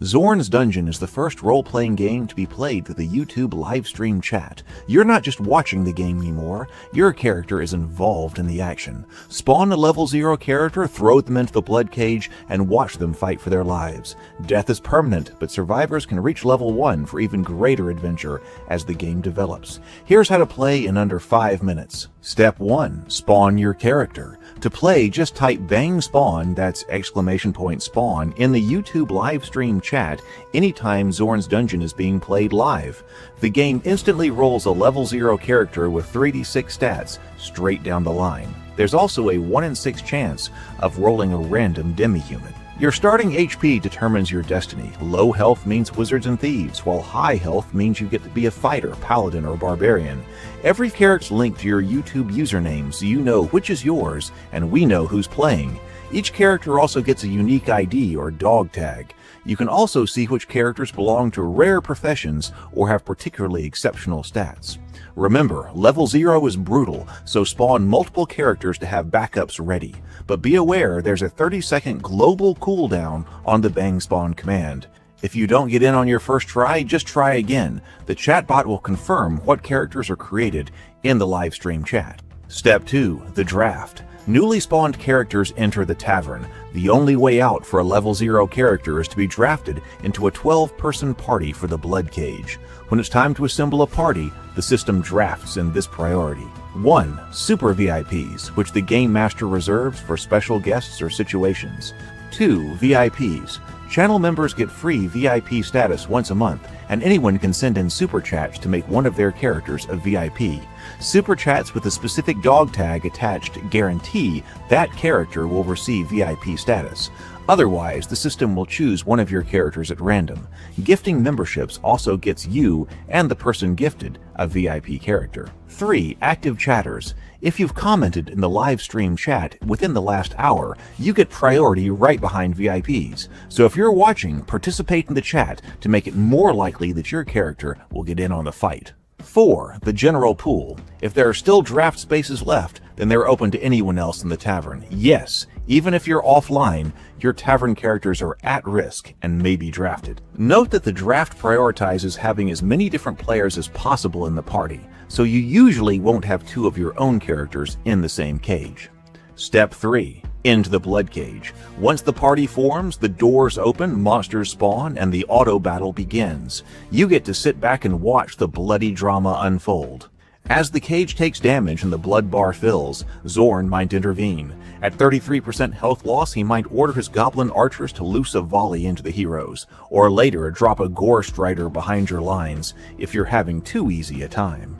Zorn's Dungeon is the first role-playing game to be played through the YouTube livestream chat. You're not just watching the game anymore, your character is involved in the action. Spawn a level 0 character, throw them into the Bloodcage, and watch them fight for their lives. Death is permanent, but survivors can reach level 1 for even greater adventure as the game develops. Here's how to play in under 5 minutes. Step 1. Spawn your character. To play, just type bang spawn, that's !spawn, in the YouTube livestream chat anytime Zorn's Dungeon is being played live. The game instantly rolls a level 0 character with 3d6 stats straight down the line. There's also a 1 in 6 chance of rolling a random demi-human. Your starting HP determines your destiny. Low health means wizards and thieves, while high health means you get to be a fighter, paladin, or barbarian. Every character's linked to your YouTube username so you know which is yours, and we know who's playing. Each character also gets a unique ID or dog tag. You can also see which characters belong to rare professions or have particularly exceptional stats. Remember, level 0 is brutal, so spawn multiple characters to have backups ready. But be aware there's a 30-second global cooldown on the bang spawn command. If you don't get in on your first try, just try again. The chatbot will confirm what characters are created in the livestream chat. Step 2. The Draft. Newly spawned characters enter the tavern. The only way out for a level 0 character is to be drafted into a 12-person party for the Bloodcage. When it's time to assemble a party, the system drafts in this priority. 1. Super VIPs, which the Game Master reserves for special guests or situations. 2. VIPs. Channel members get free VIP status once a month, and anyone can send in super chats to make one of their characters a VIP. Super chats with a specific dog tag attached guarantee that character will receive VIP status. Otherwise, the system will choose one of your characters at random. Gifting memberships also gets you and the person gifted a VIP character. 3. Active chatters. If you've commented in the live stream chat within the last hour, you get priority right behind VIPs. So if you're watching, participate in the chat to make it more likely that your character will get in on the fight. 4. The general pool. If there are still draft spaces left, then they're open to anyone else in the tavern. Yes, even if you're offline, your tavern characters are at risk and may be drafted. Note that the draft prioritizes having as many different players as possible in the party, so you usually won't have 2 of your own characters in the same cage. Step 3. Into the Bloodcage. Once the party forms, the doors open, monsters spawn, and the auto battle begins. You get to sit back and watch the bloody drama unfold. As the cage takes damage and the blood bar fills, Zorn might intervene. At 33% health loss, he might order his goblin archers to loose a volley into the heroes, or later drop a gore strider behind your lines if you're having too easy a time.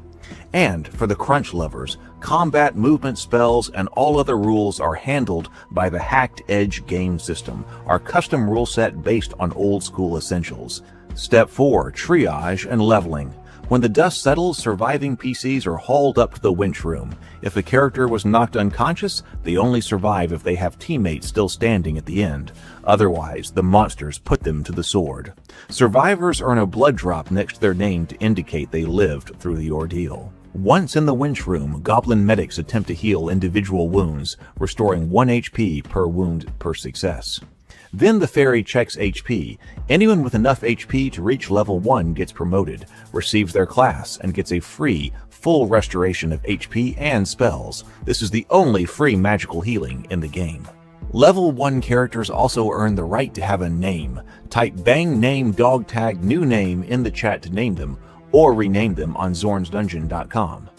And for the crunch lovers, combat, movement, spells, and all other rules are handled by the Hacked Edge game system, our custom rule set based on old school essentials. Step 4. Triage and leveling. When the dust settles, surviving PCs are hauled up to the winch room. If a character was knocked unconscious, they only survive if they have teammates still standing at the end. Otherwise, the monsters put them to the sword. Survivors earn a blood drop next to their name to indicate they lived through the ordeal. Once in the winch room, goblin medics attempt to heal individual wounds, restoring 1 HP per wound per success. Then the fairy checks HP. Anyone with enough HP to reach level 1 gets promoted, receives their class, and gets a free, full restoration of HP and spells. This is the only free magical healing in the game. Level 1 characters also earn the right to have a name. Type bang name dog tag new name in the chat to name them, or rename them on zornsdungeon.com.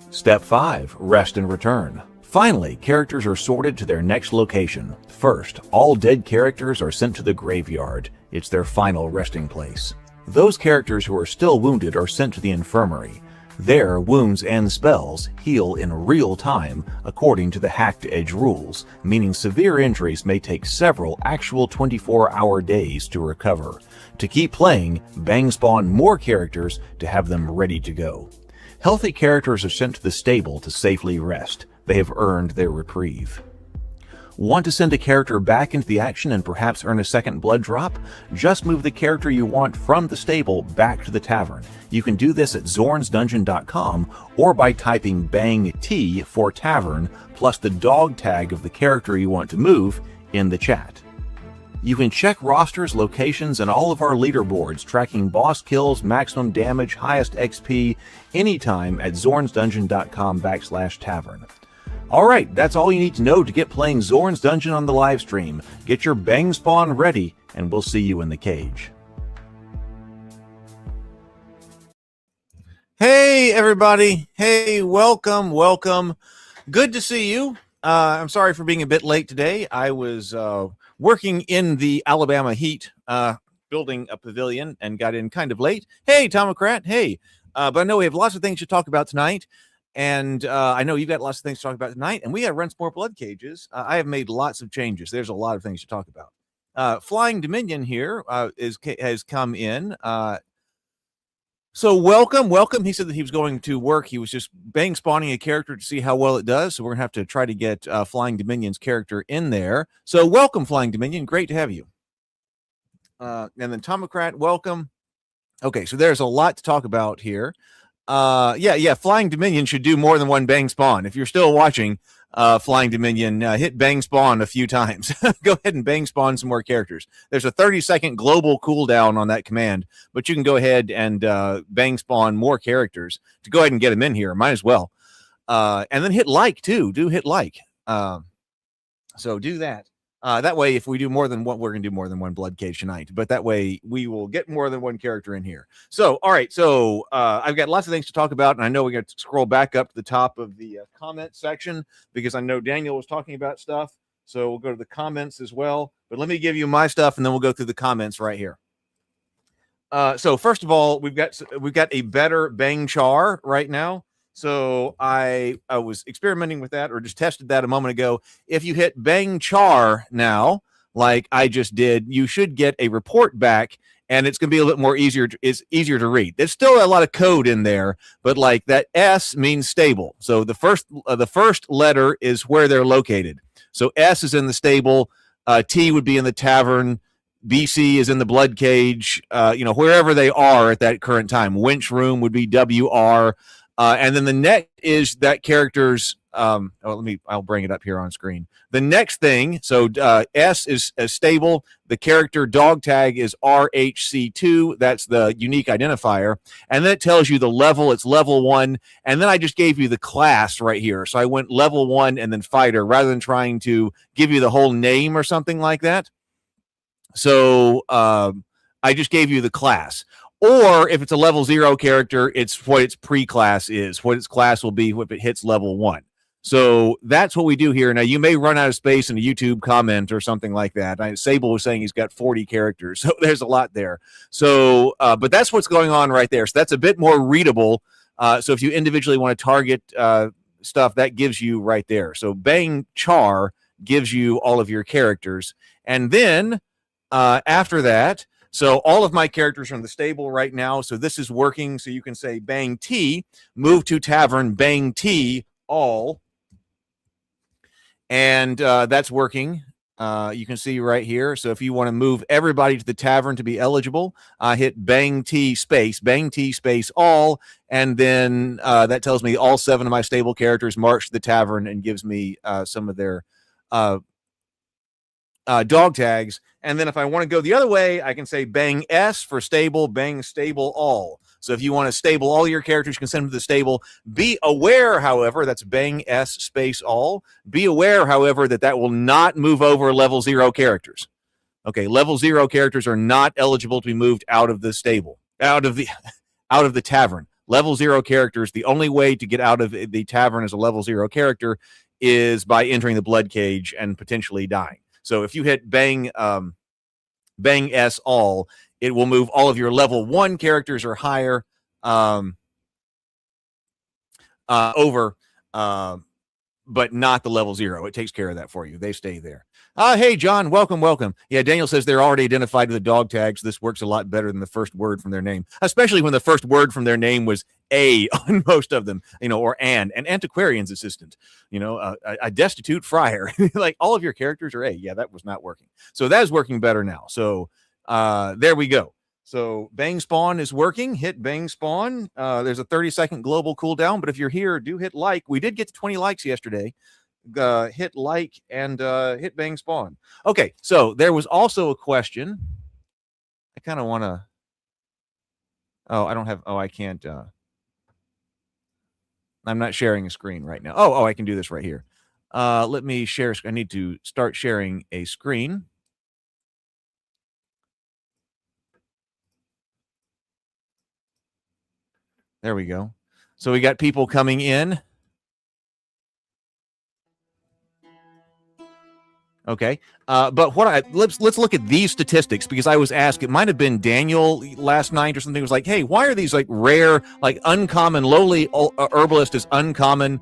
Step 5. Rest and return. Finally, characters are sorted to their next location. First, all dead characters are sent to the graveyard. It's their final resting place. Those characters who are still wounded are sent to the infirmary. There, wounds and spells heal in real time according to the Hacked Edge rules, meaning severe injuries may take several actual 24-hour days to recover. To keep playing, bang spawn more characters to have them ready to go. Healthy characters are sent to the stable to safely rest. They have earned their reprieve. Want to send a character back into the action and perhaps earn a second blood drop? Just move the character you want from the stable back to the tavern. You can do this at zornsdungeon.com or by typing bang T for tavern plus the dog tag of the character you want to move in the chat. You can check rosters, locations, and all of our leaderboards, tracking boss kills, maximum damage, highest XP, anytime at zornsdungeon.com/tavern. Alright, that's all you need to know to get playing Zorn's Dungeon on the live stream. Get your bang spawn ready, and we'll see you in the cage. Hey everybody, hey, welcome. Good to see you. I'm sorry for being a bit late today. I was working in the Alabama heat, building a pavilion, and got in kind of late. Hey, Tomocrat, hey. But I know we have lots of things to talk about tonight. And I know you've got lots of things to talk about tonight, and we have run some more blood cages. I have made lots of changes. There's a lot of things to talk about. Flying Dominion here has come in. So welcome. He said that he was going to work. He was just bang spawning a character to see how well it does. So we're gonna have to try to get Flying Dominion's character in there. So welcome, Flying Dominion. Great to have you. And then Tomocrat, welcome. Okay, so there's a lot to talk about here. Yeah, Flying Dominion should do more than one bang spawn. If you're still watching Flying Dominion, hit bang spawn a few times. Go ahead and bang spawn some more characters. There's a 30-second global cooldown on that command, but you can go ahead and bang spawn more characters to go ahead and get them in here. Might as well. And then hit like, too. Do hit like. So do that. That way, if we do more than one, we're going to do more than one blood cage tonight. But that way, we will get more than one character in here. So, all right. So, I've got lots of things to talk about. And I know we got to scroll back up to the top of the comment section because I know Daniel was talking about stuff. So, we'll go to the comments as well. But let me give you my stuff, and then we'll go through the comments right here. So, first of all, we've got a better bang char right now. So I was experimenting with that, or just tested that a moment ago. If you hit bang char now, like I just did, you should get a report back, and it's going to be a little bit more easier. It's easier to read. There's still a lot of code in there, but like that S means stable. So the first letter is where they're located. So S is in the stable. T would be in the tavern. BC is in the blood cage. Wherever they are at that current time. Winch room would be WR. And then the next is that character's, I'll bring it up here on screen. The next thing, so S is stable. The character dog tag is RHC2. That's the unique identifier. And then it tells you the level. It's level 1. And then I just gave you the class right here. So I went level 1 and then fighter rather than trying to give you the whole name or something like that. So I just gave you the class. Or if it's a level 0 character, it's what its pre-class is, what its class will be if it hits level 1. So that's what we do here. Now, you may run out of space in a YouTube comment or something like that. Sable was saying he's got 40 characters, so there's a lot there. So, but that's what's going on right there. So that's a bit more readable. So if you individually want to target stuff, that gives you right there. So bang char gives you all of your characters. And then after that, so all of my characters are in the stable right now. So this is working. So you can say bang T, move to tavern, bang T, all. And that's working. You can see right here. So if you want to move everybody to the tavern to be eligible, hit bang T space, all. And then that tells me all 7 of my stable characters march to the tavern and gives me some of their dog tags. And then if I want to go the other way, I can say bang S for stable, bang stable all. So if you want to stable all your characters, you can send them to the stable. Be aware, however, that's bang S space all. Be aware, however, that will not move over level 0 characters. Okay, level 0 characters are not eligible to be moved out of the stable, out of the tavern. Level 0 characters, the only way to get out of the tavern as a level 0 character is by entering the blood cage and potentially dying. So if you hit bang S all, it will move all of your level 1 characters or higher over, but not the level 0. It takes care of that for you. They stay there. Hey, John, welcome. Yeah, Daniel says they're already identified with the dog tags. This works a lot better than the first word from their name, especially when the first word from their name was A on most of them, or an antiquarian's assistant, a destitute friar. Like all of your characters are A. Yeah, that was not working. So that is working better now. So there we go. So bang spawn is working. Hit bang spawn. There's a 30-second global cooldown, but if you're here, do hit like. We did get to 20 likes yesterday. hit like and hit bang spawn. Okay, so there was also a question. I kind of want to. Oh, I don't have. Oh, I can't. I'm not sharing a screen right now. Oh, I can do this right here. Let me share. I need to start sharing a screen. There we go. So we got people coming in. Okay. But let's look at these statistics, because I was asked, it might have been Daniel last night or something. It was like, hey, why are these like rare, like uncommon, lowly herbalist is uncommon,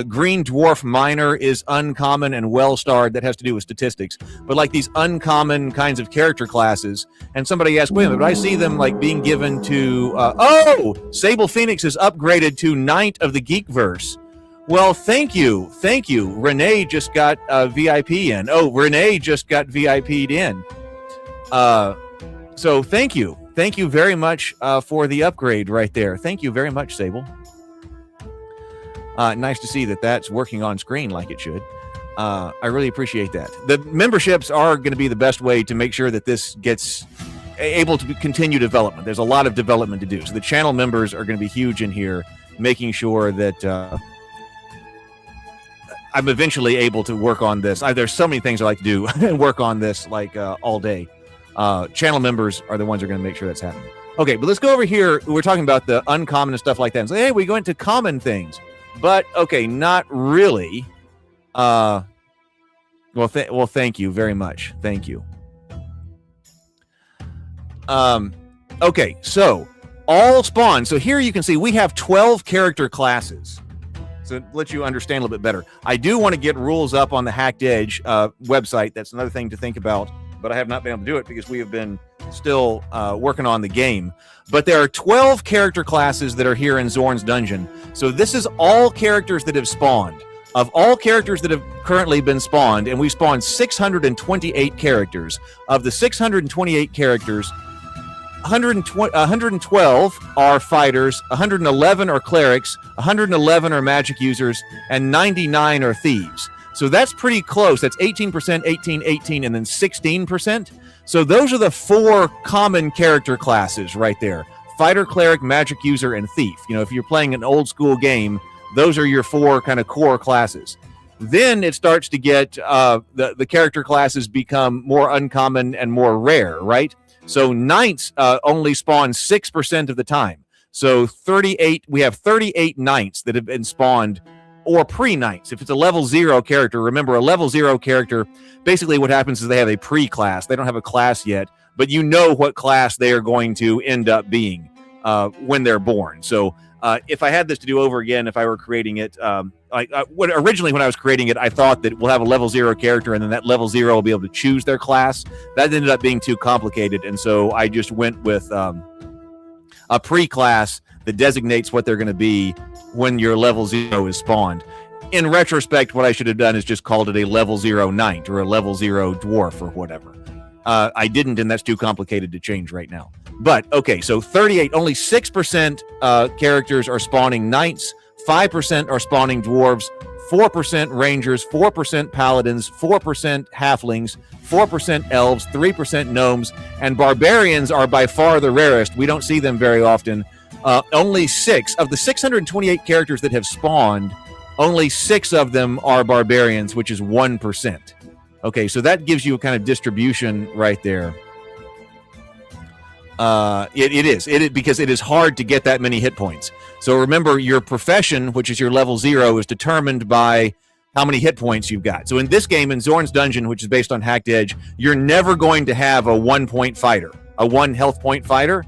green dwarf miner is uncommon and well-starred? That has to do with statistics. But like these uncommon kinds of character classes, and somebody asked, wait a minute, but I see them like being given to, Sable Phoenix is upgraded to Knight of the Geekverse. Well, thank you. Renee just got VIP in. Oh, Renee just got VIP'd in. So thank you. Thank you very much for the upgrade right there. Thank you very much, Sable. Nice to see that that's working on screen like it should. I really appreciate that. The memberships are going to be the best way to make sure that this gets able to continue development. There's a lot of development to do. So the channel members are going to be huge in here, making sure that I'm eventually able to work on this. There's so many things I like to do and work on this like all day. Channel members are the ones who are going to make sure that's happening. Okay, but let's go over here. We're talking about the uncommon and stuff like that. And say, hey, we go into common things. But, okay, not really. Well, thank you very much. Thank you. Okay, so all spawn. So here you can see we have 12 character classes. So to let you understand a little bit better. I do want to get rules up on the Hacked Edge website. That's another thing to think about, but I have not been able to do it because we have been still working on the game. But there are 12 character classes that are here in Zorn's dungeon. So this is all characters that have spawned. Of all characters that have currently been spawned, and we spawned 628 characters. Of the 628 characters, 112 are fighters, 111 are clerics, 111 are magic users, and 99 are thieves. So that's pretty close. That's 18%, 18, 18, and then 16%. So those are the four common character classes right there. Fighter, cleric, magic user, and thief. You know, if you're playing an old school game, those are your four kind of core classes. Then it starts to get, the character classes become more uncommon and more rare, right? So knights only spawn 6% of the time. So 38, we have 38 knights that have been spawned, or pre-knights. If it's a level 0 character, remember a level 0 character, basically what happens is they have a pre-class. They don't have a class yet, but you know what class they are going to end up being when they're born. So if I had this to do over again, if I were creating it, originally when I was creating it, I thought that we'll have a level 0 character and then that level 0 will be able to choose their class. That ended up being too complicated, and so I just went with a pre-class that designates what they're going to be when your level 0 is spawned. In retrospect, what I should have done is just called it a level 0 knight or a level 0 dwarf or whatever. I didn't, and that's too complicated to change right now. But, okay, so 38, only 6% characters are spawning knights, 5% are spawning dwarves, 4% rangers, 4% paladins, 4% halflings, 4% elves, 3% gnomes, and barbarians are by far the rarest. We don't see them very often. Only 6 of the 628 characters that have spawned, only 6 of them are barbarians, which is 1%. Okay, so that gives you a kind of distribution right there. It is because it is hard to get that many hit points. So remember, your profession, which is your level 0, is determined by how many hit points you've got. So in this game, in Zorn's Dungeon, which is based on Hacked Edge, you're never going to have a 1-point fighter, a 1 health point fighter.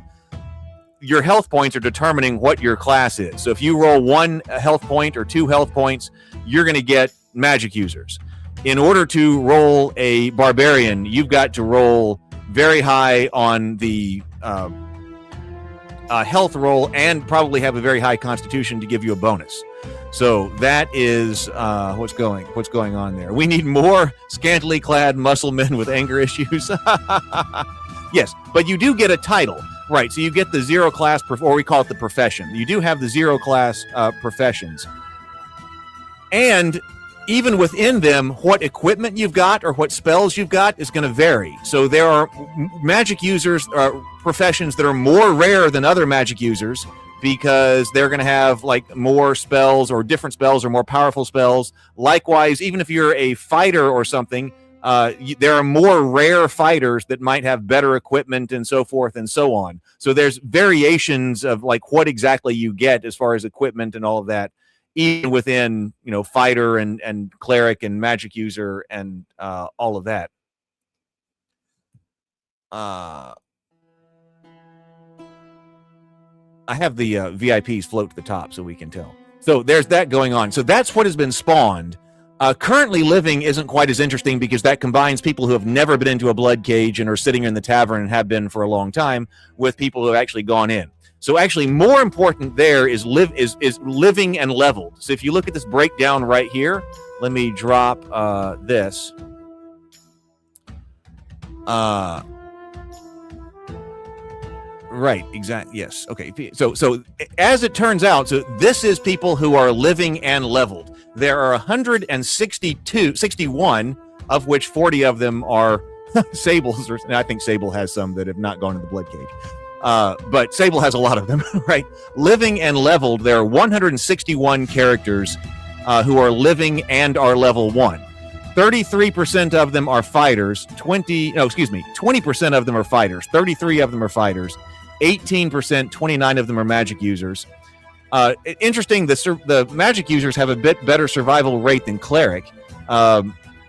Your health points are determining what your class is. So if you roll 1 health point or 2 health points, you're going to get magic users. In order to roll a barbarian, you've got to roll very high on the health roll and probably have a very high constitution to give you a bonus. So that is what's going on there. We need more scantily clad muscle men with anger issues. Yes, but you do get a title, right? So you get the 0 class, or we call it the profession. You do have the 0 class professions. And even within them, what equipment you've got or what spells you've got is going to vary. So there are magic users, professions that are more rare than other magic users because they're going to have like more spells or different spells or more powerful spells. Likewise, even if you're a fighter or something, there are more rare fighters that might have better equipment and so forth and so on. So there's variations of like what exactly you get as far as equipment and all of that, even within, fighter and cleric and magic user and all of that. I have the VIPs float to the top so we can tell. So there's that going on. So that's what has been spawned. Currently living isn't quite as interesting because that combines people who have never been into a Bloodcage and are sitting in the tavern and have been for a long time with people who have actually gone in. So actually more important there is living and leveled. So if you look at this breakdown right here, let me drop this. Right, exactly. Yes. Okay. So as it turns out, so this is people who are living and leveled. There are 61, of which 40 of them are Sables. I think Sable has some that have not gone to the Bloodcage. But Sable has a lot of them, right? Living and leveled, there are 161 characters who are living and are level 1. 33% of them are fighters. 20% of them are fighters. 33 of them are fighters. 18%, 29 of them are magic users. Interesting, the magic users have a bit better survival rate than cleric,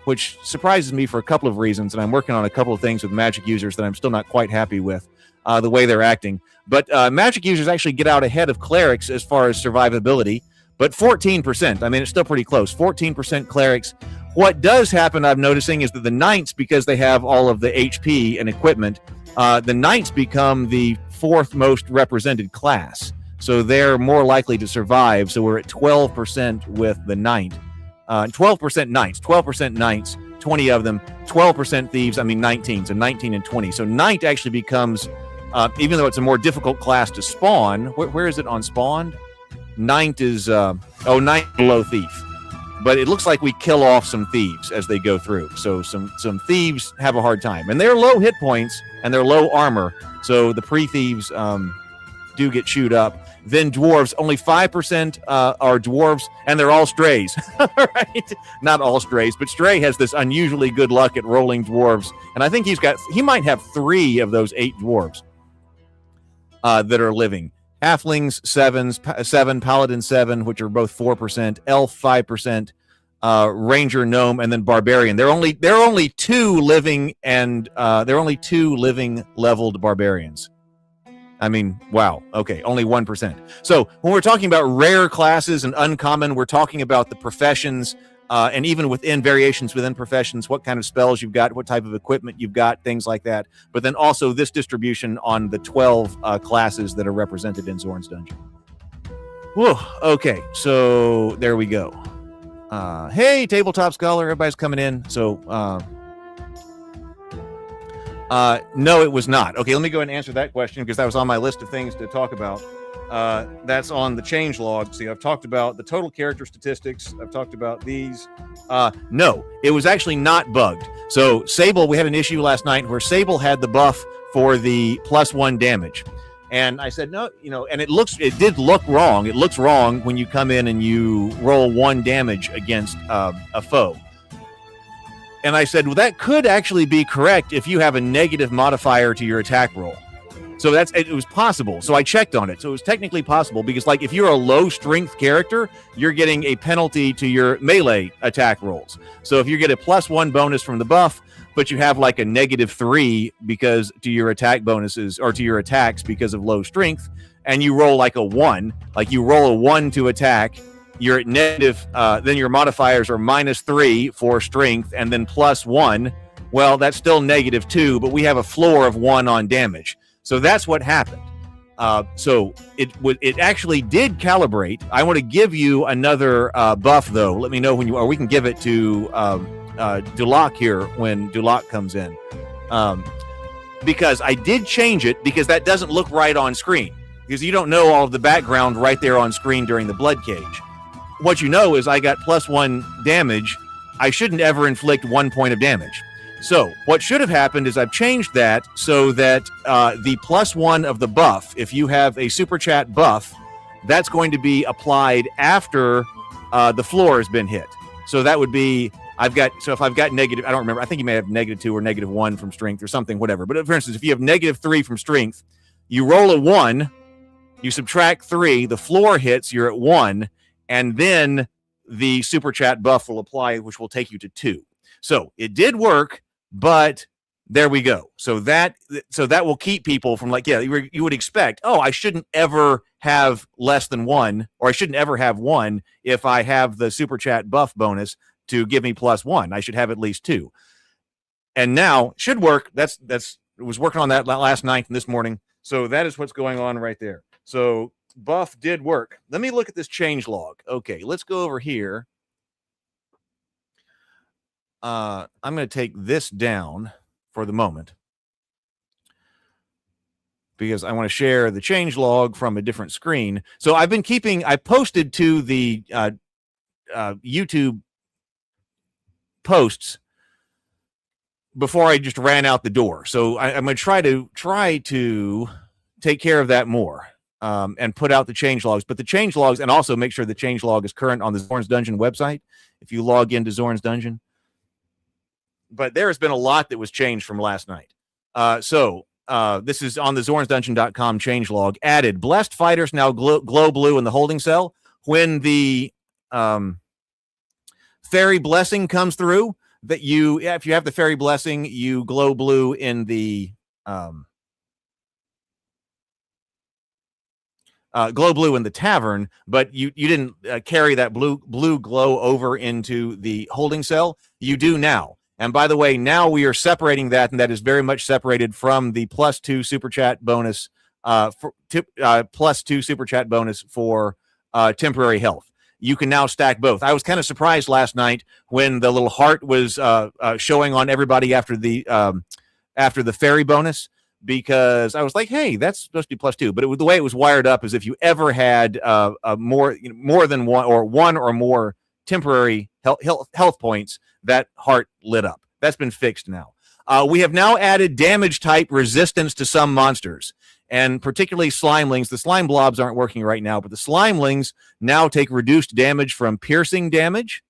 which surprises me for a couple of reasons, and I'm working on a couple of things with magic users that I'm still not quite happy with the way they're acting. But magic users actually get out ahead of clerics as far as survivability, but 14%. I mean, it's still pretty close. 14% clerics. What does happen, I'm noticing, is that the knights, because they have all of the HP and equipment, the knights become the fourth most represented class. So they're more likely to survive. So we're at 12% with the knight. 12% knights, 12% knights, 20 of them, 12% thieves, 19, so 19 and 20. So knight actually becomes, even though it's a more difficult class to spawn, where is it on spawned? Knight is, knight below thief. But it looks like we kill off some thieves as they go through. So some thieves have a hard time. And they're low hit points and they're low armor. So the pre-thieves do get chewed up. Then dwarves, only 5% are dwarves, and they're all strays. Right? Not all strays, but Stray has this unusually good luck at rolling dwarves. And I think he might have 3 of those 8 dwarves that are living. Halflings 7, Paladin 7, which are both 4%, Elf 5%, Ranger, Gnome, and then Barbarian. There are only 2 living and leveled barbarians. Wow. Okay, only 1%. So when we're talking about rare classes and uncommon, we're talking about the professions, and even within variations within professions, what kind of spells you've got, what type of equipment you've got, things like that. But then also this distribution on the 12 classes that are represented in Zorn's dungeon. Whoa. Okay, so there we go. Hey, Tabletop Scholar, everybody's coming in. So, no, it was not. Okay, let me go ahead and answer that question because that was on my list of things to talk about. That's on the change log. See, I've talked about the total character statistics. I've talked about these. No, it was actually not bugged. So Sable, we had an issue last night where Sable had the buff for the +1 damage. And I said, no, and it did look wrong. It looks wrong when you come in and you roll 1 damage against a foe. And I said, well, that could actually be correct if you have a negative modifier to your attack roll. So it was possible. So I checked on it. So it was technically possible because, like, if you're a low strength character, you're getting a penalty to your melee attack rolls. So if you get a +1 bonus from the buff, but you have like a -3 because to your attack bonuses or to your attacks because of low strength, and you roll like a 1, like you roll a 1 to attack, you're at negative, then your modifiers are -3 for strength and then +1. Well, that's still -2, but we have a floor of 1 on damage. So that's what happened. So it actually did calibrate. I want to give you another buff, though. Let me know when or we can give it to Dulac here when Dulac comes in. Because I did change it because that doesn't look right on screen. Because you don't know all of the background right there on screen during the Bloodcage. what you know is I got +1 damage. I shouldn't ever inflict 1 point of damage. So what should have happened is I've changed that so that the +1 of the buff, if you have a super chat buff, that's going to be applied after the floor has been hit. So that would be, if I've got negative, I don't remember, I think you may have -2 or -1 from strength or something, whatever. But for instance, if you have -3 from strength, you roll a 1, you subtract 3, the floor hits, you're at 1, and then the super chat buff will apply, which will take you to 2. So it did work, but there we go. So that will keep people from like, yeah, you would expect, oh, I shouldn't ever have less than 1, or I shouldn't ever have 1 if I have the super chat buff bonus to give me +1. I should have at least 2. And now should work. It was working on that last night and this morning. So that is what's going on right there. So buff did work. Let me look at this change log. Okay, let's go over here. I'm going to take this down for the moment because I want to share the change log from a different screen. So I posted to the YouTube posts before I just ran out the door. So I'm going to try to take care of that more and put out the change logs. But the change logs, and also make sure the change log is current on the Zorn's Dungeon website if you log into Zorn's Dungeon. But there has been a lot that was changed from last night. This is on the zornsdungeon.com change log. Added, blessed fighters now glow blue in the holding cell. When the fairy blessing comes through, if you have the fairy blessing, you glow blue in the tavern, but you didn't carry that blue glow over into the holding cell. You do now. And by the way, now we are separating that, and that is very much separated from the +2 super chat bonus, +2 super chat bonus for temporary health. You can now stack both. I was kind of surprised last night when the little heart was showing on everybody after the fairy bonus, because I was like, hey, that's supposed to be +2. But the way it was wired up is if you ever had more than one or more temporary health points, that heart lit up. That's been fixed now. We have now added damage type resistance to some monsters, and particularly slimelings. The slime blobs aren't working right now, but the slimelings now take reduced damage from piercing damage.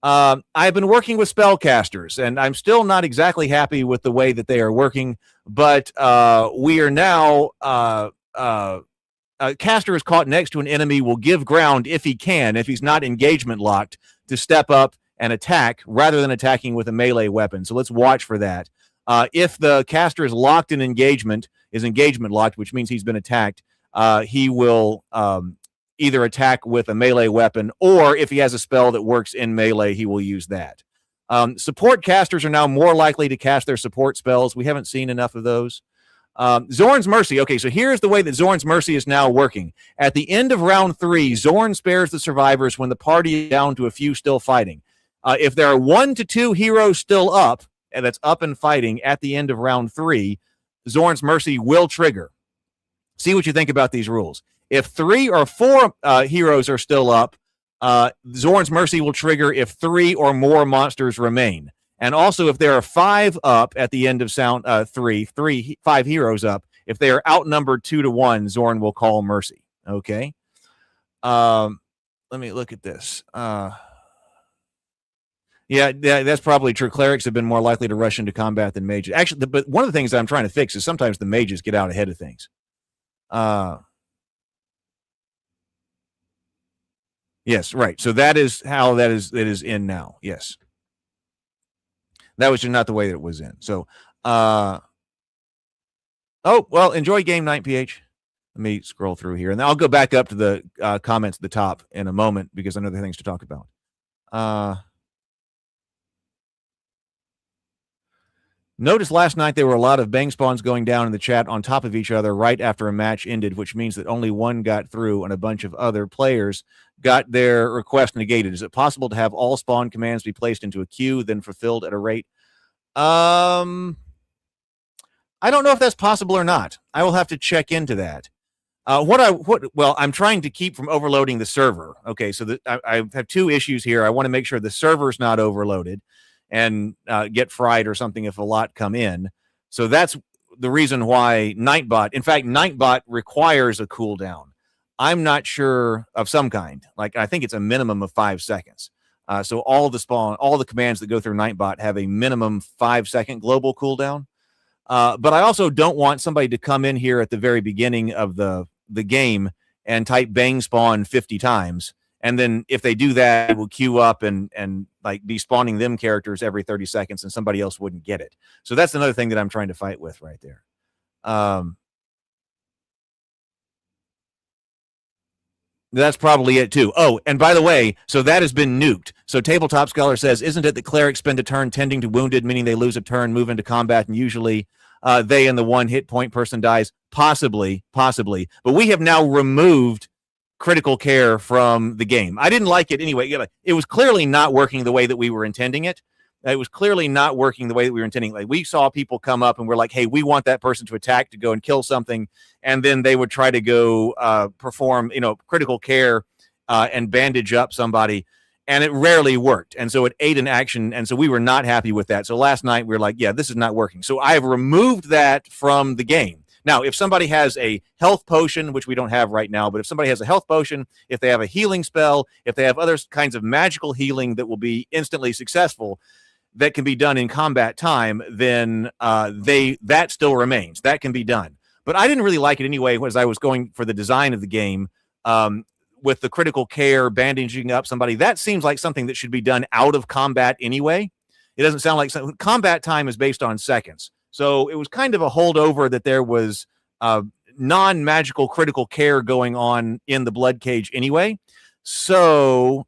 I've been working with spellcasters, and I'm still not exactly happy with the way that they are working, but we are now a caster is caught next to an enemy will give ground if he can, if he's not engagement locked, to step up and attack rather than attacking with a melee weapon. So let's watch for that. If the caster is locked in engagement locked, which means he's been attacked, he will either attack with a melee weapon, or if he has a spell that works in melee, he will use that. Support casters are now more likely to cast their support spells. We haven't seen enough of those. Zorn's Mercy. Okay, so here's the way that Zorn's Mercy is now working. At the end of round 3, Zorn spares the survivors when the party is down to a few still fighting. If there are 1 to 2 heroes still up, and that's up and fighting at the end of round 3, Zorn's Mercy will trigger. See what you think about these rules. If 3 or 4 heroes are still up, Zorn's Mercy will trigger if 3 or more monsters remain. And also, if there are 5 up at the end of 5 heroes up, if they are outnumbered 2 to 1, Zorn will call Mercy. Okay. Let me look at this. Yeah, that's probably true. Clerics have been more likely to rush into combat than mages. Actually, but one of the things that I'm trying to fix is sometimes the mages get out ahead of things. Yes, right. So that is how that is in now. Yes. That was just not the way that it was in. So, oh, well, enjoy game night, PH. Let me scroll through here, and then I'll go back up to the comments at the top in a moment because I know there are things to talk about. Notice last night there were a lot of bang spawns going down in the chat on top of each other right after a match ended, which means that only one got through and a bunch of other players got their request negated. Is it possible to have all spawn commands be placed into a queue, then fulfilled at a rate? I don't know if that's possible or not. I will have to check into that. Well, I'm trying to keep from overloading the server. Okay, so I have two issues here. I want to make sure the server's not overloaded and get fried or something if a lot come in. So that's the reason why Nightbot. In fact, Nightbot requires a cooldown. I'm not sure of some kind. Like I think it's a minimum of 5 seconds. So all the commands that go through Nightbot have a minimum 5 second global cooldown. But I also don't want somebody to come in here at the very beginning of the game and type bang spawn 50 times. And then if they do that, it will queue up and like be spawning them characters every 30 seconds and somebody else wouldn't get it. So that's another thing that I'm trying to fight with right there. That's probably it too. Oh, and by the way, so that has been nuked. So Tabletop Scholar says, isn't it that clerics spend a turn tending to wounded, meaning they lose a turn, move into combat, and usually they and the one hit point person dies? Possibly. But we have now removed critical care from the game. I didn't like it anyway. It was clearly not working the way that we were intending it. It was clearly not working the way that we were intending. Like we saw people come up and we're like, hey, we want that person to attack to go and kill something. And then they would try to go perform, critical care and bandage up somebody. And it rarely worked. And so it ate an action. And so we were not happy with that. So last night we were like, yeah, this is not working. So I have removed that from the game. Now, if somebody has a health potion, which we don't have right now, but if somebody has a health potion, if they have a healing spell, if they have other kinds of magical healing that will be instantly successful, that can be done in combat time, then that still remains. That can be done. But I didn't really like it anyway as I was going for the design of the game with the critical care, bandaging up somebody. That seems like something that should be done out of combat anyway. It doesn't sound like combat time is based on seconds. So it was kind of a holdover that there was non-magical critical care going on in the Bloodcage anyway. So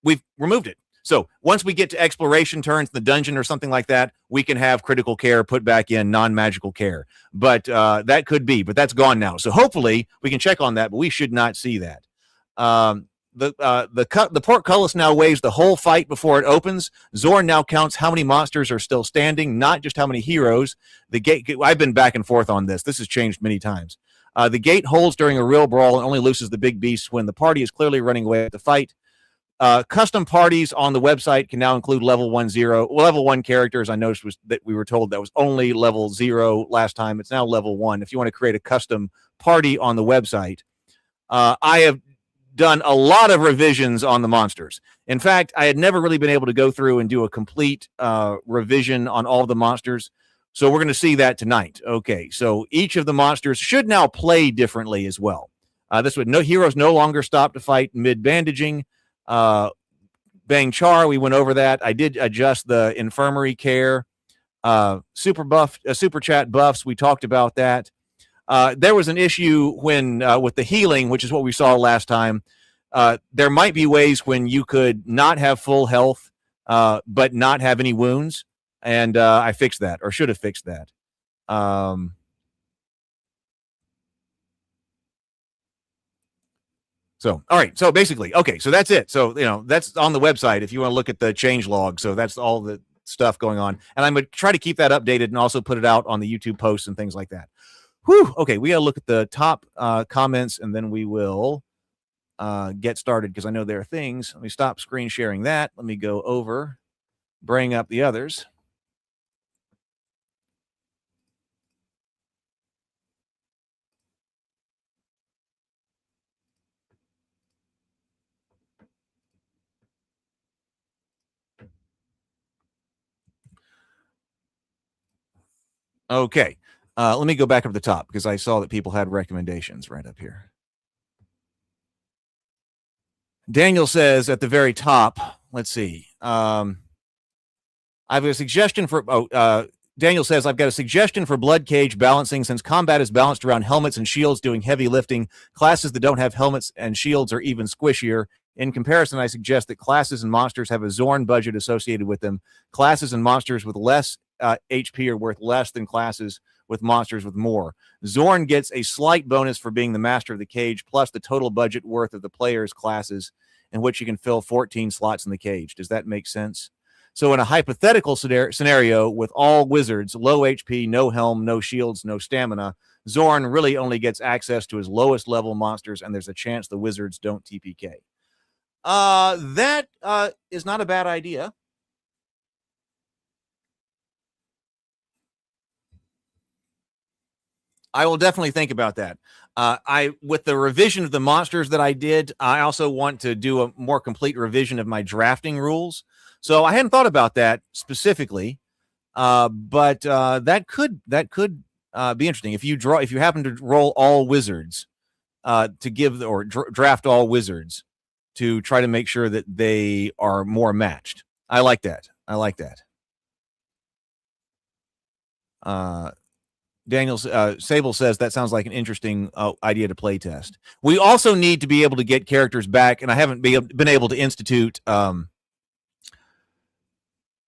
we've removed it. So once we get to exploration turns in the dungeon or something like that, we can have critical care put back in non-magical care. But that could be, but that's gone now. So hopefully we can check on that, but we should not see that. The portcullis now weighs the whole fight before it opens. Zorn now counts how many monsters are still standing, not just how many heroes. The gate. I've been back and forth on this. This has changed many times. The gate holds during a real brawl and only looses the big beasts when the party is clearly running away at the fight. Custom parties on the website can now include level 1 characters. I noticed that we were told that was only level 0 last time. It's now level 1. If you want to create a custom party on the website, I have done a lot of revisions on the monsters. In fact, I had never really been able to go through and do a complete revision on all of the monsters. So we're going to see that tonight. Okay, so each of the monsters should now play differently as well. Heroes no longer stop to fight mid-bandaging. Bang Char, we went over that. I did adjust the infirmary care. Super chat buffs, we talked about that. There was an issue when with the healing, which is what we saw last time. There might be ways when you could not have full health, but not have any wounds. And I fixed that, or should have fixed that. So, all right. So basically, okay. So that's it. So, that's on the website if you want to look at the change log. So that's all the stuff going on. And I'm going to try to keep that updated and also put it out on the YouTube posts and things like that. Whew. Okay. We got to look at the top comments and then we will get started because I know there are things. Let me stop screen sharing that. Let me go over, bring up the others. Okay. Let me go back up to the top because I saw that people had recommendations right up here. Daniel says at the very top, let's see. I have a suggestion for, Daniel says, I've got a suggestion for Bloodcage balancing since combat is balanced around helmets and shields doing heavy lifting. Classes that don't have helmets and shields are even squishier. In comparison, I suggest that classes and monsters have a Zorn budget associated with them. Classes and monsters with less HP are worth less than classes with monsters with more. Zorn gets a slight bonus for being the master of the cage, plus the total budget worth of the player's classes, in which you can fill 14 slots in the cage. Does that make sense? So in a hypothetical scenario with all wizards, low HP, no helm, no shields, no stamina, Zorn really only gets access to his lowest level monsters, and there's a chance the wizards don't TPK. That is not a bad idea. I will definitely think about that. With the revision of the monsters that I did, I also want to do a more complete revision of my drafting rules. So I hadn't thought about that specifically, but that could be interesting. If you happen to roll all wizards, to give or draft all wizards to try to make sure that they are more matched. I like that. Daniel Sable says that sounds like an interesting idea to play test. We also need to be able to get characters back, and I haven't been able to institute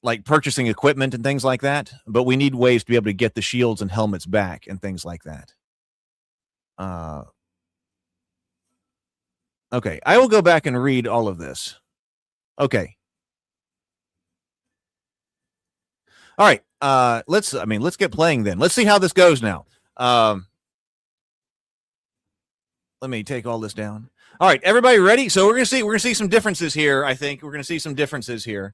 like purchasing equipment and things like that, but we need ways to be able to get the shields and helmets back and things like that. Okay, I will go back and read all of this. Okay. All right. Let's get playing then. Let's see how this goes now. Let me take all this down. All right, everybody ready? So we're gonna see some differences here. I think we're gonna see some differences here.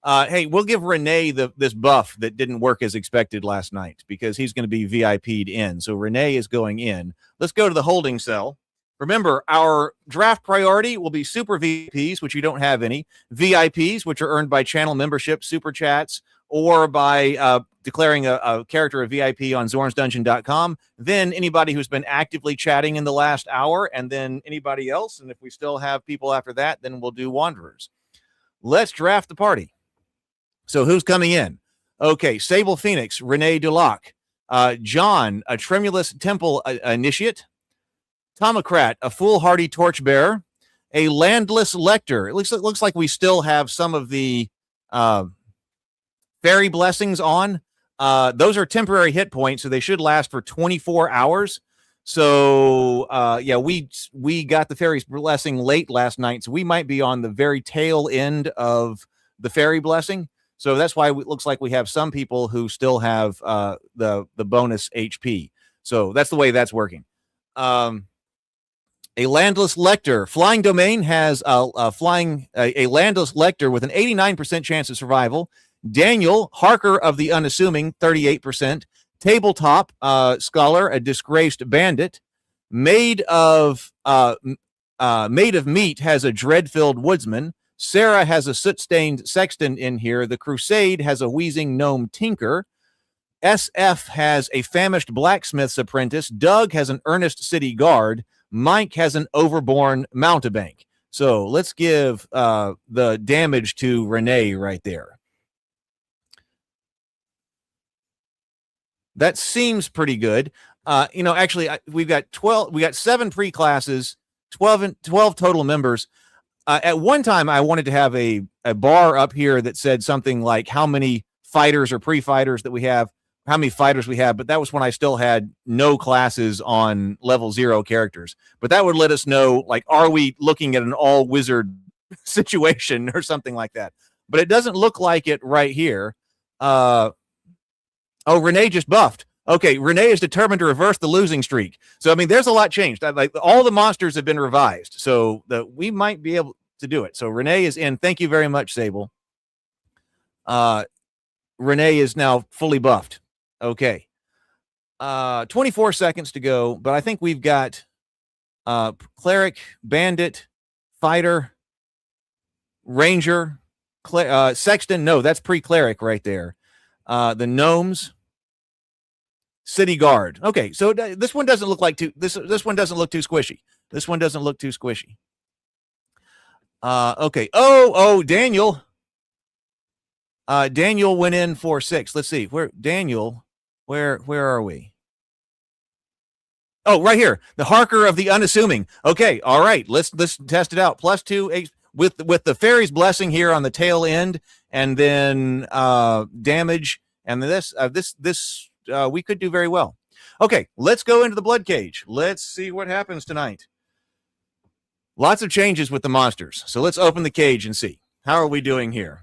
Hey, we'll give Renee this buff that didn't work as expected last night because he's going to be VIP'd in. So Renee is going in. Let's go to the holding cell. Remember, our draft priority will be super VIPs, which you don't have any, VIPs, which are earned by channel membership, super chats, or by declaring a character a VIP on zornsdungeon.com. Then anybody who's been actively chatting in the last hour, and then anybody else. And if we still have people after that, then we'll do Wanderers. Let's draft the party. So who's coming in? Okay, Sable Phoenix, Renee Dulac, John, a Tremulous Temple Initiate, Tomocrat, a Foolhardy Torchbearer, a Landless Lector. It looks like we still have some of the fairy blessings on. Those are temporary hit points, so they should last for 24 hours. So yeah, we got the fairy's blessing late last night, so we might be on the very tail end of the fairy blessing. So that's why it looks like we have some people who still have the bonus HP. So that's the way that's working. A Landless Lector. Flying Domain has a Landless Lector with an 89% chance of survival. Daniel, Harker of the Unassuming, 38%. Tabletop Scholar, a Disgraced Bandit. Maid of Meat has a Dread-Filled Woodsman. Sarah has a Soot-Stained Sexton in here. The Crusade has a Wheezing Gnome Tinker. SF has a Famished Blacksmith's Apprentice. Doug has an Earnest City Guard. Mike has an Overborn Mountebank. So let's give the damage to Renee right there. That seems pretty good. Actually, we've got 12. We got 7 pre-classes, 12 total members. At one time, I wanted to have a bar up here that said something like how many fighters or pre-fighters that we have, how many fighters we have, but that was when I still had no classes on level 0 characters. But that would let us know, like, are we looking at an all-wizard situation or something like that? But it doesn't look like it right here. Oh, Renee just buffed. Okay, Renee is determined to reverse the losing streak. So, I mean, there's a lot changed. Like, all the monsters have been revised, so we might be able to do it. So Renee is in. Thank you very much, Sable. Renee is now fully buffed. Okay. 24 seconds to go, but I think we've got Cleric, Bandit, Fighter, Ranger, Sexton. No, that's pre-Cleric right there. The Gnomes, City Guard. Okay, so this one doesn't look like this one doesn't look too squishy. This one doesn't look too squishy. Okay. Oh, Daniel. Daniel went in for 6. Let's see. Where are we? Oh, right here. The Harker of the Unassuming. Okay, all right. Let's test it out. +2 with the fairy's blessing here on the tail end, and then damage, and this we could do very well. Okay, let's go into the Bloodcage. Let's see what happens tonight. Lots of changes with the monsters. So let's open the cage and see. How are we doing here?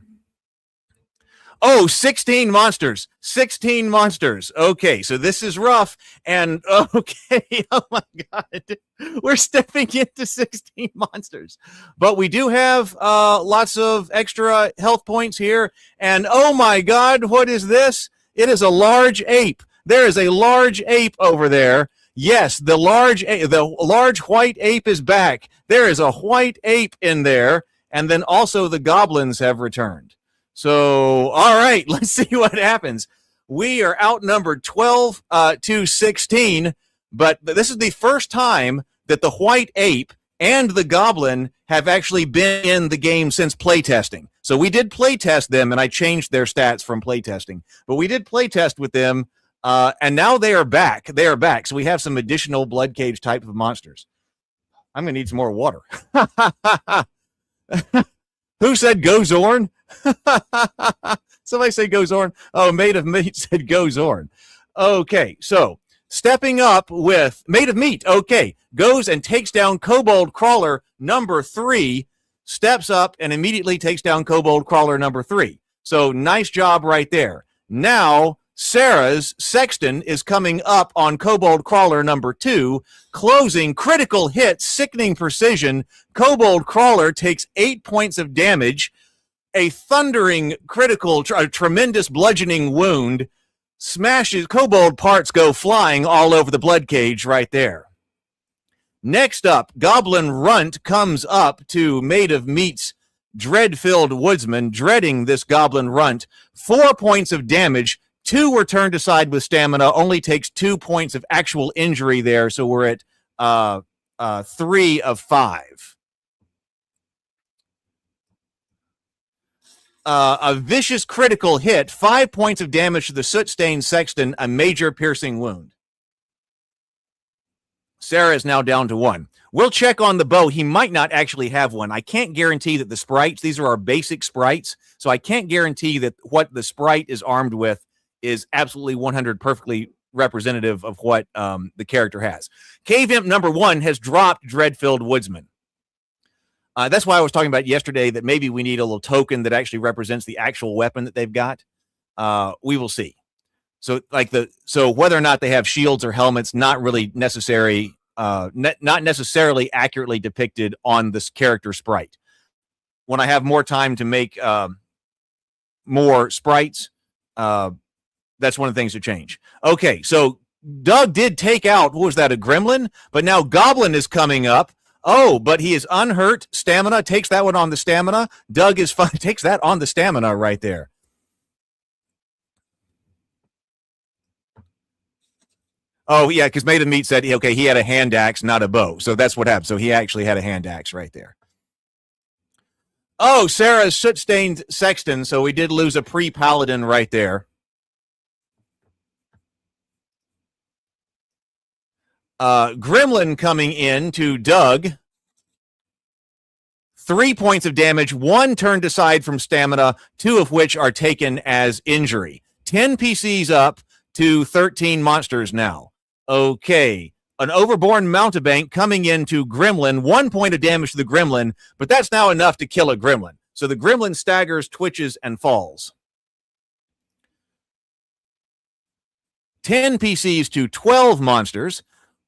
Oh, 16 monsters. 16 monsters. Okay, so this is rough. And okay, oh my God. We're stepping into 16 monsters. But we do have lots of extra health points here. And oh my God, what is this? It is a large ape. There is a large ape over there. Yes, the large white ape is back. There is a white ape in there. And then also the goblins have returned. So, all right, let's see what happens. We are outnumbered 12 to 16, but this is the first time that the white ape and the goblin have actually been in the game since playtesting. So we did playtest them, and I changed their stats from playtesting. But we did playtest with them, and now they are back. They are back. So we have some additional Bloodcage type of monsters. I'm going to need some more water. Who said go Zorn? Somebody say go Zorn. Oh, Made of Meat said go Zorn. Okay, so stepping up with Made of Meat. Okay, goes and takes down Kobold Crawler number 3, steps up and immediately takes down Kobold Crawler number 3. So nice job right there. Now Sarah's Sexton is coming up on Kobold Crawler number 2, closing, critical hit, sickening precision. Kobold Crawler takes 8 points of damage, a thundering critical, tremendous bludgeoning wound, smashes, kobold parts go flying all over the Bloodcage right there. Next up, Goblin Runt comes up to Made of Meat's dread-filled woodsman, dreading this Goblin Runt. 4 points of damage. 2 were turned aside with stamina, only takes 2 points of actual injury there, so we're at 3 of 5. A vicious critical hit, 5 points of damage to the soot-stained Sexton, a major piercing wound. Sarah is now down to 1. We'll check on the bow. He might not actually have one. I can't guarantee that the sprites, these are our basic sprites, so I can't guarantee that what the sprite is armed with is absolutely 100 perfectly representative of what the character has. Cave Imp number 1 has dropped Dread-Filled Woodsman. That's why I was talking about yesterday that maybe we need a little token that actually represents the actual weapon that they've got. We will see. So whether or not they have shields or helmets, not really necessary, not necessarily accurately depicted on this character sprite. When I have more time to make more sprites, that's one of the things to change. Okay, so Doug did take out, what was that, a gremlin? But now Goblin is coming up. Oh, but he is unhurt. Stamina, takes that one on the stamina. Doug is fine, takes that on the stamina right there. Oh, yeah, because Made of Meat said, okay, he had a hand axe, not a bow. So that's what happened. So he actually had a hand axe right there. Oh, Sarah's soot-stained Sexton. So we did lose a pre-paladin right there. Gremlin coming in to Doug. 3 points of damage, 1 turned aside from stamina, 2 of which are taken as injury. 10 PCs up to 13 monsters now. Okay, an overborn mountebank coming into Gremlin, 1 point of damage to the Gremlin, but that's now enough to kill a Gremlin. So the Gremlin staggers, twitches, and falls. 10 PCs to 12 monsters.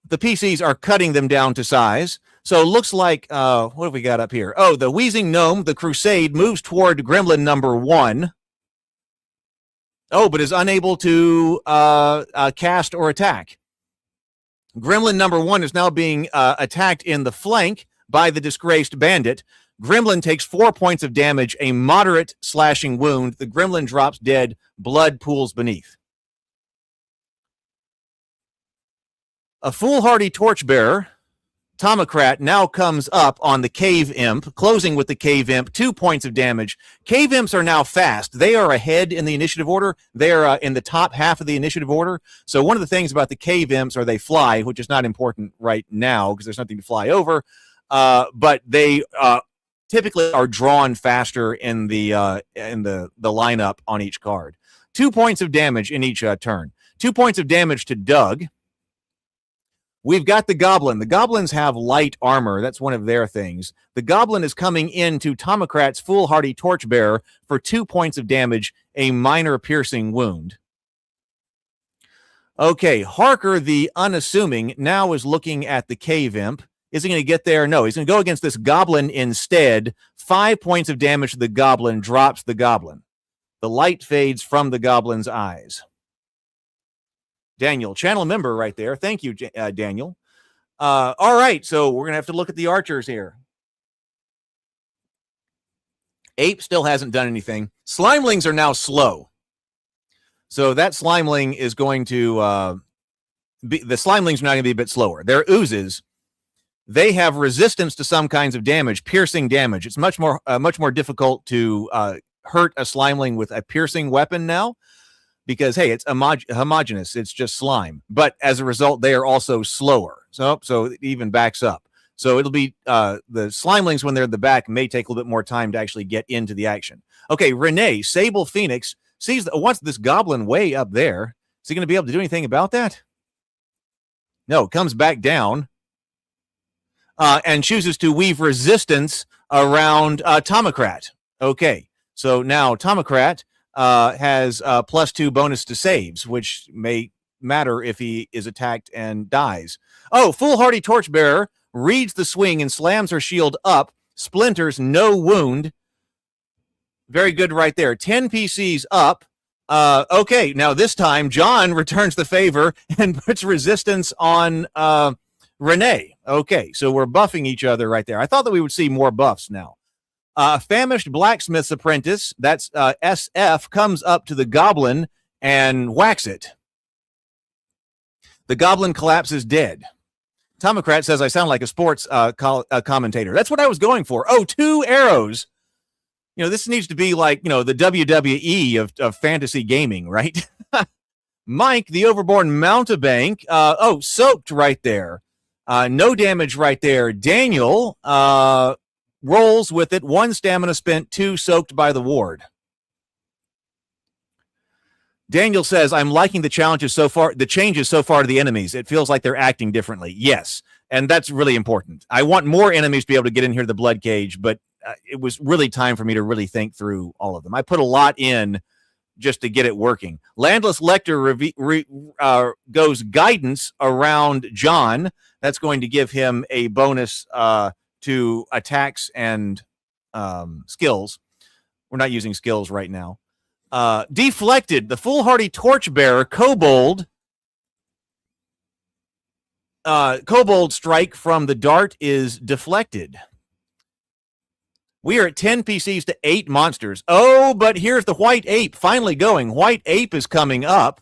The PCs are cutting them down to size. So it looks like, what have we got up here? Oh, the Wheezing Gnome, the Crusade, moves toward Gremlin number 1. Oh, but is unable to cast or attack. Gremlin number 1 is now being attacked in the flank by the disgraced bandit. Gremlin takes 4 points of damage, a moderate slashing wound. The Gremlin drops dead. Blood pools beneath. A foolhardy torchbearer, Tomocrat, now comes up on the Cave Imp, closing with the Cave Imp, 2 points of damage. Cave Imps are now fast. They are ahead in the initiative order. They are in the top half of the initiative order. So one of the things about the Cave Imps are they fly, which is not important right now because there's nothing to fly over. But they typically are drawn faster in the lineup on each card. 2 points of damage in each turn. 2 points of damage to Doug. We've got the Goblin. The Goblins have light armor. That's one of their things. The Goblin is coming into Tomocrat's foolhardy torchbearer for 2 points of damage, a minor piercing wound. Okay, Harker, the unassuming, now is looking at the cave imp. Is he going to get there? No, he's going to go against this goblin instead. 5 points of damage to the goblin, drops the goblin. The light fades from the goblin's eyes. Daniel, channel member right there. Thank you, Daniel. All right, so we're going to have to look at the archers here. Ape still hasn't done anything. Slimelings are now slow. So that Slimeling is going to the Slimelings are now going to be a bit slower. They're oozes. They have resistance to some kinds of damage, piercing damage. It's much more difficult to hurt a Slimeling with a piercing weapon now because, hey, it's homogeneous. It's just slime. But as a result, they are also slower. So it even backs up. So it'll be the Slimelings, when they're in the back, may take a little bit more time to actually get into the action. Okay, Renee, Sable Phoenix, wants this goblin way up there. Is he going to be able to do anything about that? No, comes back down and chooses to weave resistance around Tomocrat. Okay, so now Tomocrat has +2 bonus to saves, which may matter if he is attacked and dies. Oh, Foolhardy Torchbearer reads the swing and slams her shield up. Splinters, no wound. Very good right there. 10 PCs up. Okay, now this time John returns the favor and puts resistance on Renee. Okay, so we're buffing each other right there. I thought that we would see more buffs now. Famished Blacksmith's Apprentice, that's SF, comes up to the goblin and whacks it. The goblin collapses dead. Tomocrat says I sound like a sports commentator. That's what I was going for. Oh, 2 arrows. You know, this needs to be like, the WWE of fantasy gaming, right? Mike, the Overborn Mountebank. Soaked right there. No damage right there. Daniel rolls with it. 1 stamina spent, 2 soaked by the ward. Daniel says, I'm liking the changes so far to the enemies. It feels like they're acting differently. Yes, and that's really important. I want more enemies to be able to get in here to the Bloodcage, but it was really time for me to really think through all of them. I put a lot in just to get it working. Landless Lecter goes guidance around John. That's going to give him a bonus to attacks and skills. We're not using skills right now. Deflected, the Foolhardy Torchbearer, Kobold strike from the dart is deflected. We are at 10 PCs to 8 monsters. Oh, but here's the White Ape finally going. White Ape is coming up.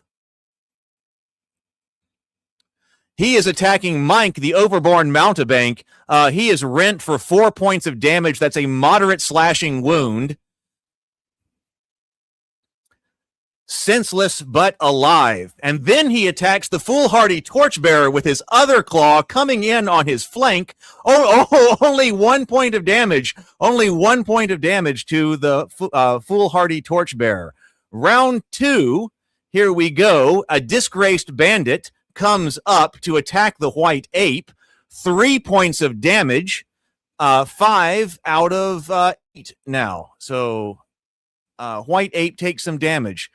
He is attacking Mike, the Overborn Mountebank. He is rent for 4 points of damage. That's a moderate slashing wound. Senseless but alive. And then he attacks the Foolhardy Torchbearer with his other claw coming in on his flank. Only 1 point of damage. Only 1 point of damage to the Foolhardy Torchbearer. Round 2, here we go. A disgraced bandit comes up to attack the White Ape. 3 points of damage. 5 out of 8 now. So White Ape takes some damage.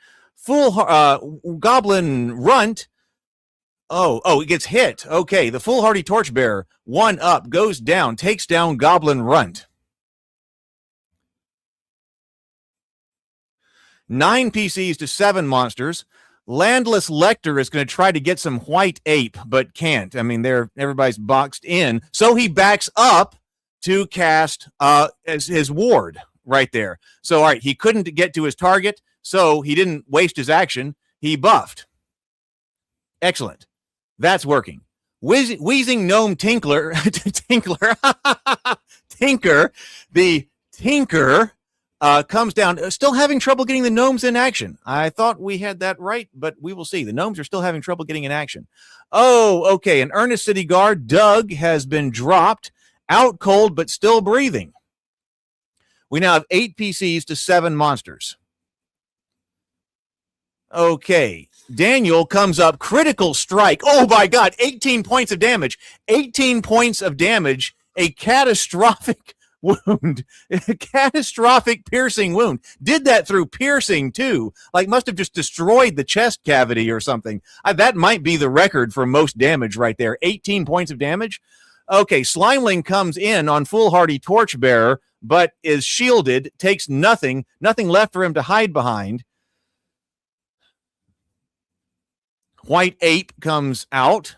Goblin Runt. Oh, it gets hit. Okay, the Foolhardy Torchbearer, 1 up, goes down, takes down Goblin Runt. 9 PCs to 7 monsters. Landless Lecter is going to try to get some White Ape, but can't. I mean, everybody's boxed in. So he backs up to cast as his ward right there. So, all right, he couldn't get to his target. So he didn't waste his action. He buffed. Excellent. That's working. Wheezing Gnome Tinker, the Tinker comes down, still having trouble getting the gnomes in action. I thought we had that right, but we will see. The gnomes are still having trouble getting in action. Oh, okay. An Earnest City Guard, Doug, has been dropped. Out cold, but still breathing. We now have 8 PCs to 7 monsters. Okay, Daniel comes up, critical strike. Oh my God, 18 points of damage. 18 points of damage. A catastrophic wound. Catastrophic piercing wound. Did that through piercing too. Like must have just destroyed the chest cavity or something. That might be the record for most damage right there. 18 points of damage. Okay, Slimeling comes in on foolhardy Torchbearer, but is shielded, takes nothing left for him to hide behind. White Ape comes out.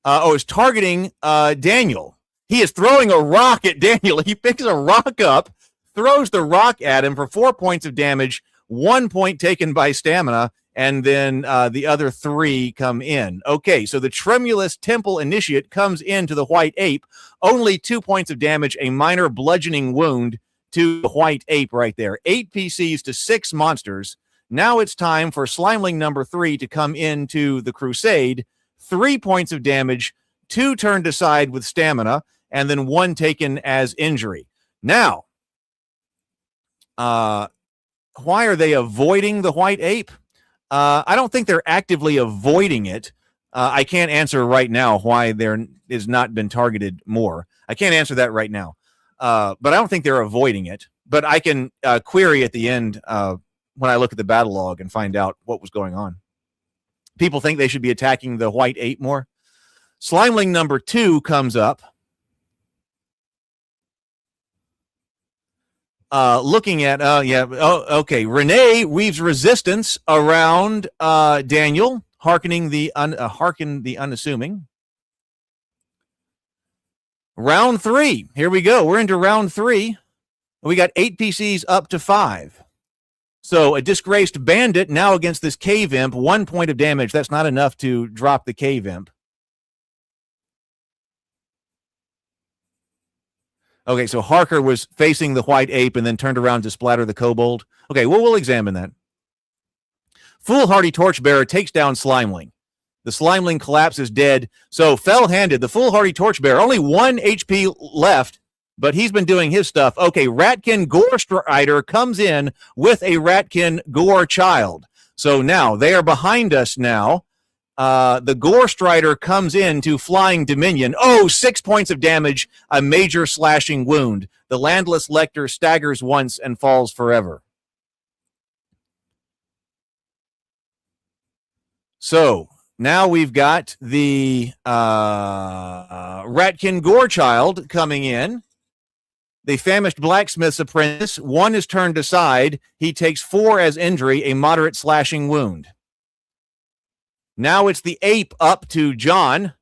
Is targeting Daniel. He is throwing a rock at Daniel. He picks a rock up, throws the rock at him for 4 points of damage, 1 point taken by stamina, and then the other 3 come in. Okay, so the Tremulous Temple Initiate comes into the White Ape, only 2 points of damage, a minor bludgeoning wound to the White Ape right there. 8 PCs to 6 monsters. Now it's time for Slimeling number 3 to come into the Crusade. 3 points of damage, 2 turned aside with stamina, and then 1 taken as injury. Now, why are they avoiding the White Ape? I don't think they're actively avoiding it. I can't answer right now why there is not been targeted more. I can't answer that right now. But I don't think they're avoiding it. But I can query at the end when I look at the battle log and find out what was going on. People think they should be attacking the White Ape more. Slimeling number 2 comes up. Looking at, okay. Renee weaves resistance around Daniel, hearken the unassuming. Round 3. Here we go. We're into round 3. We got 8 PCs up to 5. So a disgraced bandit now against this cave imp, 1 point of damage. That's not enough to drop the cave imp. Okay, so Harker was facing the White Ape and then turned around to splatter the kobold. Okay, well, we'll examine that. Foolhardy Torchbearer takes down Slimeling. The Slimeling collapses dead. So fell-handed, the Foolhardy Torchbearer, only 1 HP left, but he's been doing his stuff. Okay, Ratkin Gore Strider comes in with a Ratkin Gore Child. So now they are behind us now. The Gore Strider comes in to Flying Dominion. 6 points of damage, a major slashing wound. The Landless Lector staggers once and falls forever. So now we've got the Ratkin Gore Child coming in. The Famished Blacksmith's Apprentice. 1 is turned aside. He takes 4 as injury, a moderate slashing wound. Now it's the ape up to John.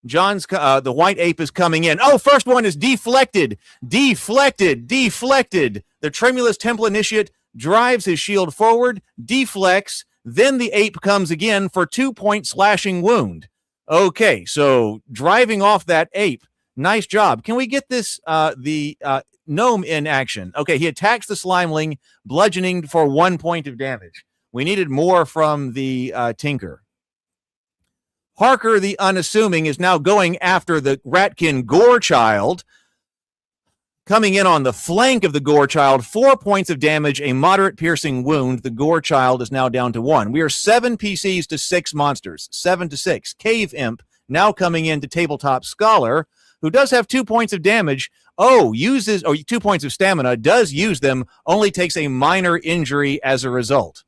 The White Ape is coming in. First one is deflected. Deflected. The Tremulous Temple Initiate drives his shield forward, deflects, then the ape comes again for 2 point slashing wound. Okay, so driving off that ape. Nice job. Can we get this, the gnome in action? Okay, he attacks the Slimeling, bludgeoning for 1 point of damage. We needed more from the Tinker. Harker the Unassuming is now going after the Ratkin Gore Child. Coming in on the flank of the Gore Child, 4 points of damage, a moderate piercing wound. The Gore Child is now down to 1. We are 7 PCs to 6 monsters, 7 to 6. Cave Imp now coming in to Tabletop Scholar, who does have 2 points of damage. 2 points of stamina, does use them, only takes a minor injury as a result.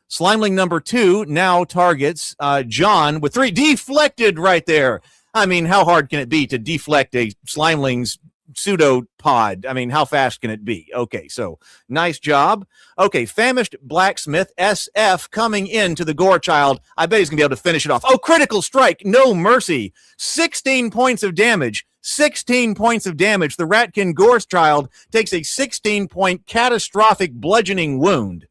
Slimeling number 2 now targets John with 3. Deflected right there. I mean, how hard can it be to deflect a Slimeling's pseudopod? I mean, how fast can it be? Okay, so nice job. Okay, Famished Blacksmith SF coming into the Gore Child. I bet he's going to be able to finish it off. Critical strike. No mercy. 16 points of damage. 16 points of damage. The Ratkin Gore Child takes a 16-point catastrophic bludgeoning wound.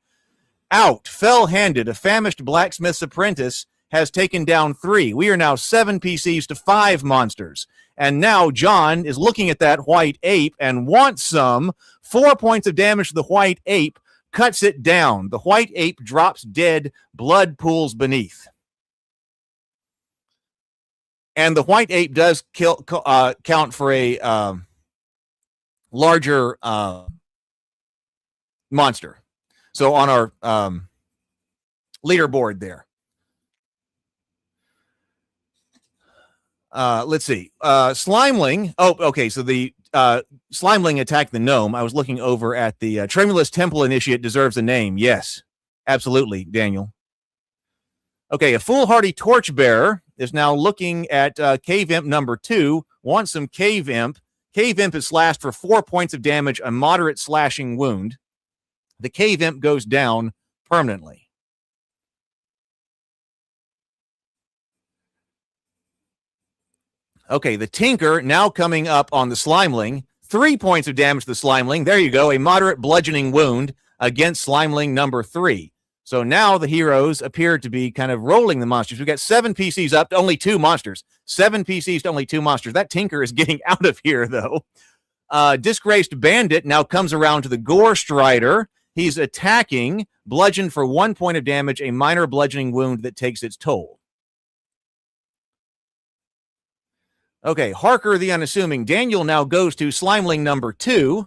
Out, fell-handed, a Famished Blacksmith's Apprentice has taken down 3. We are now 7 PCs to 5 monsters. And now John is looking at that White Ape and wants some. 4 points of damage to the White Ape, cuts it down. The White Ape drops dead, blood pools beneath. And the White Ape does count for a larger monster. So on our leaderboard there. Let's see. Slimeling. Okay. So the Slimeling attacked the gnome. I was looking over at the Tremulous Temple Initiate deserves a name. Yes, absolutely, Daniel. Okay, a foolhardy torchbearer is now looking at Cave Imp number 2, wants some Cave Imp. Cave Imp is slashed for 4 points of damage, a moderate slashing wound. The Cave Imp goes down permanently. Okay, the Tinker now coming up on the Slimeling. 3 points of damage to the Slimeling. There you go, a moderate bludgeoning wound against Slimeling number 3. So now the heroes appear to be kind of rolling the monsters. We've got 7 PCs up to only 2 monsters. 7 PCs to only 2 monsters. That Tinker is getting out of here, though. Disgraced Bandit now comes around to the Gore Strider. He's attacking, bludgeoned for 1 point of damage, a minor bludgeoning wound that takes its toll. Okay, Harker the Unassuming. Daniel now goes to Slimeling number 2.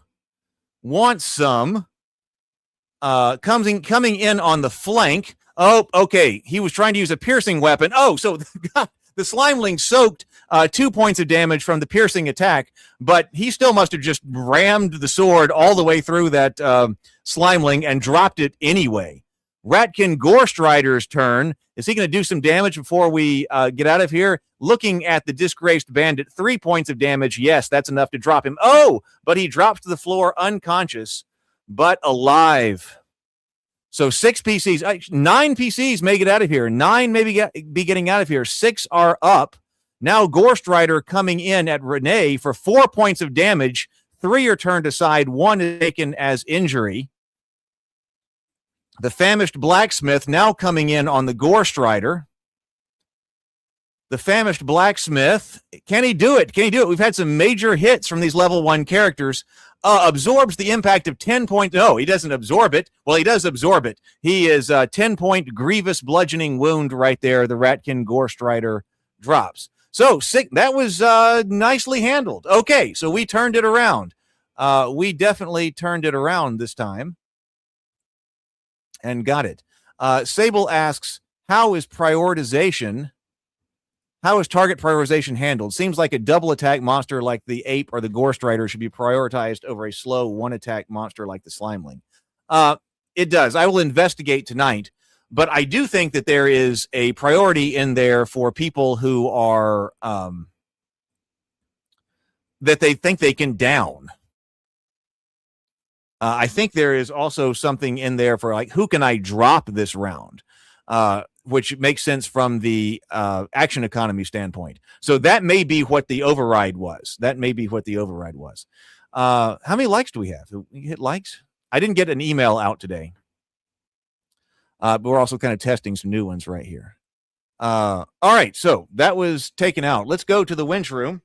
Wants some. Coming in on the flank. Oh, okay. He was trying to use a piercing weapon. Oh, so the Slimeling soaked 2 points of damage from the piercing attack, but he still must have just rammed the sword all the way through that Slimeling and dropped it anyway. Ratkin Gorestrider's turn. Is he going to do some damage before we get out of here? Looking at the Disgraced Bandit, 3 points of damage. Yes, that's enough to drop him. Oh, but he drops to the floor unconscious, but alive. So 6 PCs, 9 PCs may get out of here. 9 may be getting out of here. 6 are up. Now Gorestrider coming in at Renee for 4 points of damage. 3 are turned aside. 1 is taken as injury. The Famished Blacksmith now coming in on the Gorestrider. The Famished Blacksmith, can he do it? Can he do it? We've had some major hits from these level 1 characters. Absorbs the impact of 10 points. No, he doesn't absorb it. Well, he does absorb it. He is a 10-point grievous bludgeoning wound right there. The Ratkin Gorestrider drops. So that was nicely handled. Okay, so we turned it around. We definitely turned it around this time and got it. Sable asks, how is prioritization? How is target prioritization handled? Seems like a double attack monster like the Ape or the Gorestrider should be prioritized over a slow 1-attack monster like the Slimeling. It does. I will investigate tonight, but I do think that there is a priority in there for people who are that they think they can down. I think there is also something in there for like, who can I drop this round? Which makes sense from the action economy standpoint. So that may be what the override was. How many likes do we have? Did we hit likes? I didn't get an email out today. But we're also kind of testing some new ones right here. All right, so that was taken out. Let's go to the winch room.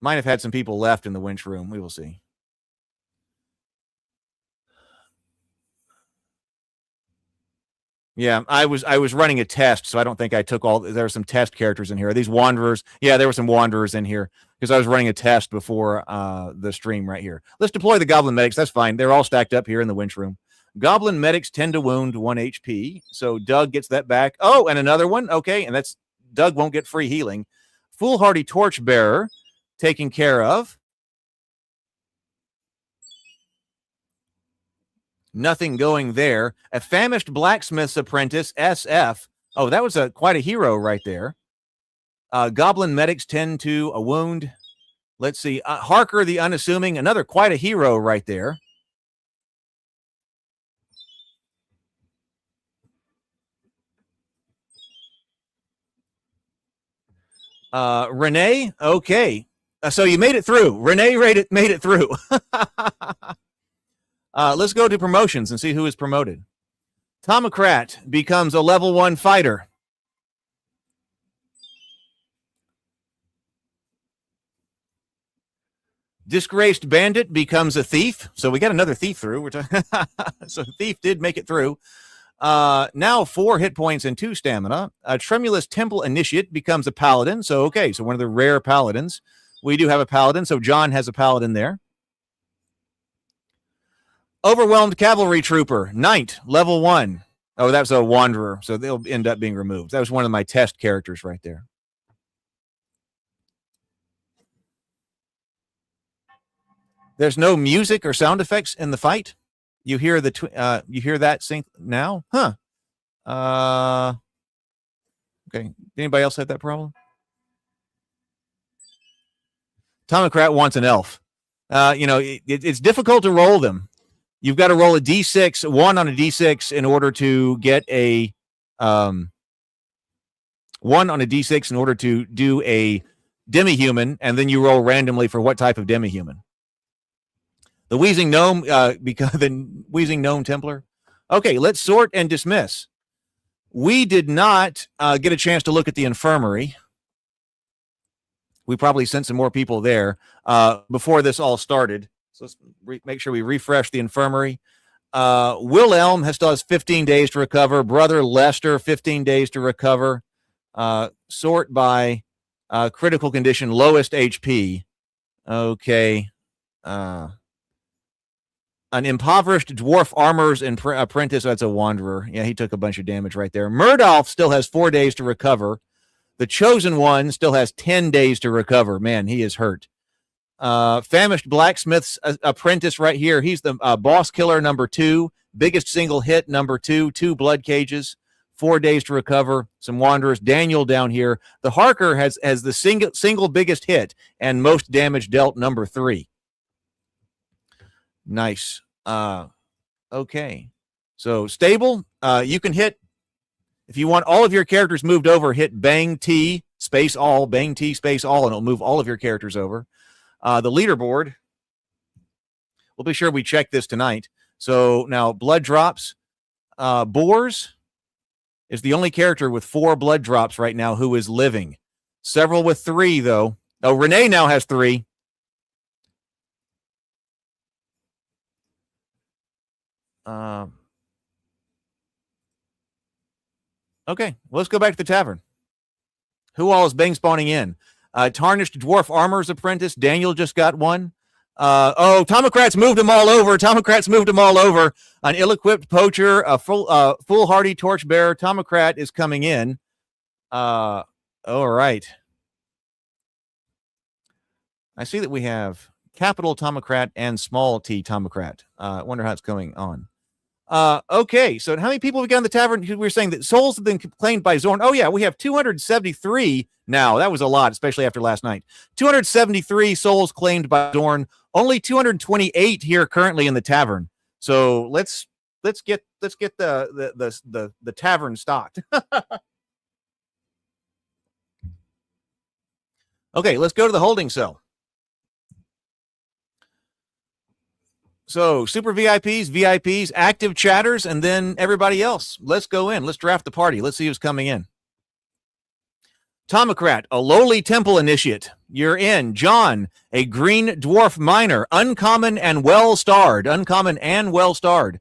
Might have had some people left in the winch room. We will see. Yeah, I was running a test, so I don't think I took all. There are some test characters in here. Are these wanderers? Yeah, there were some wanderers in here because I was running a test before the stream right here. Let's deploy the Goblin Medics. That's fine. They're all stacked up here in the winch room. Goblin Medics tend to wound 1 HP, so Doug gets that back. Oh, and another one. Okay, and that's Doug won't get free healing. Foolhardy Torchbearer taken care of. Nothing going there. A Famished Blacksmith's Apprentice, SF. Oh, that was quite a hero right there. Goblin Medics tend to a wound. Let's see. Harker the Unassuming, another quite a hero right there. Renee, okay. So you made it through. Renee made it through. Let's go to promotions and see who is promoted. Tomocrat becomes a level 1 fighter. Disgraced Bandit becomes a thief. So we got another thief through. So thief did make it through. Now 4 hit points and 2 stamina. Tremulous Temple Initiate becomes a paladin. So, okay, so one of the rare paladins. We do have a paladin. So John has a paladin there. Overwhelmed Cavalry Trooper, Knight, level 1. Oh, that's a Wanderer, so they'll end up being removed. That was one of my test characters right there. There's no music or sound effects in the fight. You hear you hear that sync now? Huh. Okay. Anybody else have that problem? Tomocrat wants an elf. It's difficult to roll them. You've got to roll a d6, 1 on a d6 in order to get a 1 on a d6 in order to do a demi-human, and then you roll randomly for what type of demi-human. The Wheezing Gnome, because the Wheezing Gnome Templar. Okay, let's sort and dismiss. We did not get a chance to look at the infirmary. We probably sent some more people there before this all started. So let's make sure we refresh the infirmary. Wilhelm still has 15 days to recover. Brother Lester, 15 days to recover. Sort by critical condition, lowest HP. Okay. An impoverished dwarf armorer's apprentice. That's a wanderer. Yeah, he took a bunch of damage right there. Murdolf still has 4 days to recover. The Chosen One still has 10 days to recover. Man, he is hurt. Famished blacksmith's apprentice right here. He's the boss killer number 2. Biggest single hit number 2. 2 blood cages. 4 days to recover. Some wanderers. Daniel down here. The Harker has the single biggest hit and most damage dealt number 3. Nice. Okay. So stable. You can hit. If you want all of your characters moved over, hit bang T space all, bang T space all, and it'll move all of your characters over. The leaderboard, we'll be sure we check this tonight. So now blood drops. Boars is the only character with 4 blood drops right now who is living. Several with 3, though. Oh, Renee now has 3. Okay, well, let's go back to the tavern. Who all is bang spawning in? Tarnished dwarf armorer's apprentice. Daniel just got one. Tomocrats moved them all over. Tomocrats moved them all over. An ill-equipped poacher, a foolhardy torchbearer. Tomocrat is coming in. All right. I see that we have capital Tomocrat and small t Tomocrat. I wonder how it's going on. Okay, so how many people have we got in the tavern? We were saying that souls have been claimed by Zorn. Oh, yeah, we have 273 now. That was a lot, especially after last night. 273 souls claimed by Zorn. Only 228 here currently in the tavern. So let's get the tavern stocked. Okay, let's go to the holding cell. So super VIPs, active chatters, and then everybody else. Let's go in. Let's draft the party. Let's see who's coming in. Tomocrat, a lowly temple initiate. You're in. John, a green dwarf miner. Uncommon and well-starred. Uncommon and well-starred.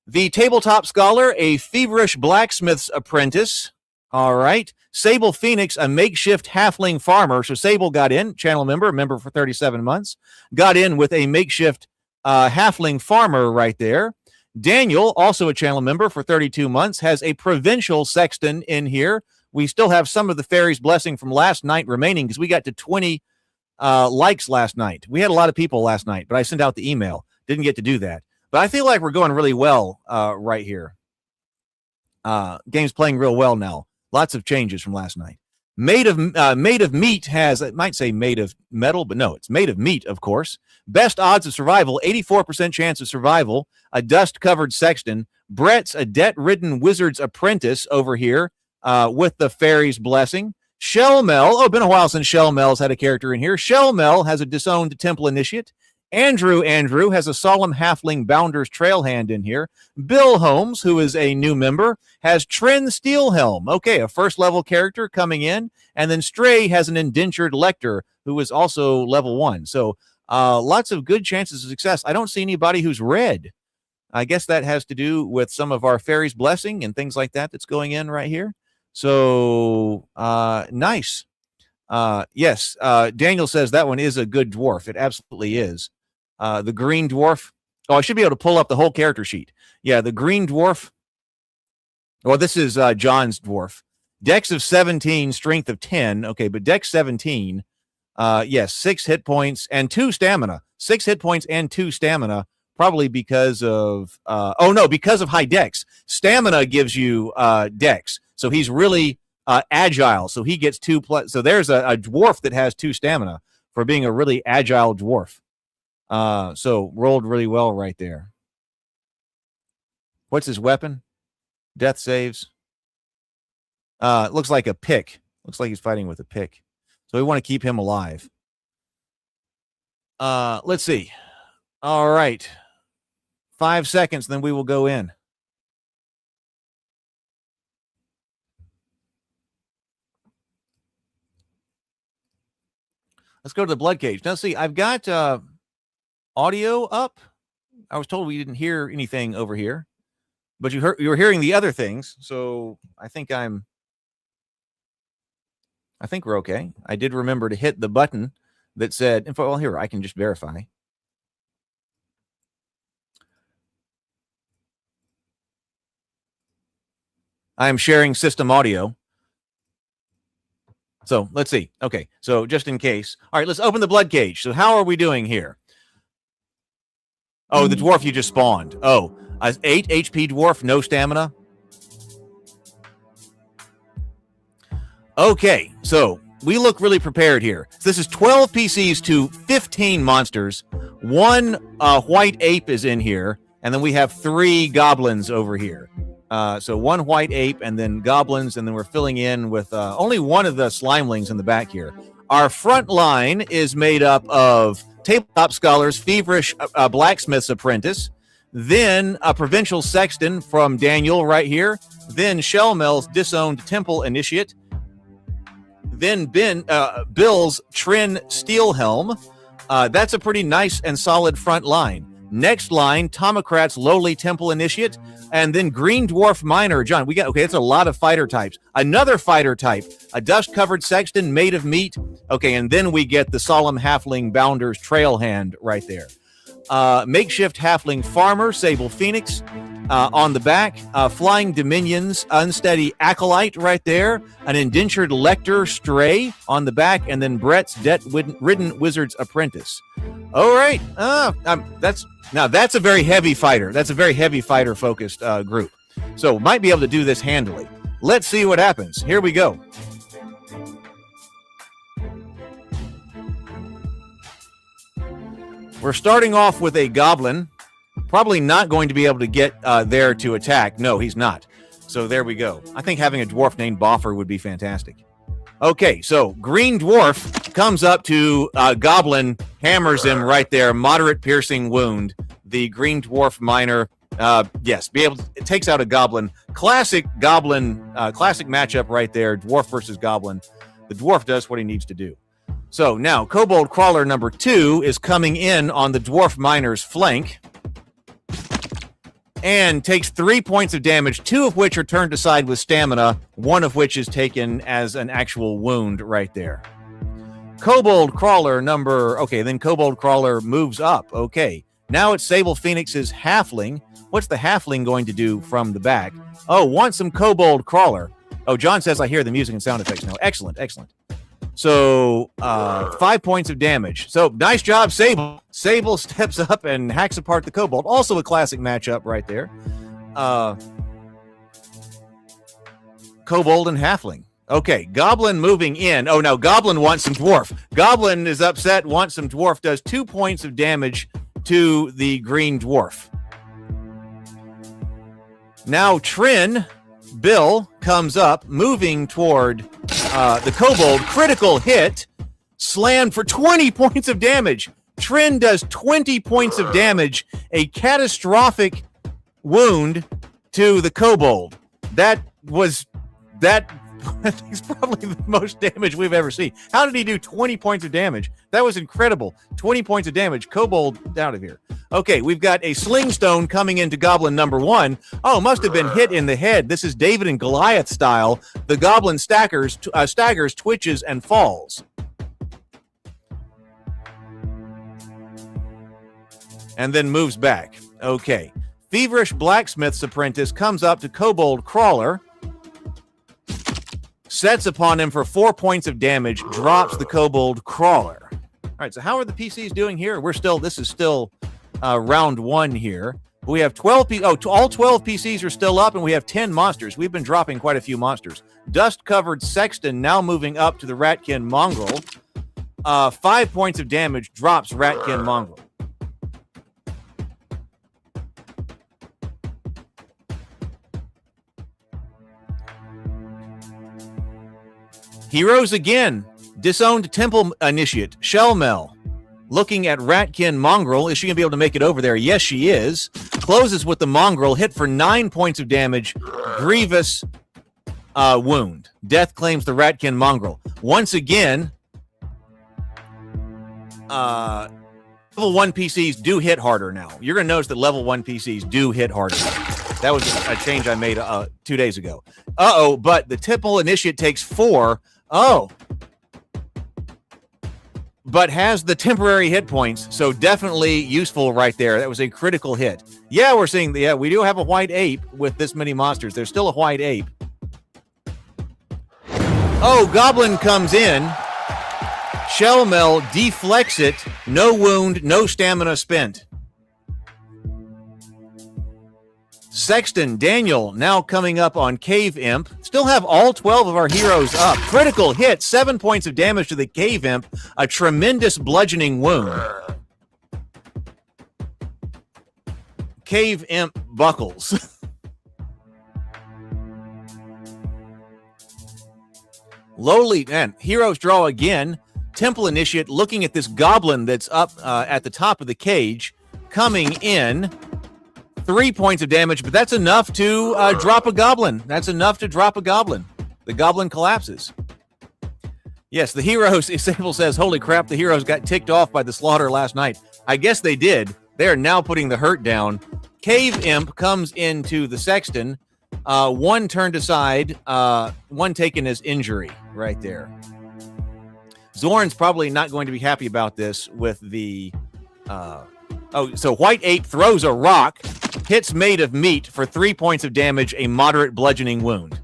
The tabletop scholar, a feverish blacksmith's apprentice. All right. Sable Phoenix, a makeshift halfling farmer. So Sable got in, channel member for 37 months. Got in with a makeshift halfling farmer right there. Daniel, also a channel member for 32 months, has a provincial sexton in here. We still have some of the fairy's blessing from last night remaining because we got to 20 likes last night. We had a lot of people last night, but I sent out the email. Didn't get to do that. But I feel like we're going really well right here. Game's playing real well now. Lots of changes from last night. Made of Meat has, it might say made of metal, but no, it's Made of Meat, of course. Best odds of survival, 84% chance of survival. A dust-covered sexton. Brett's a debt-ridden wizard's apprentice over here with the fairy's blessing. Shellmel, been a while since Shellmel's had a character in here. Shellmel has a disowned temple initiate. Andrew has a solemn halfling bounder's trail hand in here. Bill Holmes, who is a new member, has Trin Steelhelm. Okay, a first-level character coming in. And then Stray has an indentured lector who is also level 1. So lots of good chances of success. I don't see anybody who's red. I guess that has to do with some of our fairy's blessing and things like that that's going in right here. So nice. Yes, Daniel says that one is a good dwarf. It absolutely is. The green dwarf. Oh, I should be able to pull up the whole character sheet. Yeah, the green dwarf. Well, this is John's dwarf. Dex of 17, strength of 10. Okay, but Dex 17. Yes, 6 hit points and 2 stamina. 6 hit points and 2 stamina, probably because of because of high dex. Stamina gives you dex, so he's really agile. So he gets 2 plus. So there's a dwarf that has 2 stamina for being a really agile dwarf. So rolled really well right there. What's his weapon? Death saves. Looks like a pick. Looks like he's fighting with a pick. So we want to keep him alive. Let's see. All right. 5 seconds, then we will go in. Let's go to the Bloodcage. Now, see, I've got audio up. I was told we didn't hear anything over here, but you were hearing the other things. So I think we're okay. I did remember to hit the button that said, well, here, I can just verify. I am sharing system audio. So let's see. Okay, so just in case. All right, let's open the Bloodcage. So how are we doing here? Oh, the dwarf you just spawned. Oh, 8 HP dwarf, no stamina. Okay, so we look really prepared here. So this is 12 PCs to 15 monsters. 1 white ape is in here, and then we have 3 goblins over here. So 1 white ape and then goblins, and then we're filling in with only 1 of the slimelings in the back here. Our front line is made up of Tabletop Scholar's feverish blacksmith's apprentice, then a provincial sexton from Daniel right here, then Shellmel's disowned temple initiate, then Bill's Trin Steelhelm. That's a pretty nice and solid front line. Next line, Tomocrat's lowly temple initiate, and then Green Dwarf Miner. John, we got, okay, that's a lot of fighter types. Another fighter type, a dust-covered sexton made of meat. Okay, and then we get the solemn halfling bounder's trail hand right there. Makeshift halfling farmer, Sable Phoenix, on the back. Flying Dominions, unsteady acolyte right there. An indentured lector, Stray, on the back, and then Brett's debt-ridden wizard's apprentice. All right, that's a very heavy fighter. That's a very heavy fighter-focused group. So might be able to do this handily. Let's see what happens. Here we go. We're starting off with a goblin. Probably not going to be able to get there to attack. No, he's not. So there we go. I think having a dwarf named Boffer would be fantastic. Okay, so Green Dwarf comes up to Goblin, hammers him right there. Moderate piercing wound. The Green Dwarf Miner, yes, it takes out a Goblin. Classic Goblin, classic matchup right there. Dwarf versus Goblin. The Dwarf does what he needs to do. So now Kobold Crawler number 2 is coming in on the Dwarf Miner's flank and takes 3 points of damage, 2 of which are turned aside with stamina, 1 of which is taken as an actual wound right there. Kobold Crawler then Kobold Crawler moves up. Okay, now it's Sable Phoenix's halfling. What's the halfling going to do from the back? Oh, want some Kobold Crawler. Oh, John says I hear the music and sound effects now. Excellent, excellent. So 5 points of damage. So nice job, Sable. Sable steps up and hacks apart the Kobold. Also a classic matchup right there. Kobold and Halfling. Okay, Goblin moving in. Oh, now Goblin wants some Dwarf. Goblin is upset, wants some Dwarf, does 2 points of damage to the Green Dwarf. Now Trin, Bill, comes up, moving toward the Kobold. Critical hit, slammed for 20 points of damage. Trin does 20 points of damage, a catastrophic wound to the Kobold. That I think it's probably the most damage we've ever seen. How did he do 20 points of damage? That was incredible. 20 points of damage. Kobold out of here. Okay, we've got a sling stone coming into Goblin number 1. Oh, must have been hit in the head. This is David and Goliath style. The Goblin staggers, twitches, and falls. And then moves back. Okay. Feverish Blacksmith's apprentice comes up to Kobold Crawler. sets upon him for 4 points of damage, drops the Kobold Crawler. All right, so how are the PCs doing here? This is still round 1 here. We have 12 all 12 PCs are still up, and we have 10 monsters. We've been dropping quite a few monsters. Dust-covered Sexton now moving up to the Ratkin Mongrel. 5 points of damage, drops Ratkin Mongrel. Heroes again. Disowned Temple Initiate, Shellmel. Looking at Ratkin Mongrel. Is she going to be able to make it over there? Yes, she is. Closes with the Mongrel. Hit for 9 points of damage. Grievous wound. Death claims the Ratkin Mongrel. Once again, level 1 PCs do hit harder now. You're going to notice that level 1 PCs do hit harder. That was a change I made 2 days ago. But the Temple Initiate takes 4. But has the temporary hit points, so definitely useful right there. That was a critical hit. Yeah, we're seeing we do have a white ape with this many monsters. There's still a white ape. Goblin comes in. Shellmel deflects it. No wound, no stamina spent. Sexton, Daniel, now coming up on Cave Imp. Still have all 12 of our heroes up. Critical hit, 7 points of damage to the Cave Imp. A tremendous bludgeoning wound. Cave Imp buckles. Lowly, man, heroes draw again. Temple Initiate looking at this goblin that's up at the top of the cage. Coming in. 3 points of damage, but that's enough to drop a goblin. That's enough to drop a goblin. The goblin collapses. Yes, the heroes, Sable says, holy crap, the heroes got ticked off by the slaughter last night. I guess they did. They are now putting the hurt down. Cave Imp comes into the Sexton. One turned aside, one taken as injury right there. Zorn's probably not going to be happy about this with the... so White Ape throws a rock, hits Made of Meat for 3 points of damage, a moderate bludgeoning wound.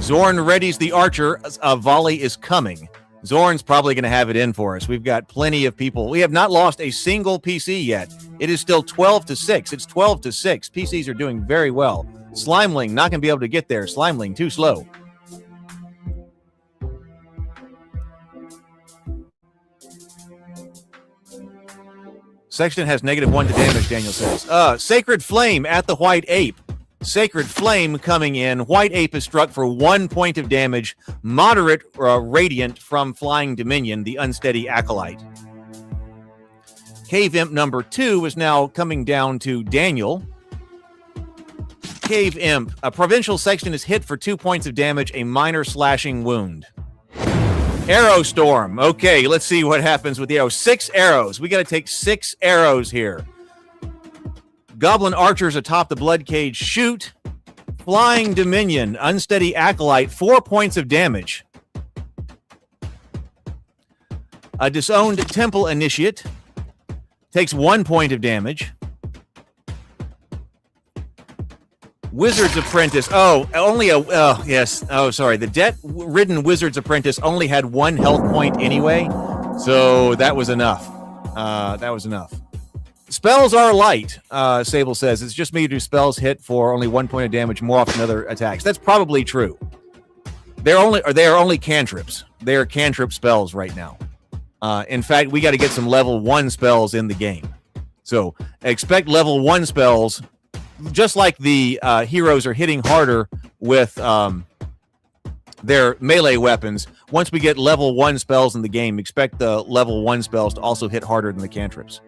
Zorn readies the archer. A volley is coming. Zorn's probably going to have it in for us. We've got plenty of people. We have not lost a single PC yet. It is still 12-6. It's 12-6. PCs are doing very well. Slimeling not going to be able to get there. Slimeling too slow. Sexton has -1 to damage, Daniel says. Sacred Flame at the White Ape. Sacred Flame coming in. White Ape is struck for 1 point of damage. Moderate radiant from Flying Dominion, the unsteady Acolyte. Cave Imp number 2 is now coming down to Daniel. Cave Imp. A Provincial Sexton is hit for 2 points of damage, a minor slashing wound. Arrow Storm. Okay, let's see what happens with the arrow. 6 arrows. We got to take 6 arrows here. Goblin archers atop the Bloodcage shoot. Flying Dominion, unsteady Acolyte, 4 points of damage. A Disowned Temple Initiate takes 1 point of damage. Wizard's Apprentice. The debt-ridden Wizard's Apprentice only had 1 health point anyway, so that was enough. Spells are light, Sable says. It's just me to do spells hit for only 1 point of damage more often than other attacks. That's probably true. They are only cantrips. They are cantrip spells right now. In fact, we got to get some level 1 spells in the game. So expect level 1 spells. Just like the heroes are hitting harder with their melee weapons, once we get level 1 spells in the game, expect the level 1 spells to also hit harder than the cantrips.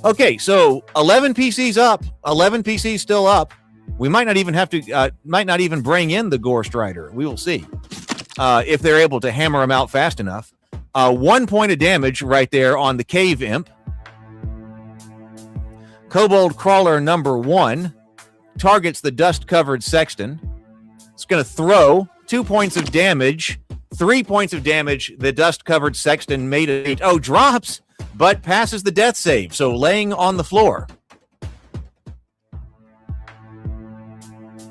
Okay, so 11 PCs up, 11 PCs still up. We might not even bring in the Gore Strider. We will see if they're able to hammer them out fast enough. 1 point of damage right there on the Cave Imp. Kobold Crawler number 1 targets the dust-covered Sexton. It's going to throw 2 points of damage, 3 points of damage. The dust-covered Sexton made it. Drops, but passes the death save. So laying on the floor.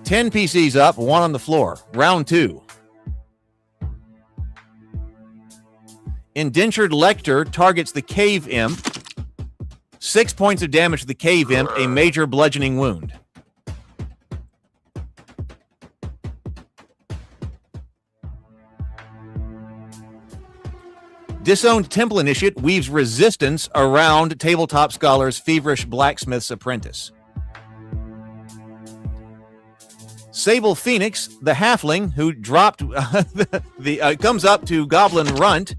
10 PCs up, 1 on the floor. Round 2. Indentured Lector targets the Cave Imp. 6 points of damage to the Cave Imp, a major bludgeoning wound. Disowned Temple Initiate weaves resistance around Tabletop Scholar's Feverish Blacksmith's Apprentice. Sable Phoenix, the halfling who dropped comes up to Goblin Runt.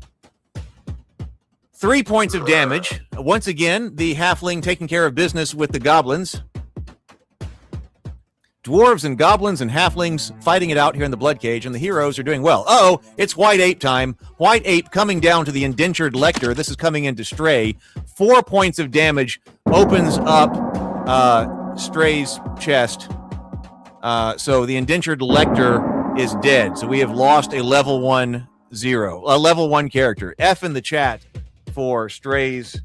3 points of damage. Once again, the halfling taking care of business with the goblins. Dwarves and goblins and halflings fighting it out here in the Bloodcage, and the heroes are doing well. Uh-oh, it's White Ape time. White Ape coming down to the Indentured Lector. This is coming into Stray. 4 points of damage. Opens up Stray's chest. So the Indentured Lector is dead. So we have lost a level 1 character. F in the chat for Stray's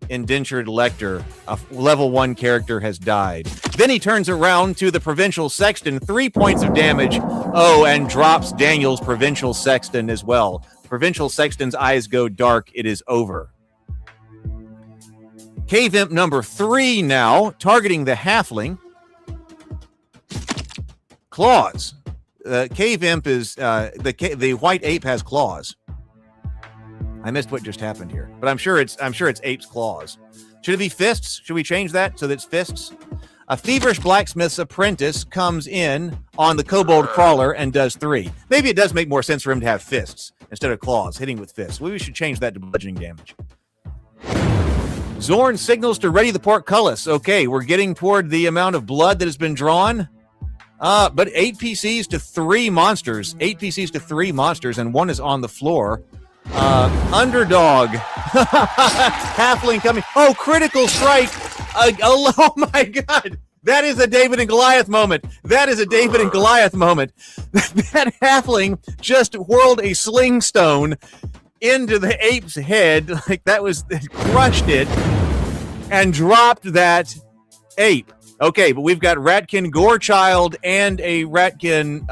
Indentured Lector. A level 1 character has died. Then he turns around to the Provincial Sexton. 3 points of damage. Oh, and drops Daniel's Provincial Sexton as well. Provincial Sexton's eyes go dark. It is over. Cave Imp number 3 now, targeting the halfling. Claws. Cave Imp is the White Ape has claws. I missed what just happened here, but I'm sure it's Ape's claws. Should it be fists? Should we change that so that it's fists? A Feverish Blacksmith's Apprentice comes in on the Kobold Crawler and does 3. Maybe it does make more sense for him to have fists instead of claws, hitting with fists. Maybe we should change that to bludgeoning damage. Zorn signals to ready the portcullis. Okay, we're getting toward the amount of blood that has been drawn. But 8 PCs to 3 monsters. 8 PCs to 3 monsters, and 1 is on the floor. Underdog. Halfling coming. Oh, critical strike. Oh my God. That is a David and Goliath moment. That is a David and Goliath moment. That halfling just whirled a sling stone into the ape's head. Like that was, crushed it and dropped that ape. Okay, but we've got Ratkin Gorechild and a Ratkin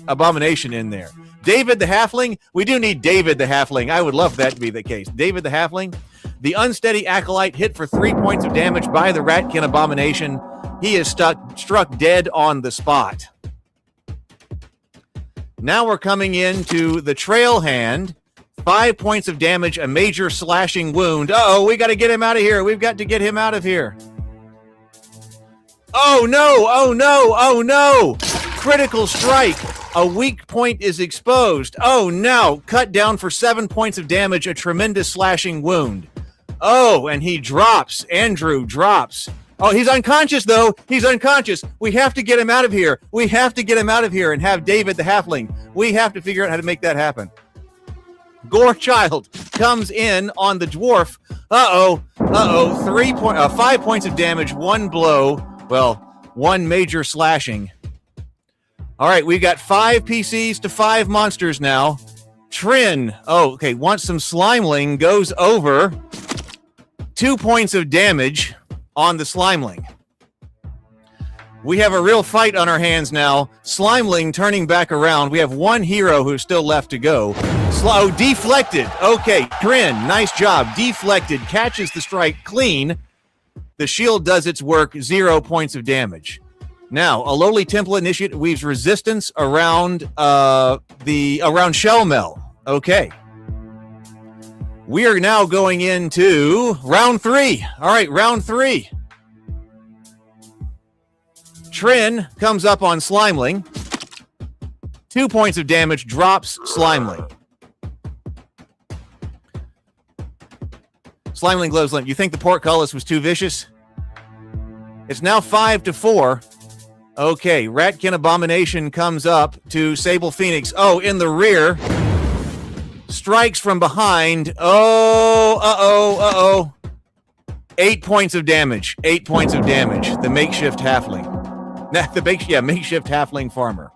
Abomination in there. David the Halfling. We do need David the Halfling. I would love that to be the case. David the Halfling. The Unsteady Acolyte hit for 3 points of damage by the Ratkin Abomination. He is struck dead on the spot. Now we're coming into the Trail Hand. 5 points of damage, a major slashing wound. Uh-oh, we got to get him out of here. We've got to get him out of here. Oh no, oh no, oh no! Critical strike. A weak point is exposed. Oh no, cut down for 7 points of damage, a tremendous slashing wound. Oh, and he drops. Andrew drops. Oh, he's unconscious though. He's unconscious. We have to get him out of here. We have to get him out of here and have David the Halfling. We have to figure out how to make that happen. Gorechild comes in on the dwarf. Uh-oh. 5 points of damage, 1 blow. Well, 1 major slashing. All right, we've got 5 PCs to 5 monsters now. Trin, wants some Slimeling, goes over. 2 points of damage on the Slimeling. We have a real fight on our hands now. Slimeling turning back around. We have 1 hero who's still left to go. Deflected. Okay, Trin, nice job. Deflected, catches the strike clean. The shield does its work, 0 points of damage. Now, a lowly temple initiate weaves resistance around Shellmel. Okay. We are now going into round 3. All right, round 3. Trin comes up on Slimeling. 2 points of damage, drops Slimeling. Slimeling glows limp. You think the portcullis was too vicious? It's now 5-4. Okay, Ratkin Abomination comes up to Sable Phoenix. Oh, in the rear. Strikes from behind. Oh, 8 points of damage. 8 points of damage. The makeshift halfling. Makeshift halfling farmer.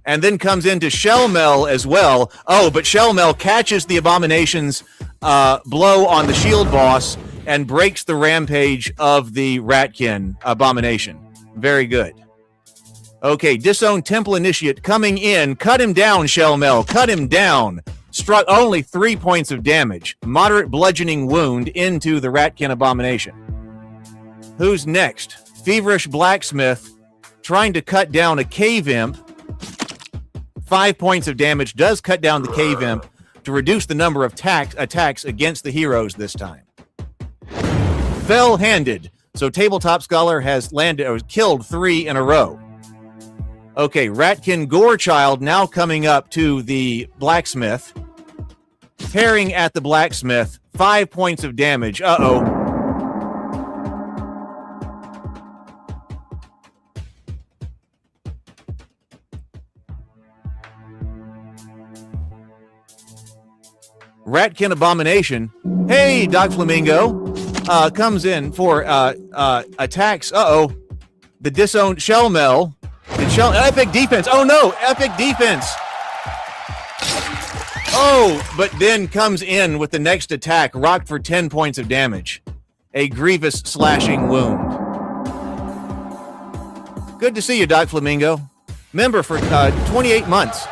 And then comes into Shellmel as well. Oh, but Shellmel catches the Abomination's blow on the shield boss. and breaks the rampage of the Ratkin abomination. Very good. Okay, disowned Temple Initiate coming in. Cut him down, Shellmel. Cut him down. Struck only 3 points of damage. Moderate bludgeoning wound into the Ratkin abomination. Who's next? Feverish Blacksmith trying to cut down a Cave Imp. 5 points of damage. Does cut down the Cave Imp to reduce the number of attacks against the heroes this time. Fell-handed. So Tabletop Scholar has landed or killed 3 in a row. Okay, Ratkin Gorechild now coming up to the blacksmith. Tearing at the blacksmith. 5 points of damage. Uh-oh. Ratkin Abomination. Hey, Doc Flamingo. Comes in for attacks. Uh-oh. The disowned Shellmel. Epic defense. Oh no, epic defense. Oh, but then comes in with the next attack, rocked for 10 points of damage. A grievous slashing wound. Good to see you, Doc Flamingo. Member for 28 months.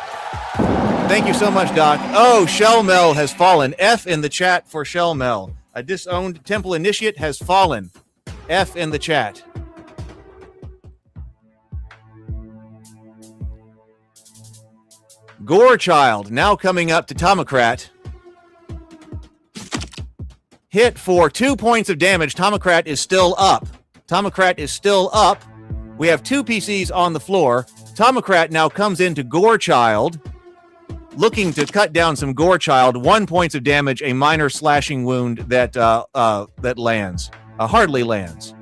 Thank you so much, Doc. Oh, Shellmel has fallen. F in the chat for Shellmel. A disowned Temple Initiate has fallen. F in the chat. Gorechild now coming up to Tomocrat. Hit for 2 points of damage. Tomocrat is still up. Tomocrat is still up. We have 2 PCs on the floor. Tomocrat now comes into Gorechild, looking to cut down some Gorechild. 1 point of damage, a minor slashing wound that lands. Hardly lands.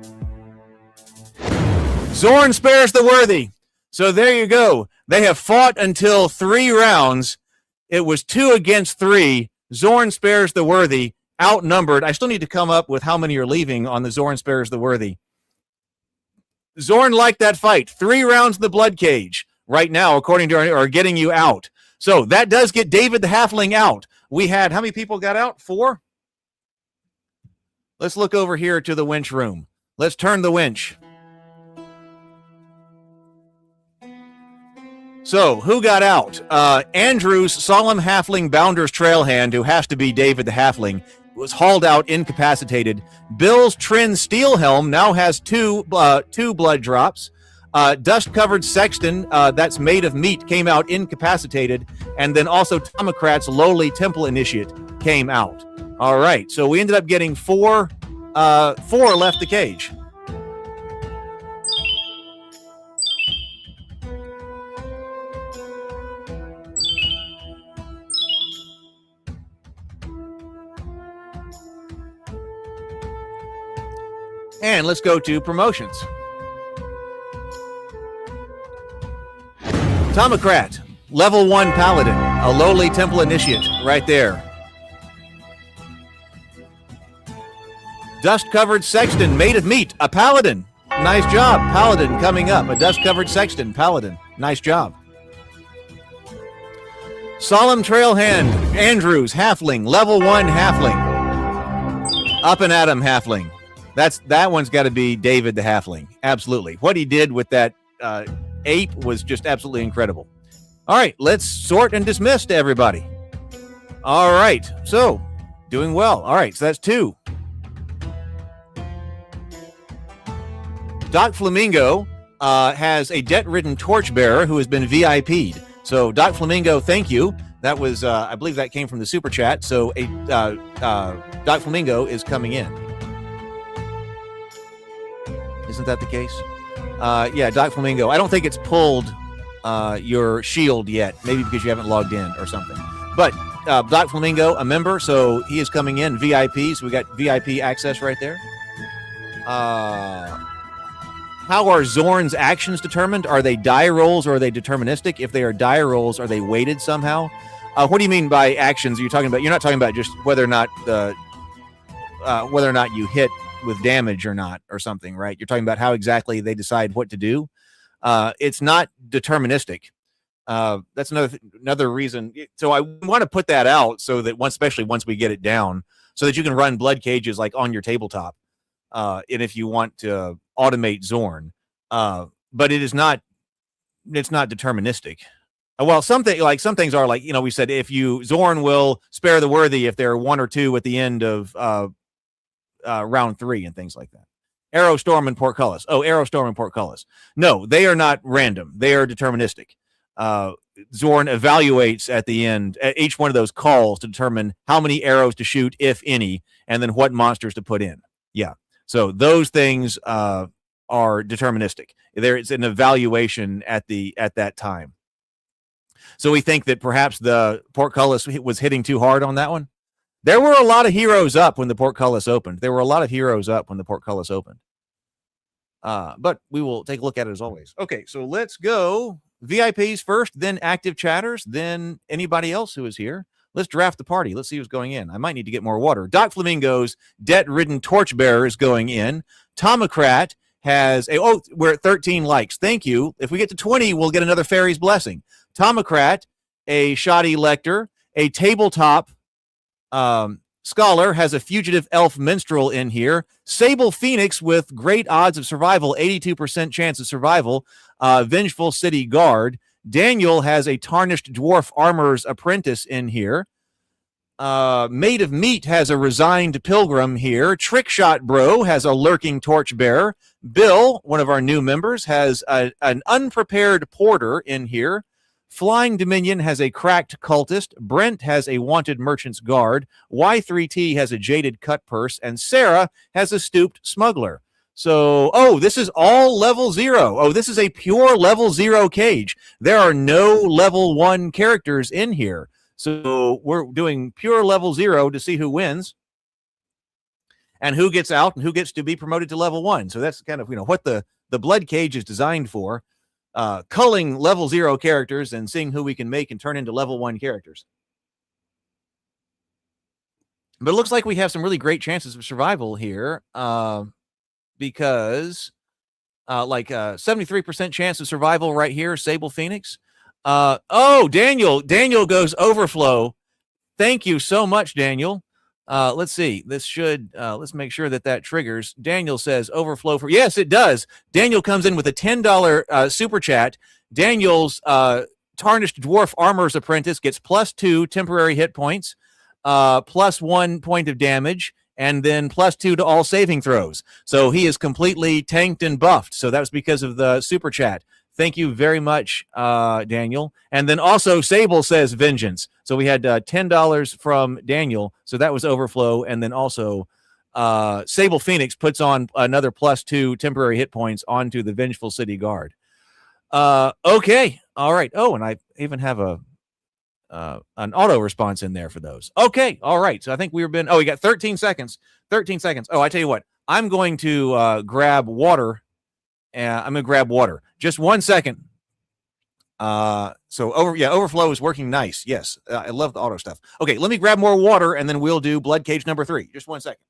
Zorn spares the worthy. So there you go. They have fought until 3 rounds. It was 2 against 3. Zorn spares the worthy. Outnumbered. I still need to come up with how many are leaving on the Zorn spares the worthy. Zorn liked that fight. 3 rounds in the Bloodcage right now, according to are getting you out. So that does get David the Halfling out. We had, how many people got out? 4? Let's look over here to the winch room. Let's turn the winch. So, who got out? Andrew's Solemn Halfling Bounder's Trailhand, who has to be David the Halfling, was hauled out incapacitated. Bill's Trin Steel Helm now has 2 blood drops. Dust-covered Sexton, that's made of meat, came out incapacitated. And then also Tomocrat's Lowly Temple Initiate came out. All right, so we ended up getting 4 left the cage. And let's go to promotions. Tomocrat, level 1 Paladin, a lowly Temple Initiate, right there. Dust-covered Sexton, made of meat, a Paladin. Nice job. Paladin coming up, a dust-covered Sexton, Paladin. Nice job. Solemn Trailhand, Andrews, Halfling, level 1 Halfling. Up and at 'em, Halfling. That one's got to be David the Halfling. Absolutely. What he did with that ape was just absolutely incredible. All right, let's sort and dismiss to everybody. All right, so doing well. All right, so that's 2. Doc Flamingo has a debt-ridden torchbearer who has been VIP'd. So Doc Flamingo, thank you. That was, I believe that came from the super chat. So Doc Flamingo is coming in. Isn't that the case? Yeah, Doc Flamingo. I don't think it's pulled your shield yet. Maybe because you haven't logged in or something. But Doc Flamingo, a member, so he is coming in VIP. So we got VIP access right there. How are Zorn's actions determined? Are they die rolls or are they deterministic? If they are die rolls, are they weighted somehow? What do you mean by actions? You're talking about? You're not talking about just whether or not you hit with damage or not or something, right? You're talking about how exactly they decide what to do. It's not deterministic. That's another reason. So I want to put that out so that especially once we get it down, so that you can run blood cages like on your tabletop. And if you want to automate Zorn, but it's not deterministic. Well, some things are like, we said if Zorn will spare the worthy if there are 1 or 2 at the end of round 3 and things like that. Arrow, Storm, and Portcullis. Oh, Arrow, Storm, and Portcullis. No, they are not random. They are deterministic. Zorn evaluates at the end at each one of those calls to determine how many arrows to shoot, if any, and then what monsters to put in. Yeah. So those things are deterministic. There is an evaluation at that time. So we think that perhaps the Portcullis was hitting too hard on that one. There were a lot of heroes up when the Portcullis opened. But we will take a look at it as always. Okay, so let's go. VIPs first, then active chatters, then anybody else who is here. Let's draft the party. Let's see who's going in. I might need to get more water. Doc Flamingo's debt-ridden torchbearer is going in. Tomocrat has we're at 13 likes. Thank you. If we get to 20, we'll get another fairy's blessing. Tomocrat, a shoddy lector, a tabletop scholar, has a fugitive elf minstrel in here. Sable Phoenix with great odds of survival, 82% chance of survival. Vengeful City Guard. Daniel has a tarnished dwarf armorer's apprentice in here. Maid of Meat has a resigned pilgrim here. Trickshot Bro has a lurking torchbearer. Bill, one of our new members, has an unprepared porter in here. Flying Dominion has a cracked cultist. Brent has a wanted merchant's guard. Y3T has a jaded cut purse. And Sarah has a stooped smuggler. So, this is all level 0. This is a pure level 0 cage. There are no level 1 characters in here. So we're doing pure level 0 to see who wins and who gets out and who gets to be promoted to level 1. So that's kind of, what the Bloodcage is designed for. Culling level 0 characters and seeing who we can make and turn into level 1 characters. But it looks like we have some really great chances of survival here. Because 73% chance of survival right here, Sable Phoenix. Daniel goes overflow. Thank you so much, Daniel. Let's see. This should, let's make sure that triggers. Daniel says overflow for, yes, it does. Daniel comes in with a $10 super chat. Daniel's tarnished dwarf armorer's apprentice gets +2 temporary hit points, +1 point of damage, and then +2 to all saving throws. So he is completely tanked and buffed. So that was because of the super chat. Thank you very much, Daniel. And then also Sable says vengeance. So we had $10 from Daniel. So that was overflow. And then also Sable Phoenix puts on another +2 temporary hit points onto the Vengeful City Guard. Okay. All right. Oh, and I even have an auto response in there for those. Okay. All right. So I think we got 13 seconds. 13 seconds. Oh, I tell you what, I'm going to grab water. I'm going to grab water. Just 1 second. Overflow is working nice. Yes. I love the auto stuff. Okay. Let me grab more water and then we'll do Bloodcage number 3. Just 1 second.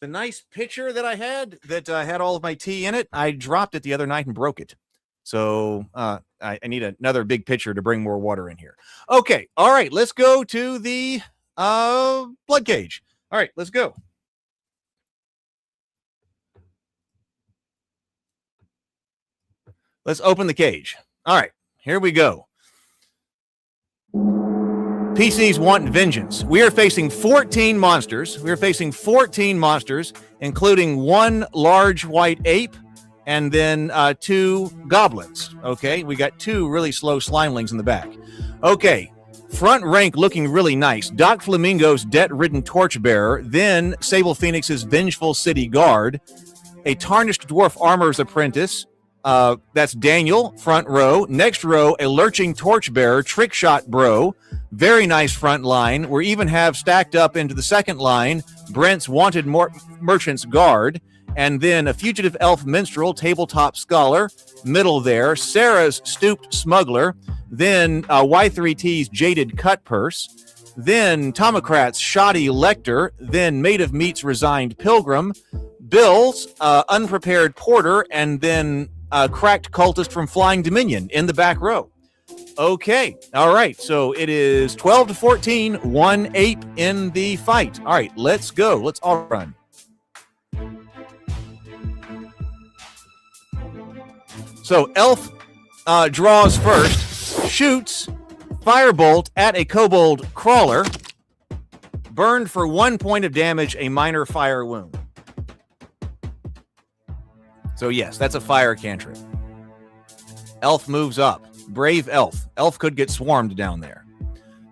The nice pitcher that I had had all of my tea in it, I dropped it the other night and broke it. So I need another big pitcher to bring more water in here. Okay. All right. Let's go to the Bloodcage. All right. Let's go. Let's open the cage. All right. Here we go. PCs want vengeance. We are facing 14 monsters. We are facing 14 monsters, including one large white ape and then 2 goblins. Okay, we got 2 really slow slimelings in the back. Okay, front rank looking really nice. Doc Flamingo's debt-ridden torchbearer, then Sable Phoenix's vengeful city guard, a tarnished dwarf armorer's apprentice. That's Daniel, front row. Next row, a lurching torchbearer, trickshot bro. Very nice front line. We even have stacked up into the second line Brent's wanted merchant's guard, and then a fugitive elf minstrel, tabletop scholar. Middle there, Sarah's stooped smuggler. Then Y3T's jaded cut purse. Then Tomocrat's shoddy lector. Then Maid of Meat's resigned pilgrim. Bill's unprepared porter, and then cracked cultist from Flying Dominion in the back row. Okay, all right, so it is 12 to 14, 1 ape in the fight. All right, let's go. Let's all run. So elf draws first, shoots firebolt at a kobold crawler, burned for 1 point of damage, a minor fire wound. So yes, that's a fire cantrip. Elf moves up. Brave elf. Elf could get swarmed down there.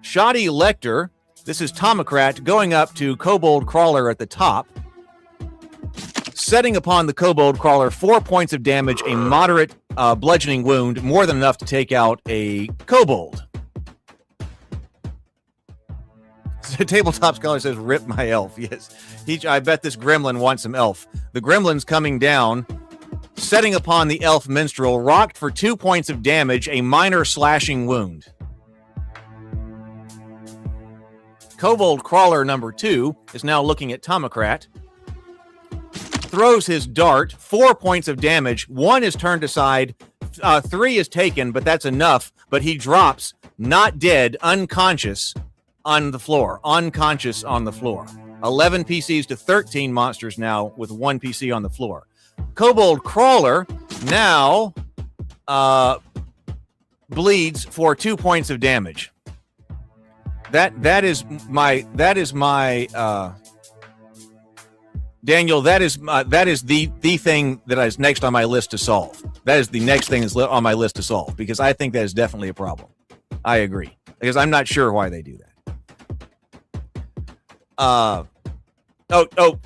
Shoddy Lector. This is Tomocrat going up to Kobold Crawler at the top. Setting upon the Kobold Crawler 4 points of damage, a moderate bludgeoning wound, more than enough to take out a kobold. The tabletop scholar says, "Rip my elf." Yes, I bet this gremlin wants some elf. The gremlin's coming down. Setting upon the elf minstrel, rocked for 2 points of damage, a minor slashing wound. Kobold Crawler number 2 is now looking at Tomocrat. Throws his dart, 4 points of damage. 1 is turned aside, 3 is taken, but that's enough. But he drops, not dead, unconscious on the floor. Unconscious on the floor. 11 PCs to 13 monsters now with 1 PC on the floor. Kobold Crawler now bleeds for 2 points of damage. That is my Daniel. That is the thing that is next on my list to solve. That is the next thing that's on my list to solve, because I think that is definitely a problem. I agree, because I'm not sure why they do that.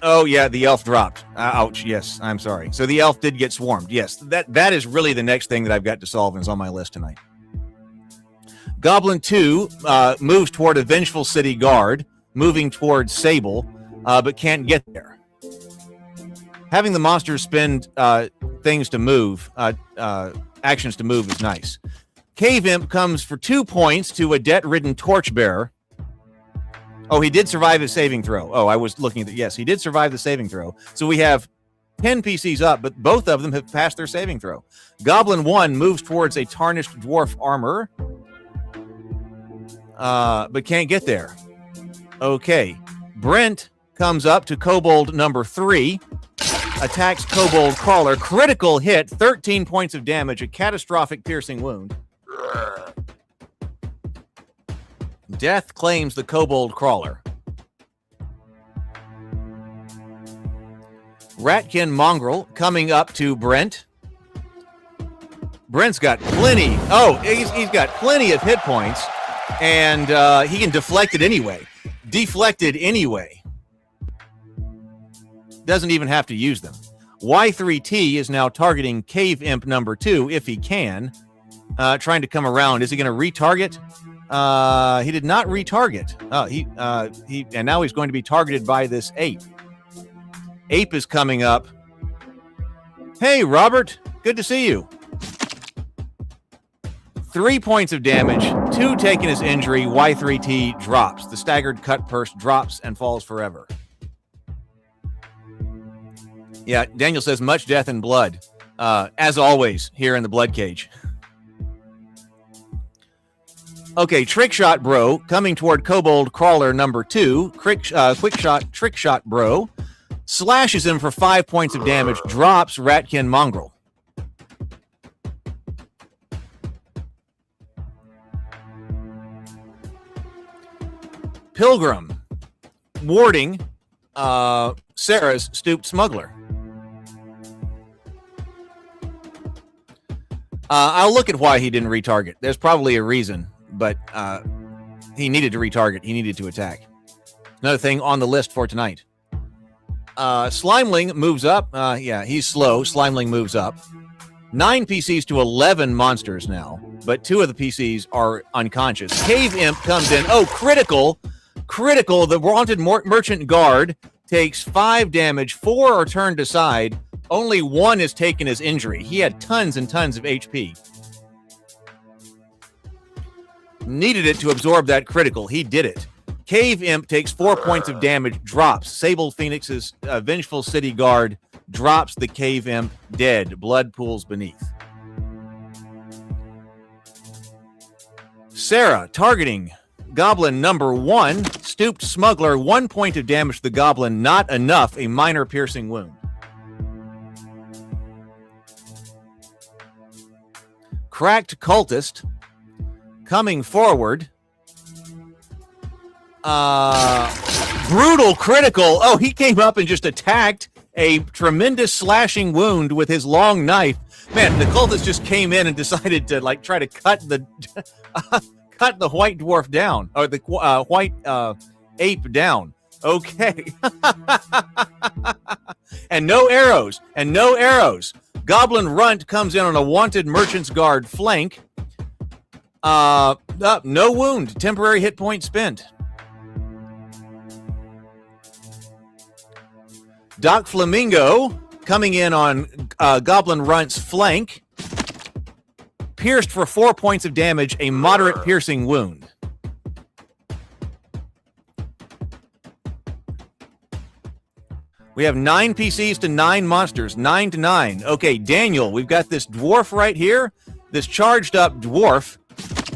Oh, yeah, the elf dropped. Ouch, yes, I'm sorry. So the elf did get swarmed. Yes, that is really the next thing that I've got to solve and is on my list tonight. Goblin 2 moves toward a vengeful city guard, moving towards Sable, but can't get there. Having the monsters spend things to move, actions to move is nice. Cave Imp comes for 2 points to a debt-ridden torchbearer. Oh, he did survive his saving throw. Oh, I was looking at it. Yes, he did survive the saving throw. So we have 10 PCs up, but both of them have passed their saving throw. Goblin 1 moves towards a tarnished dwarf armor, but can't get there. Okay. Brent comes up to Kobold number 3, attacks Kobold Crawler. Critical hit, 13 points of damage, a catastrophic piercing wound. Death claims the Kobold Crawler. Ratkin Mongrel coming up to Brent. Brent's got plenty. Oh, he's got plenty of hit points, and he can deflect it anyway. Deflected anyway. Doesn't even have to use them. Y3T is now targeting Cave Imp number 2 if he can. Trying to come around. Is he going to retarget? He did not retarget. And now he's going to be targeted by this ape. Ape is coming up. Hey, Robert, good to see you. 3 points of damage, 2 taken as injury. Y3T drops. The staggered cut purse drops and falls forever. Yeah, Daniel says much death and blood, as always here in the Bloodcage. Okay, Trickshot Bro coming toward Kobold Crawler number 2. Quick shot, Trickshot Bro slashes him for 5 points of damage, drops Ratkin Mongrel. Pilgrim warding Sarah's stooped smuggler. I'll look at why he didn't retarget. There's probably a reason, but he needed to retarget. He needed to attack. Another thing on the list for tonight. Slimeling moves up. Yeah, he's slow. Slimeling moves up. 9 PCs to 11 monsters now, but 2 of the PCs are unconscious. Cave Imp comes in. Oh, critical. Critical. The wanted merchant guard takes 5 damage. 4 are turned aside. Only 1 is taken as injury. He had tons and tons of HP. Needed it to absorb that critical. He did it. Cave Imp takes 4 points of damage, drops. Sable Phoenix's Vengeful City Guard drops the Cave Imp dead. Blood pools beneath. Sarah targeting Goblin number 1. Stooped Smuggler, 1 point of damage to the Goblin. Not enough. A minor piercing wound. Cracked Cultist coming forward. Brutal critical. Oh, he came up and just attacked a tremendous slashing wound with his long knife. Man, the cultist just came in and decided to try to cut the cut the white dwarf down, or the white ape down. Okay. And no arrows. Goblin Runt comes in on a wanted merchant's guard flank. No wound. Temporary hit point spent. Doc Flamingo coming in on Goblin Runt's flank. Pierced for 4 points of damage, a moderate piercing wound. We have 9 PCs to 9 monsters. 9 to 9. Okay, Daniel, we've got this dwarf right here. This charged up dwarf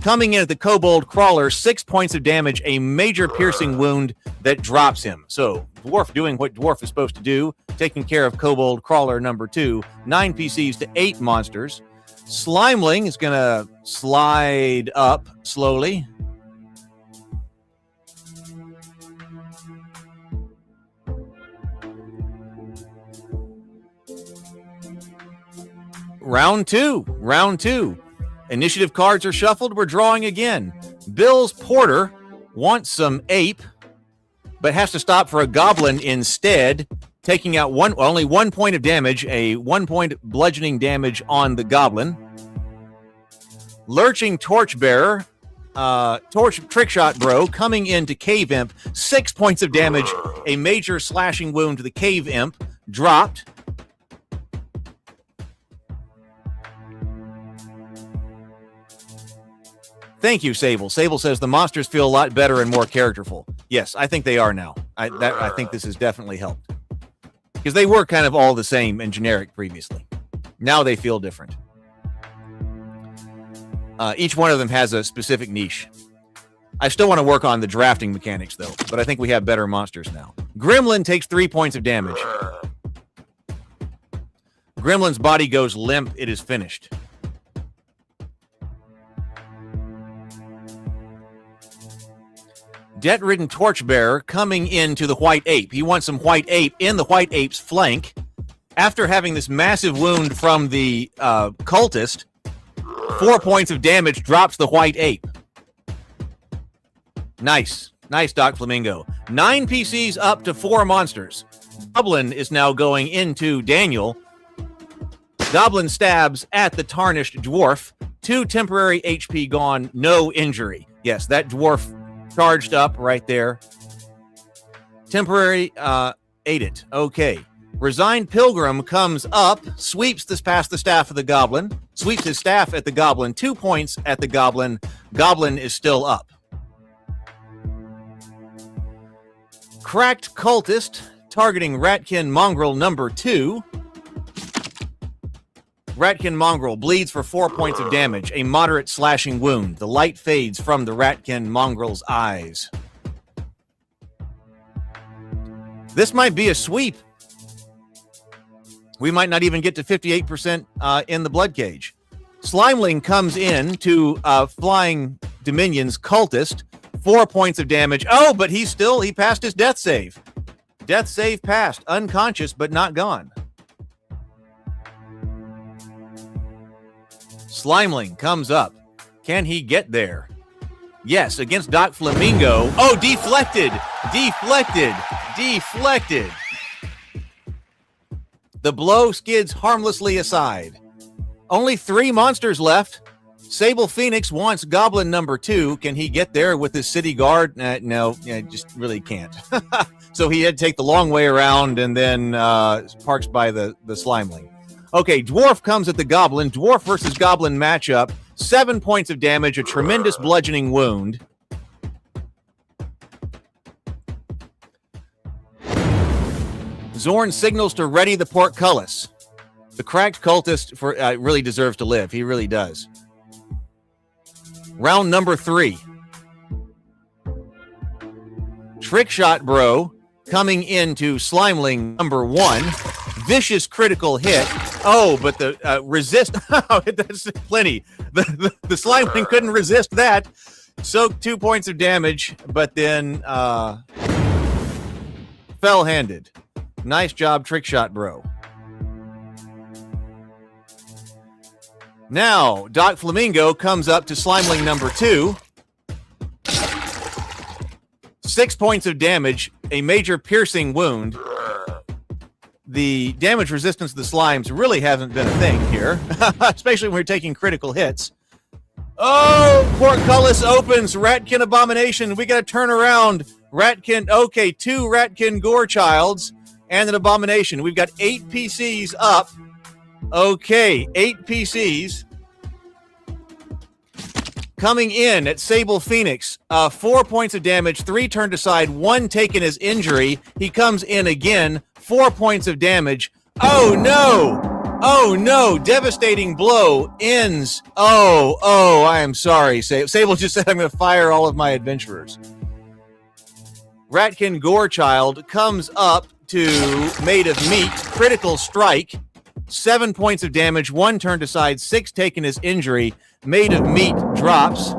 coming in at the kobold crawler. 6 points of damage, a major piercing wound that drops him. So, dwarf doing what dwarf is supposed to do, taking care of kobold crawler number 2. 9 PCs to 8 monsters. Slimeling is going to slide up slowly. Round two. Initiative cards are shuffled. We're drawing again. Bill's Porter wants some ape, but has to stop for a goblin instead, taking out only 1 point of damage, a 1 point bludgeoning damage on the goblin. Lurching Torchbearer, Trickshot Bro, coming into Cave Imp, 6 points of damage, a major slashing wound to the Cave Imp, dropped. Thank you, Sable. Sable says the monsters feel a lot better and more characterful. Yes, I think they are now. I think this has definitely helped. Because they were kind of all the same and generic previously. Now they feel different. Each one of them has a specific niche. I still want to work on the drafting mechanics, though, but I think we have better monsters now. Gremlin takes 3 points of damage. Gremlin's body goes limp. It is finished. Debt-ridden Torchbearer coming into the White Ape. He wants some White Ape in the White Ape's flank. After having this massive wound from the cultist, 4 points of damage drops the White Ape. Nice, Doc Flamingo. 9 PCs up to 4 monsters. Goblin is now going into Daniel. Goblin stabs at the tarnished dwarf. 2 temporary HP gone, no injury. Yes, that dwarf charged up right there. Temporary ate it. Okay. Resigned Pilgrim comes up, sweeps this past the staff of the goblin, sweeps his staff at the goblin, 2 points at the goblin. Goblin is still up. Cracked Cultist targeting Ratkin Mongrel number 2. Ratkin Mongrel bleeds for 4 points of damage, a moderate slashing wound. The light fades from the Ratkin Mongrel's eyes. This might be a sweep. We might not even get to 58% in the Bloodcage. Slimeling comes in to Flying Dominion's Cultist. 4 points of damage. Oh, but he passed his death save. Death save passed. Unconscious, but not gone. Slimeling comes up. Can he get there? Yes, against Doc Flamingo. Oh, deflected. Deflected. Deflected. The blow skids harmlessly aside. Only 3 monsters left. Sable Phoenix wants Goblin number 2. Can he get there with his city guard? No, just really can't. So he had to take the long way around and then parks by the Slimeling. Okay, Dwarf comes at the Goblin. Dwarf versus Goblin matchup. 7 points of damage, a tremendous bludgeoning wound. Zorn signals to ready the portcullis. The cracked cultist really deserves to live. He really does. Round number 3. Trickshot Bro coming into Slimeling number 1. Vicious critical hit. Oh, but the resist. Oh, that's plenty. The Slimeling couldn't resist that. Soaked 2 points of damage, but then fell-handed. Nice job, Trickshot Bro. Now, Doc Flamingo comes up to Slimeling number 2. 6 points of damage, a major piercing wound. The damage resistance of the slimes really hasn't been a thing here, especially when we're taking critical hits. Oh, portcullis opens. Ratkin Abomination. We got to turn around. Ratkin. Okay, 2 Ratkin Gorechilds and an Abomination. We've got 8 PCs up. Okay, 8 PCs. Coming in at Sable Phoenix, 4 points of damage, 3 turned aside, 1 taken as injury. He comes in again, 4 points of damage. Oh no! Oh no! Devastating blow ends. Oh, I am sorry. Sable just said I'm going to fire all of my adventurers. Ratkin Gorechild comes up to Made of Meat, critical strike. 7 points of damage, 1 turned aside, 6 taken as injury. Made of Meat drops.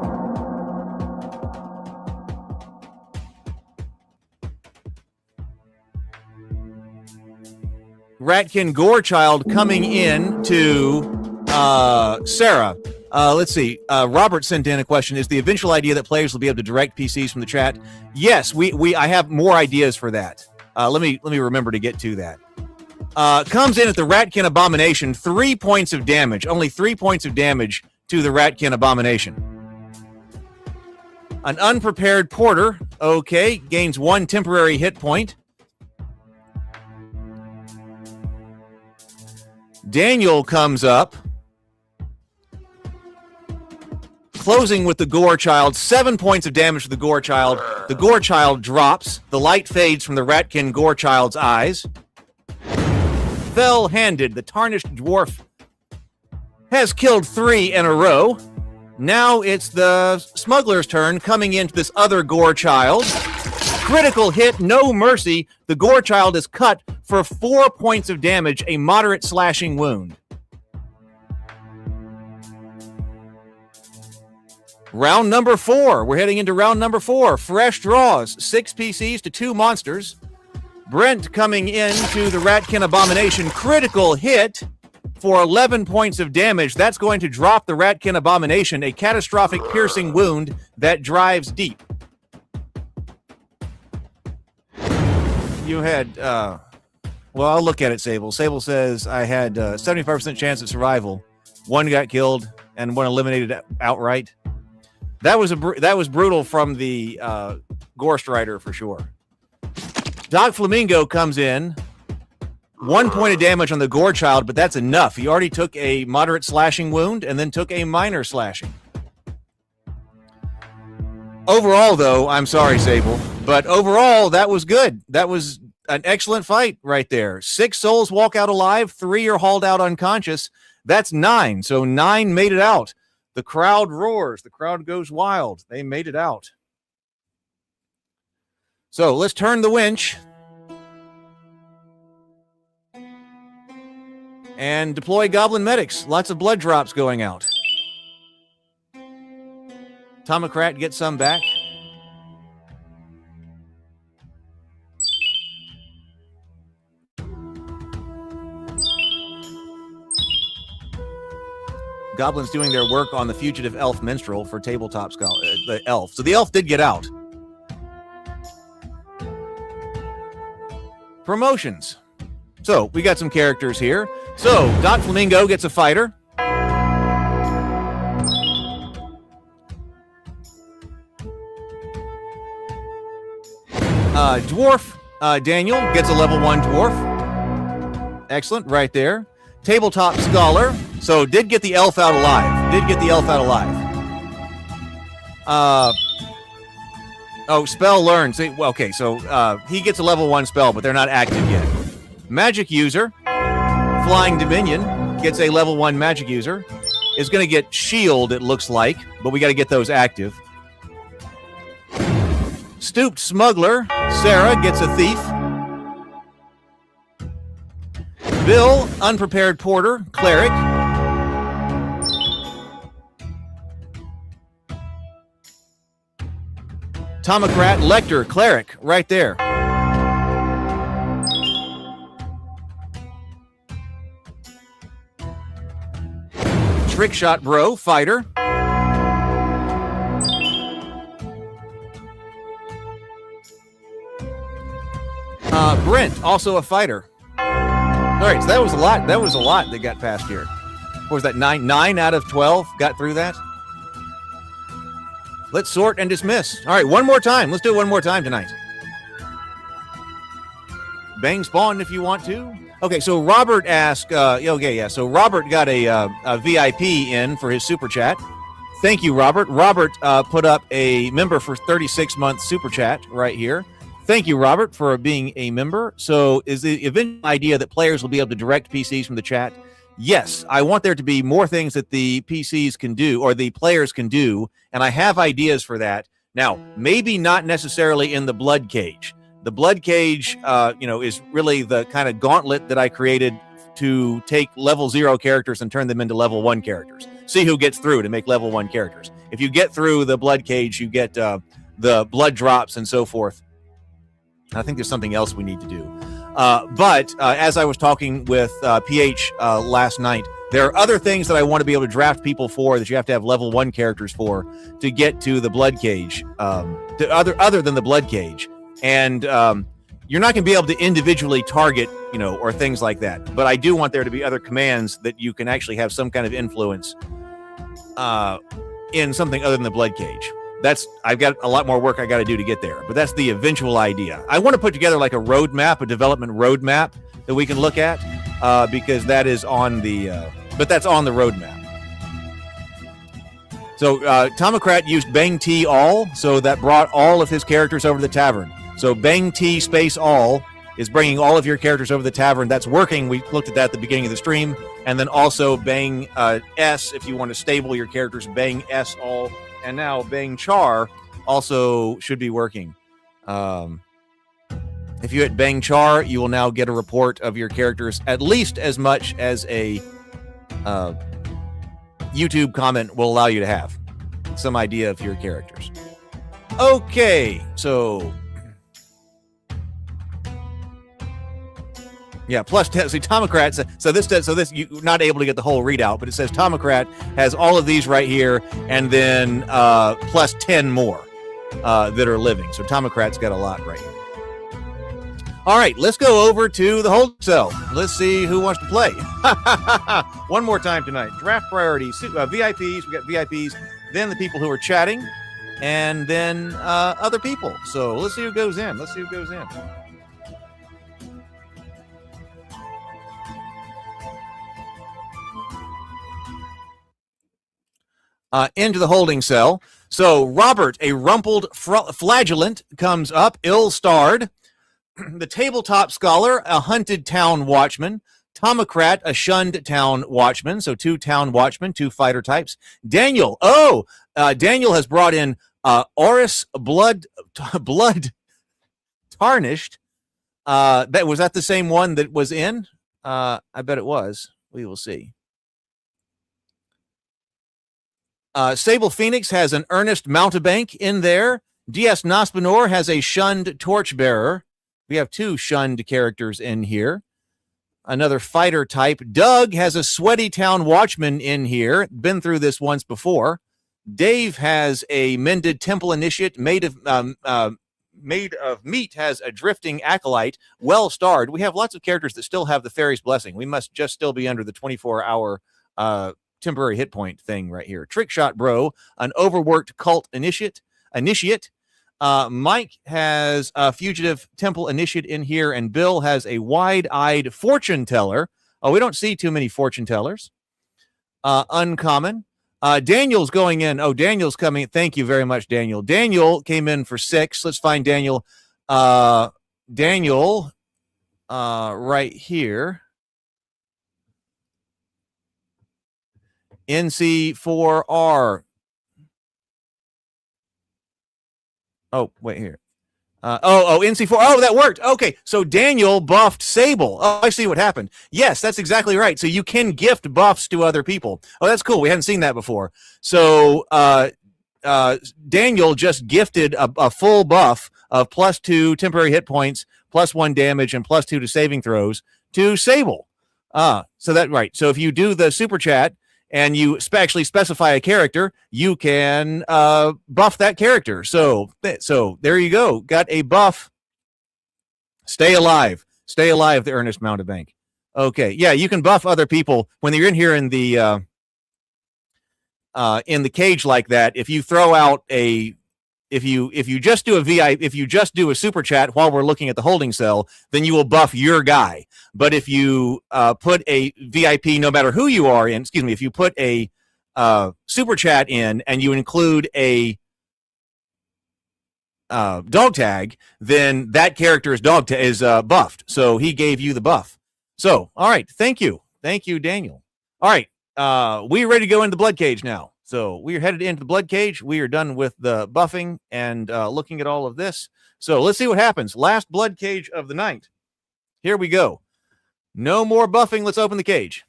Ratkin Gorechild coming in to Sarah. Let's see. Robert sent in a question. Is the eventual idea that players will be able to direct PCs from the chat? Yes, I have more ideas for that. Let me remember to get to that. Comes in at the Ratkin Abomination, 3 points of damage. Only 3 points of damage to the Ratkin Abomination. An unprepared Porter, okay, gains 1 temporary hit point. Daniel comes up, closing with the Gorechild, 7 points of damage to the Gorechild. The Gorechild drops. The light fades from the Ratkin Gorechild's eyes. Fell-handed, the Tarnished Dwarf has killed 3 in a row. Now it's the Smuggler's turn, coming into this other Gorechild. Critical hit, no mercy. The Gorechild is cut for 4 points of damage, a moderate slashing wound. Round number 4. We're heading into round number 4. Fresh draws. 6 PCs to 2 monsters. Brent coming into the Ratkin Abomination. Critical hit for 11 points of damage. That's going to drop the Ratkin Abomination, a catastrophic piercing wound that drives deep. You had, well, I'll look at it, Sable. Sable says I had 75% chance of survival. 1 got killed and 1 eliminated outright. That was brutal from the Gore Strider for sure. Doc Flamingo comes in. 1 point of damage on the Gorechild, but that's enough. He already took a moderate slashing wound and then took a minor slashing. Overall, though, I'm sorry, Sable, but overall, that was good. That was an excellent fight right there. 6 souls walk out alive, 3 are hauled out unconscious. That's 9. So 9 made it out. The crowd roars. The crowd goes wild. They made it out. So let's turn the winch and deploy Goblin Medics. Lots of blood drops going out. Tomocrat gets some back. Goblins doing their work on the fugitive elf minstrel for tabletop scholar, the elf. So the elf did get out. Promotions. So we got some characters here. So Doc Flamingo gets a fighter. Dwarf Daniel gets a level 1 dwarf. Excellent, right there. Tabletop Scholar. So did get the elf out alive. Oh, spell learned. See, well, okay, so he gets a level 1 spell, but they're not active yet. Magic user, Flying Dominion, gets a level 1 magic user. Is going to get shield, it looks like, but we got to get those active. Stooped Smuggler, Sarah, gets a thief. Bill, Unprepared Porter, Cleric. Tomocrat, Lector, Cleric, right there. Trickshot Bro, Fighter. Brent, also a fighter. All right, so that was a lot. That was a lot that got past here. What was that? 9 out of 12 got through that. Let's sort and dismiss. All right, one more time. Let's do it one more time tonight. Bang spawn if you want to. Okay, so Robert asked. So Robert got a VIP in for his super chat. Thank you, Robert. Robert put up a member for 36-month super chat right here. Thank you, Robert, for being a member. So is the eventual idea that players will be able to direct PCs from the chat? Yes, I want there to be more things that the PCs can do or the players can do, and I have ideas for that. Now, maybe not necessarily in the Bloodcage. The Bloodcage, is really the kind of gauntlet that I created to take level 0 characters and turn them into level 1 characters. See who gets through to make level 1 characters. If you get through the Bloodcage, you get the blood drops and so forth. I think there's something else we need to do. But as I was talking with PH last night, there are other things that I want to be able to draft people for that you have to have level 1 characters for to get to the Bloodcage, other than the Bloodcage. And you're not going to be able to individually target, or things like that. But I do want there to be other commands that you can actually have some kind of influence in something other than the Bloodcage. I've got a lot more work I got to do to get there, but that's the eventual idea. I want to put together like a roadmap, a development roadmap that we can look at, because that is on but that's on the roadmap. So Tomocrat used Bang T all, so that brought all of his characters over to the tavern. So Bang T space all is bringing all of your characters over to the tavern. That's working. We looked at that at the beginning of the stream, and then also Bang S if you want to stable your characters. Bang S all. And now Bang Char also should be working. If you hit Bang Char, you will now get a report of your characters at least as much as a YouTube comment will allow you to have. Some idea of your characters. Okay, so yeah, plus 10. See, Tomocrat. So this you're not able to get the whole readout, but it says Tomocrat has all of these right here, and then plus 10 more that are living. So Tomocrat's got a lot right here. All right, let's go over to the hold cell. Let's see who wants to play. One more time tonight. Draft priorities, VIPs. We got VIPs. Then the people who are chatting, and then other people. So let's see who goes in. Into the holding cell. So Robert, a rumpled flagellant, comes up, ill-starred. The tabletop scholar, a hunted town watchman. Tomocrat, a shunned town watchman. So 2 town watchmen, 2 fighter types. Daniel. Daniel has brought in Oris Blood Tarnished. Was that the same one that was in? I bet it was. We will see. Sable Phoenix has an earnest mountebank in there. DS Nospinor has a shunned torchbearer. We have 2 shunned characters in here. Another fighter type. Doug has a Sweaty Town Watchman in here. Been through this once before. Dave has a Mended Temple Initiate. Made of Meat has a Drifting Acolyte. Well starred. We have lots of characters that still have the Fairy's Blessing. We must just still be under the 24-hour temporary hit point thing right here. Trickshot Bro, an overworked cult initiate. Mike has a Fugitive Temple Initiate in here, and Bill has a Wide-Eyed Fortune Teller. Oh, we don't see too many fortune tellers. Uncommon. Daniel's going in. Oh, Daniel's coming. Thank you very much, Daniel. Daniel came in for 6. Let's find Daniel. Daniel, right here. NC4R. Oh, wait here. NC4. Oh, that worked. Okay, so Daniel buffed Sable. Oh, I see what happened. Yes, that's exactly right. So you can gift buffs to other people. Oh, that's cool. We hadn't seen that before. So Daniel just gifted a full buff of +2 temporary hit points, +1 damage, and +2 to saving throws to Sable. So that right. So if you do the super chat and you actually specify a character, you can buff that character. So there you go. Got a buff. Stay alive. Stay alive, the Ernest Mountebank. Okay. Yeah, you can buff other people when you're in here in the cage like that. If you throw out if you just do a super chat while we're looking at the holding cell, then you will buff your guy. But if you put a VIP, no matter who you are in, if you put a super chat in and you include a dog tag, then that character is buffed. So he gave you the buff. So, all right. Thank you, Daniel. All right. We're ready to go into the Bloodcage now. So we are headed into the Bloodcage. We are done with the buffing and looking at all of this. So let's see what happens. Last Bloodcage of the night. Here we go. No more buffing. Let's open the cage.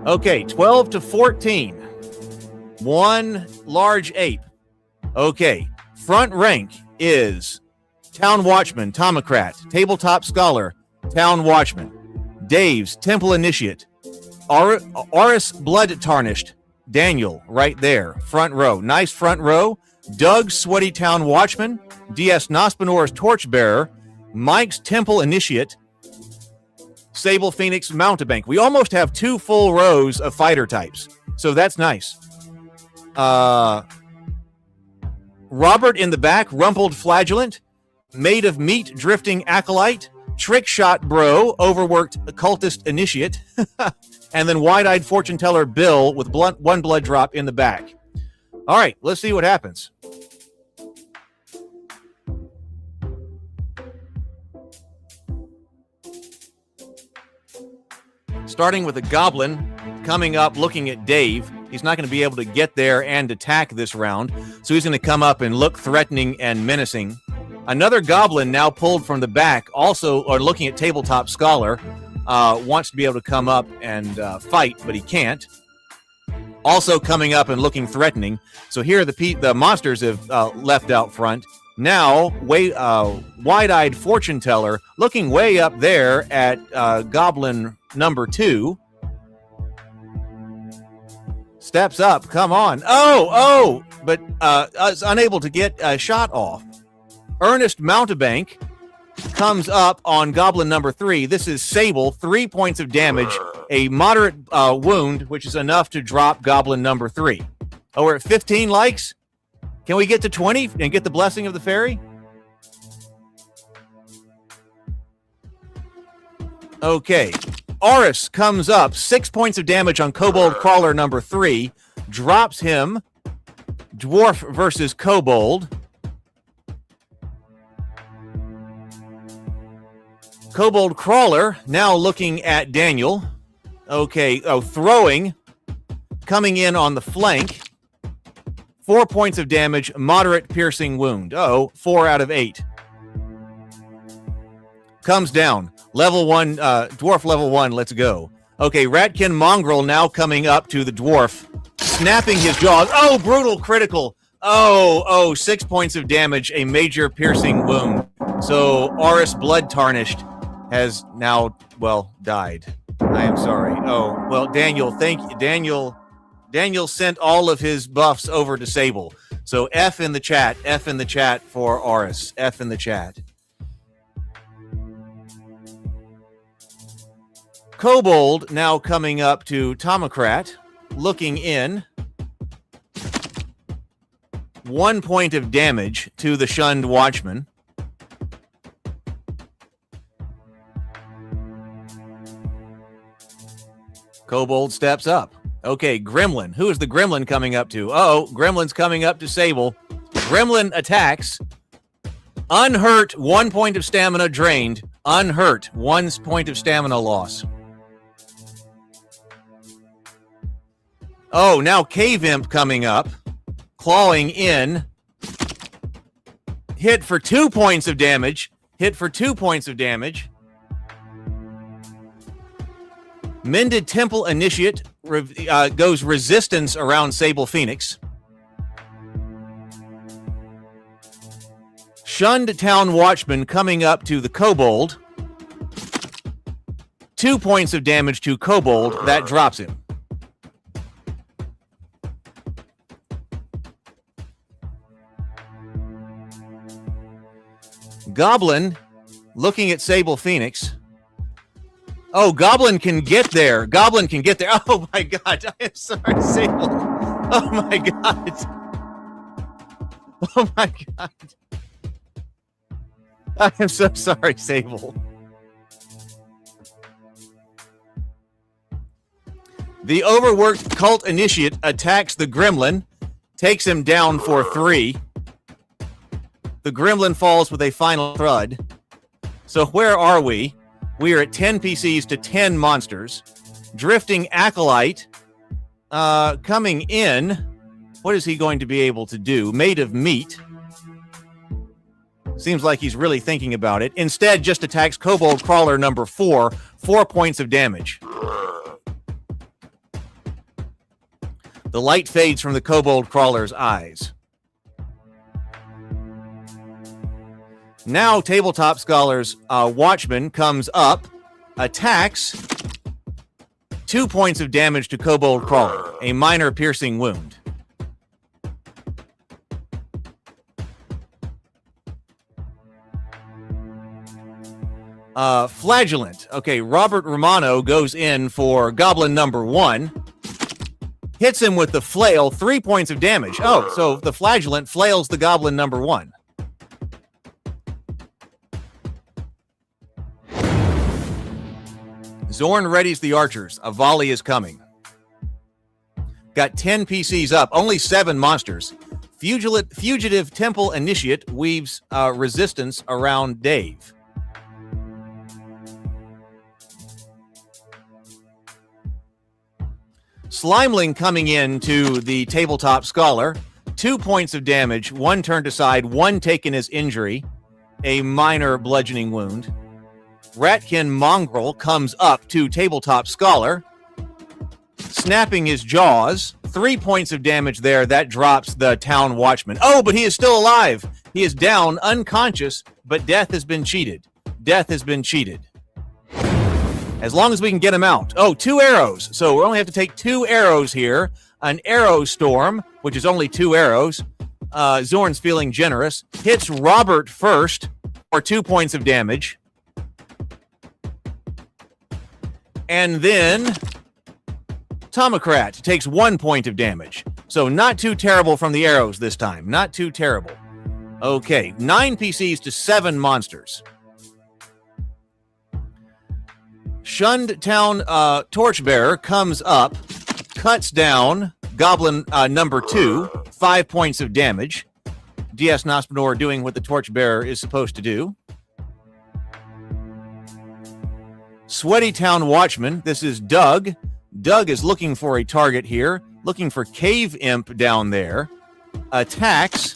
Okay, 12 to 14. 1 large ape. Okay, front rank is Town Watchman, Tomocrat, Tabletop Scholar, Town Watchman. Dave's Temple Initiate, Oris Blood Tarnished, Daniel right there, front row, nice front row. Doug's Sweaty Town Watchman, DS Nospenor's Torchbearer, Mike's Temple Initiate, Sable Phoenix Mountebank. We almost have 2 full rows of fighter types, so that's nice. Robert in the back, Rumpled Flagellant, Made of Meat Drifting Acolyte, Trickshot Bro, Overworked Occultist Initiate, and then Wide-Eyed Fortune Teller Bill with 1 blood drop in the back. All right, let's see what happens. Starting with a goblin coming up, looking at Dave. He's not going to be able to get there and attack this round, so he's going to come up and look threatening and menacing. Another goblin now pulled from the back, also looking at Tabletop Scholar, wants to be able to come up and fight, but he can't. Also coming up and looking threatening. So here the monsters have left out front. Now, Wide-Eyed Fortune Teller looking way up there at goblin number 2. Steps up, come on. But is unable to get a shot off. Ernest Mountebank comes up on goblin number 3. This is Sable, 3 points of damage, a moderate wound, which is enough to drop goblin number 3. Oh, we're at 15 likes? Can we get to 20 and get the blessing of the fairy? Okay. Oris comes up, 6 points of damage on Kobold Crawler number 3, drops him. Dwarf versus Kobold. Kobold Crawler now looking at Daniel. Okay, throwing. Coming in on the flank. 4 points of damage, moderate piercing wound. 4 out of 8. Comes down. Level 1, dwarf level 1, let's go. Okay, Ratkin Mongrel now coming up to the dwarf. Snapping his jaws. Oh, brutal critical. 6 points of damage, a major piercing wound. So Aris Blood Tarnished has now, well, died. I am sorry. Oh, well, Daniel, thank you. Daniel sent all of his buffs over to Sable. So F in the chat for Aris. F in the chat. Kobold now coming up to Tomocrat, looking in. 1 point of damage to the Shunned Watchman. Kobold steps up. Okay, Gremlin. Who is the Gremlin coming up to? Oh, Gremlin's coming up to Sable. Gremlin attacks. Unhurt, 1 point of stamina drained. Unhurt, 1 point of stamina loss. Oh, now Cave Imp coming up. Clawing in. Hit for 2 points of damage. Hit for 2 points of damage. Mended Temple Initiate goes resistance around Sable Phoenix. Shunned Town Watchman coming up to the Kobold. 2 points of damage to Kobold. That drops him. Goblin looking at Sable Phoenix. Oh, Goblin can get there. Goblin can get there. Oh my god. I am sorry, Sable. Oh my god. Oh my god. I am so sorry, Sable. The overworked cult initiate attacks the Gremlin, takes him down for 3. The Gremlin falls with a final thud. So where are we? We are at 10 PCs to 10 monsters. Drifting Acolyte coming in. What is he going to be able to do? Made of Meat. Seems like he's really thinking about it. Instead, just attacks Kobold Crawler number 4. 4 points of damage. The light fades from the Kobold Crawler's eyes. Now, Tabletop Scholar's Watchman comes up, attacks, 2 points of damage to Kobold Crawler, a minor piercing wound. Flagellant. Okay, Robert Romano goes in for Goblin number 1. Hits him with the flail, 3 points of damage. Oh, so the Flagellant flails the Goblin number 1. Zorn readies the archers. A volley is coming. Got 10 PCs up. Only 7 monsters. Fugitive Temple Initiate weaves resistance around Dave. Slimeling coming in to the Tabletop Scholar. 2 points of damage. 1 turned aside. 1 taken as injury. A minor bludgeoning wound. Ratkin Mongrel comes up to Tabletop Scholar, snapping his jaws. 3 points of damage there. That drops the Town Watchman. Oh, but he is still alive. He is down, unconscious, but death has been cheated. Death has been cheated. As long as we can get him out. Oh, 2 arrows. So we only have to take 2 arrows here. An arrow storm, which is only 2 arrows. Zorn's feeling generous. Hits Robert first for 2 points of damage. And then Tomocrat takes 1 point of damage. So not too terrible from the arrows this time. Not too terrible. Okay, 9 PCs to 7 monsters. Shunned Town Torchbearer comes up, cuts down Goblin number 2, 5 points of damage. DS Nospinor doing what the Torchbearer is supposed to do. Sweaty Town Watchman, this is Doug. Doug is looking for a target here, looking for Cave Imp down there. Attacks.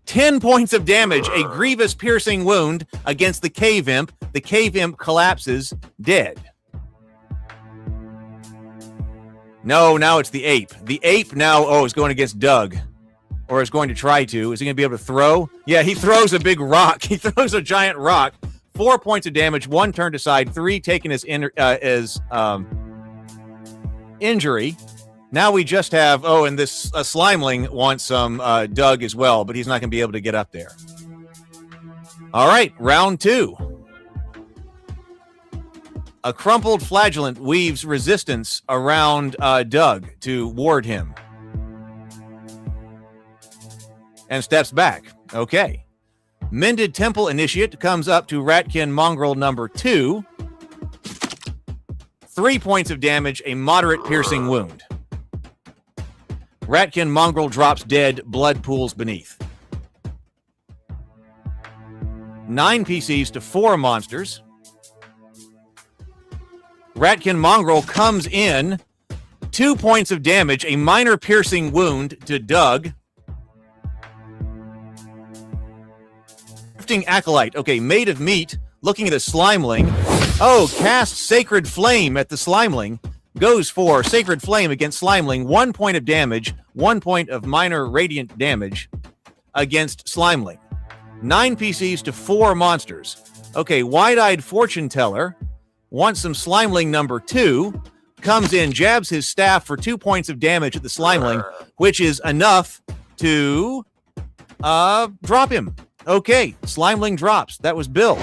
10 points of damage, a grievous piercing wound against the Cave Imp. The Cave Imp collapses, dead. No, now it's the Ape. The Ape now, is going against Doug. or is going to try to. Is he going to be able to throw? Yeah, he throws a big rock. He throws a giant rock. 4 points of damage, 1 turned aside, 3 taken as injury. Now we just have, and this Slimeling wants some Doug as well, but he's not going to be able to get up there. All right, round 2. A crumpled flagellant weaves resistance around Doug to ward him. And steps back. Okay. Mended Temple Initiate comes up to Ratkin Mongrel number 2. 3 points of damage, a moderate piercing wound. Ratkin Mongrel drops dead, blood pools beneath. 9 PCs to 4 monsters. Ratkin Mongrel comes in, 2 points of damage, a minor piercing wound to Doug. Drifting Acolyte. Okay, made of meat, looking at a Slimeling. Cast Sacred Flame at the Slimeling. Goes for Sacred Flame against Slimeling. 1 point of damage, 1 point of minor radiant damage against Slimeling. 9 PCs to 4 monsters. Okay, Wide-Eyed Fortune Teller wants some Slimeling number 2. Comes in, jabs his staff for 2 points of damage at the Slimeling, which is enough to drop him. Okay, Slimeling drops. That was Bill.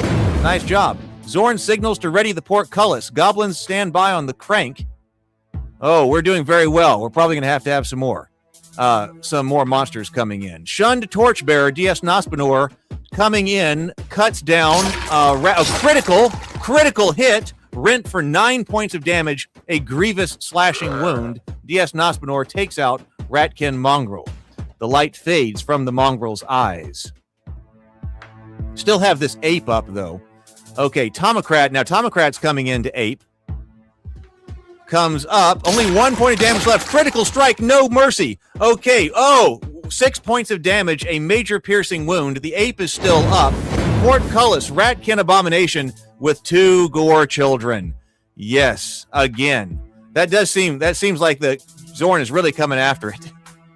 Nice job. Zorn signals to ready the portcullis. Goblins stand by on the crank. Oh, we're doing very well. We're probably going to have some more. Some more monsters coming in. Shunned Torchbearer, DS Nospinor, coming in, cuts down a critical hit. Rent for 9 points of damage, a grievous slashing wound. DS Nospinor takes out Ratkin Mongrel. The light fades from the mongrel's eyes. Still have this ape up, though. Okay, Tomocrat. Now, Tomocrat's coming into ape. Comes up. Only 1 point of damage left. Critical strike. No mercy. Okay. 6 points of damage. A major piercing wound. The ape is still up. Portcullis. Ratkin Abomination with 2 gore children. Yes. Again. That seems like the Zorn is really coming after it.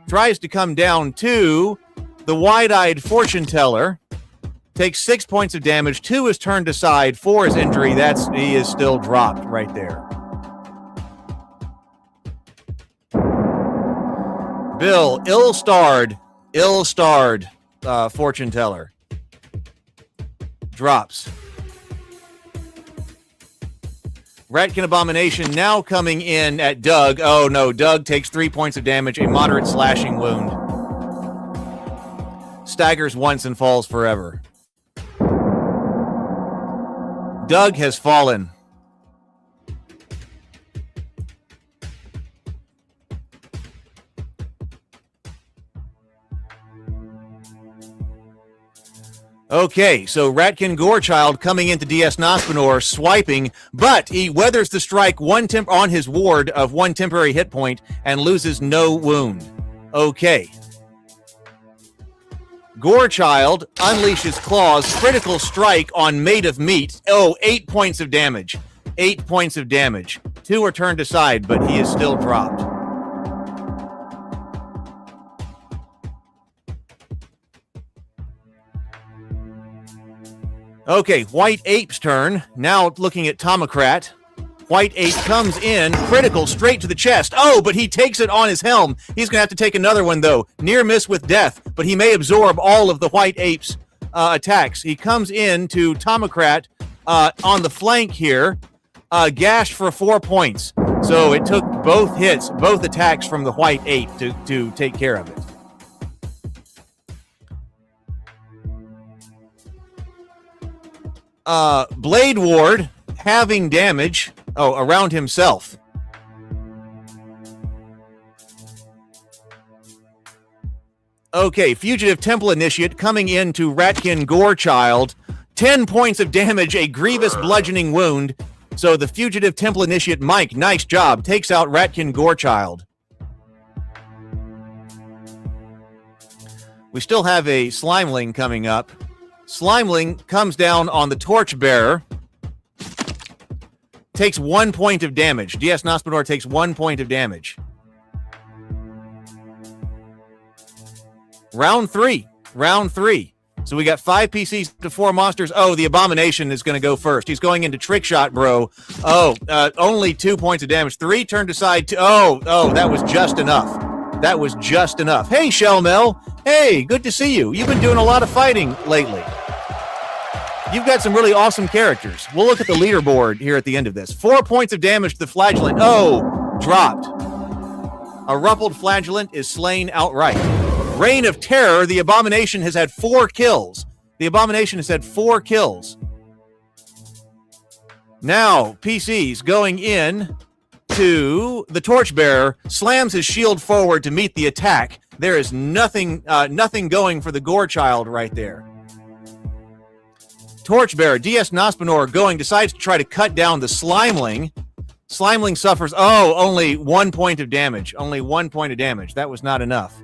Tries to come down to the Wide-Eyed Fortune Teller. Takes 6 points of damage. 2 is turned aside. 4 is injury. He is still dropped right there. Bill, ill-starred fortune teller. Drops. Ratkin Abomination now coming in at Doug. Oh no, Doug takes 3 points of damage, a moderate slashing wound. Staggers once and falls forever. Doug has fallen. Okay, so Ratkin Gorechild coming into DS Nospinor, swiping, but he weathers the strike on his ward of 1 temporary hit point and loses no wound. Okay. Gorechild unleashes claws, critical strike on Made of Meat. 8 points of damage. 8 points of damage. 2 are turned aside, but he is still dropped. Okay, White Ape's turn. Now looking at Tomocrat. White Ape comes in, critical, straight to the chest. But he takes it on his helm. He's going to have to take another one, though. Near miss with death, but he may absorb all of the White Ape's attacks. He comes in to Tomocrat on the flank here, gashed for 4 points. So it took both hits, both attacks from the White Ape to take care of it. Blade Ward having damage around himself. Okay, Fugitive Temple Initiate coming into Ratkin Gorechild. 10 points of damage, a grievous bludgeoning wound. So the Fugitive Temple Initiate, Mike, nice job, takes out Ratkin Gorechild. We still have a Slimeling coming up. Slimeling comes down on the Torchbearer. Takes 1 point of damage. DS Nospinor takes 1 point of damage. Round three. So we got 5 PCs to 4 monsters. Oh, the Abomination is going to go first. He's going into trick shot, bro. Oh, only 2 points of damage. 3 turned aside. Oh, that was just enough. That was just enough. Hey, Shellmel. Hey, good to see you. You've been doing a lot of fighting lately. You've got some really awesome characters. We'll look at the leaderboard here at the end of this. 4 points of damage to the Flagellant. Oh, dropped. A Ruffled Flagellant is slain outright. Reign of Terror, the Abomination has had 4 kills. The Abomination has had 4 kills. Now, PCs going in to the Torchbearer, slams his shield forward to meet the attack. There is nothing going for the Gore Child right there. Torchbearer, DS Nospinor decides to try to cut down the Slimeling. Slimeling suffers, only 1 point of damage. Only 1 point of damage. That was not enough.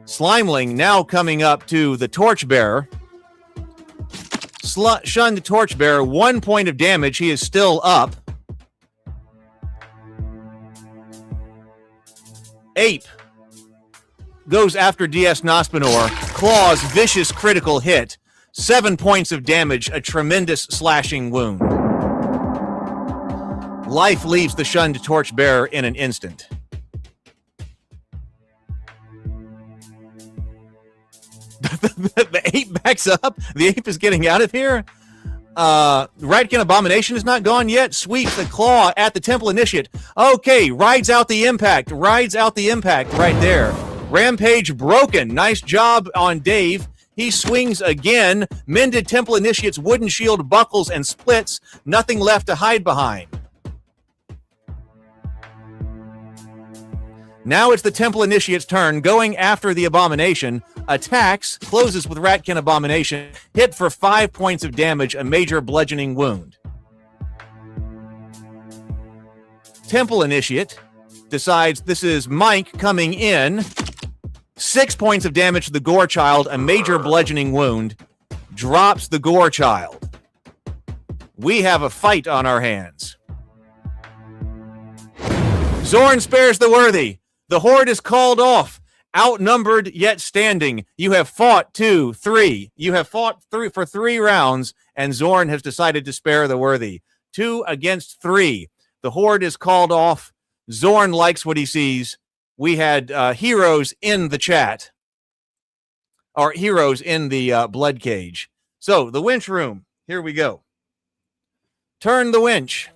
Slimeling now coming up to the Torchbearer. Shun the Torchbearer, 1 point of damage. He is still up. Ape goes after DS Nospinor. Claws, vicious critical hit. 7 points of damage, a tremendous slashing wound. Life leaves the shunned Torchbearer in an instant. The ape backs up. The ape is getting out of here. Ratkin Abomination is not gone yet. Sweeps the claw at the Temple Initiate. Okay, rides out the impact right there. Rampage broken. Nice job on Dave. He swings again. Mended Temple Initiate's wooden shield buckles and splits. Nothing left to hide behind. Now it's the Temple Initiate's turn, going after the Abomination. Attacks, closes with Ratkin Abomination. Hit for 5 points of damage, a major bludgeoning wound. Temple Initiate decides this is Mike coming in. 6 points of damage to the Gore Child, a major bludgeoning wound. Drops the Gore Child. We have a fight on our hands. Zorn spares the worthy. The horde is called off. Outnumbered yet standing. You have fought 2-3. You have fought for 3 rounds, and Zorn has decided to spare the worthy. 2 against 3. The horde is called off. Zorn likes what he sees. We had heroes in the chat, or heroes in the Bloodcage. So the winch room. Here we go. Turn the winch.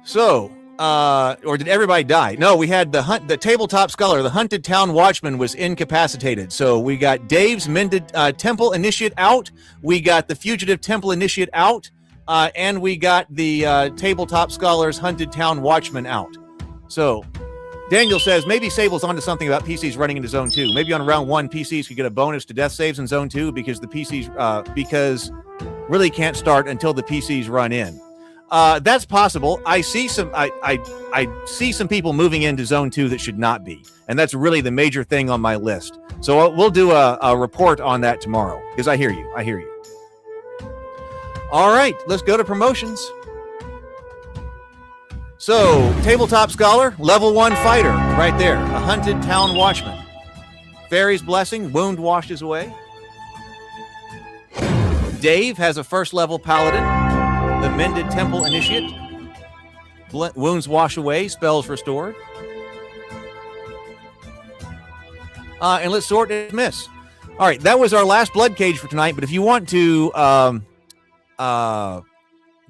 So, or did everybody die? No, we had the tabletop scholar, the hunted town watchman was incapacitated. So we got Dave's mended temple initiate out. We got the fugitive temple initiate out. And we got the tabletop scholar's hunted town watchman out. So Daniel says maybe Sable's onto something about PCs running into Zone 2. Maybe on round 1, PCs could get a bonus to death saves in Zone 2 because the PCs because really can't start until the PCs run in. That's possible. I see some people moving into Zone 2 that should not be, and that's really the major thing on my list. So we'll do a report on that tomorrow because I hear you. All right, let's go to promotions. So, Tabletop Scholar, level 1 fighter, right there. A hunted town watchman. Fairy's Blessing, wound washes away. Dave has a first level paladin. The Mended Temple Initiate. Wounds wash away, spells restored. And let's sort and dismiss. All right, that was our last Bloodcage for tonight, but if you want to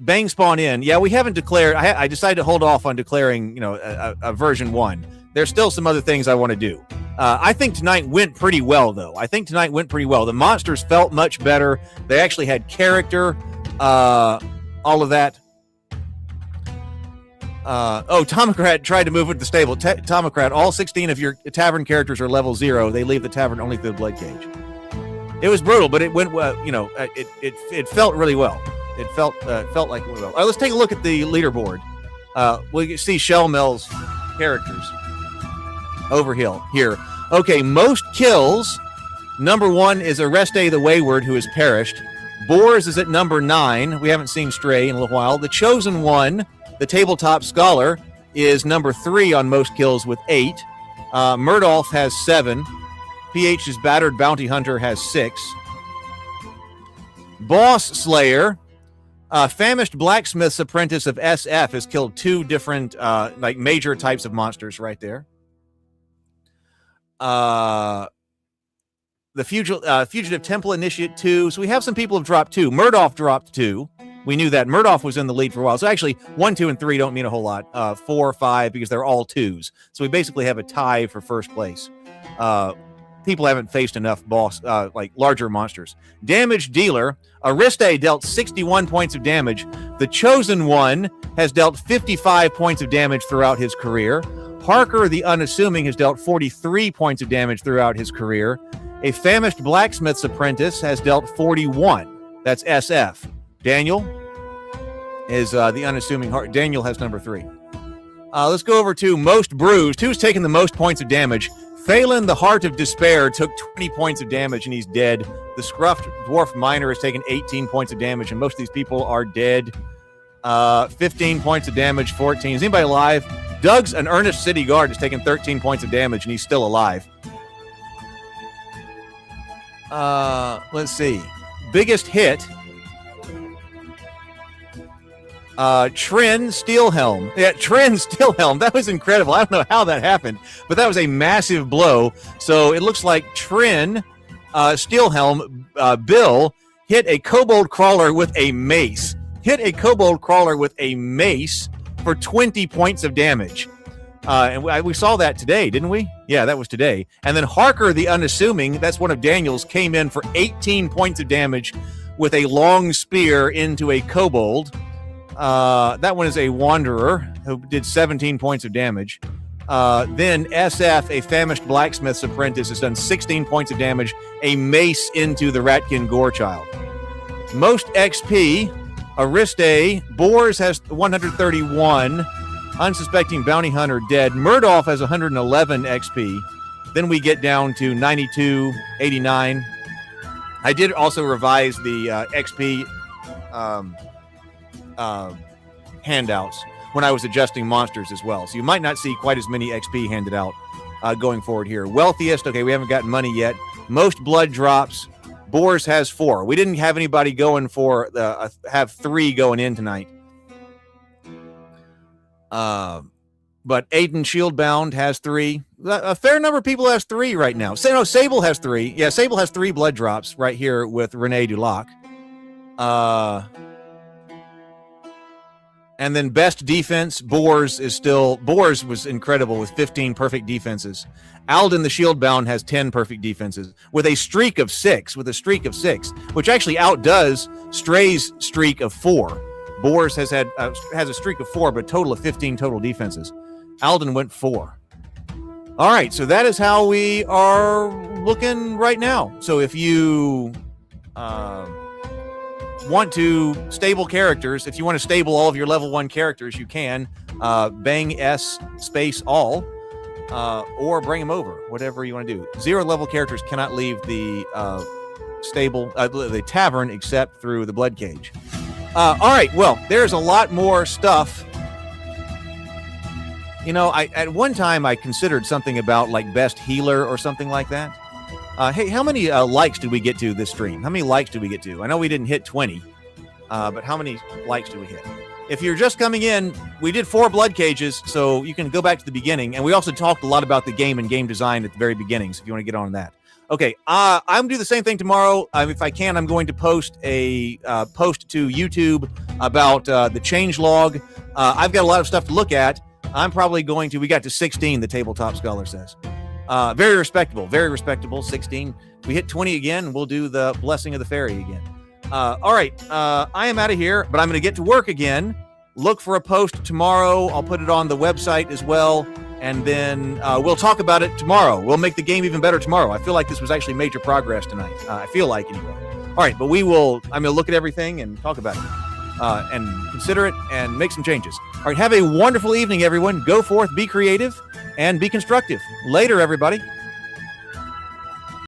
bang spawn in, yeah, we haven't declared. I decided to hold off on declaring, a version 1. There's still some other things I want to do. I think tonight went pretty well, though. The monsters felt much better. They actually had character, all of that. Tomocrat tried to move it to the stable. Tomocrat, all 16 of your tavern characters are level 0. They leave the tavern only through the Bloodcage. It was brutal, but it went well. It felt really well. It felt like it went well. All right, let's take a look at the leaderboard. We'll see Shellmel's characters over here. Okay, most kills. Number 1 is Areste the Wayward, who has perished. Boars is at number 9. We haven't seen Stray in a little while. The Chosen One, the Tabletop Scholar, is number 3 on most kills with 8. Murdolph has 7. PH's Battered Bounty Hunter has 6. Boss Slayer, Famished Blacksmith's Apprentice of SF, has killed 2 different like major types of monsters right there. The Fugitive Temple Initiate 2. So we have some people have dropped 2. Murdolph dropped 2. We knew that. Murdolph was in the lead for a while. So actually, 1, 2, and 3 don't mean a whole lot. 4, 5, because they're all 2s. So we basically have a tie for first place. People haven't faced enough like larger monsters. Damage Dealer, Ariste dealt 61 points of damage. The Chosen One has dealt 55 points of damage throughout his career. Harker the Unassuming has dealt 43 points of damage throughout his career. A Famished Blacksmith's Apprentice has dealt 41. That's SF. Daniel is the Unassuming Heart. Daniel has number 3. Let's go over to Most Bruised. Who's taken the most points of damage? Phelan, the Heart of Despair, took 20 points of damage and he's dead. The Scruffed Dwarf Miner has taken 18 points of damage and most of these people are dead. 15 points of damage, 14. Is anybody alive? Doug's an Earnest City Guard has taken 13 points of damage and he's still alive. Let's see. Biggest hit. Trin Steelhelm. Yeah, Trin Steelhelm. That was incredible. I don't know how that happened, but that was a massive blow. So it looks like Trin Steelhelm Bill hit a kobold crawler with a mace. For 20 points of damage. And we saw that today, didn't we? Yeah, that was today. And then Harker the Unassuming, that's one of Daniel's, came in for 18 points of damage with a long spear into a kobold. That one is a Wanderer who did 17 points of damage. Then SF, a Famished Blacksmith's Apprentice, has done 16 points of damage, a mace into the Ratkin Gorechild. Most XP, Ariste, Boars has 131, Unsuspecting Bounty Hunter dead. Murdolph has 111 XP. Then we get down to 92, 89. I did also revise the XP handouts when I was adjusting monsters as well. So you might not see quite as many XP handed out going forward here. Wealthiest, okay, we haven't gotten money yet. Most blood drops. Boars has 4. We didn't have anybody going for have 3 going in tonight. But Aiden Shieldbound has 3. A fair number of people has 3 right now. Sable has 3. Yeah, Sable has 3 blood drops right here with Renee Dulac. And then best defense, Boars was incredible with 15 perfect defenses. Alden the Shieldbound has 10 perfect defenses with a streak of 6, which actually outdoes Stray's streak of 4. Boars has a streak of 4, but total of 15 total defenses. Alden went 4. All right, so that is how we are looking right now. So if you want to stable characters, if you want to stable all of your level 1 characters, you can bang S space all or bring them over, whatever you want to do. 0 level characters cannot leave the the tavern except through the Bloodcage. All right, well, there's a lot more stuff. You know, at one time I considered something about like best healer or something like that. Hey, how many likes did we get to this stream? How many likes did we get to? I know we didn't hit 20, but how many likes did we hit? If you're just coming in, we did 4 blood cages, so you can go back to the beginning. And we also talked a lot about the game and game design at the very beginning, so if you want to get on that. Okay, I'm going to do the same thing tomorrow. If I can, I'm going to post a post to YouTube about the changelog. I've got a lot of stuff to look at. I'm probably going to, we got to 16, the Tabletop Scholar says. Very respectable, 16. If we hit 20 again, we'll do the Blessing of the Fairy again. All right, I am out of here, but I'm going to get to work again. Look for a post tomorrow. I'll put it on the website as well, and then we'll talk about it tomorrow. We'll make the game even better tomorrow. I feel like this was actually major progress tonight. I feel like, anyway. All right, but I'm going to look at everything and talk about it. And consider it and make some changes. All right, have a wonderful evening, everyone. Go forth, be creative, and be constructive. Later, everybody.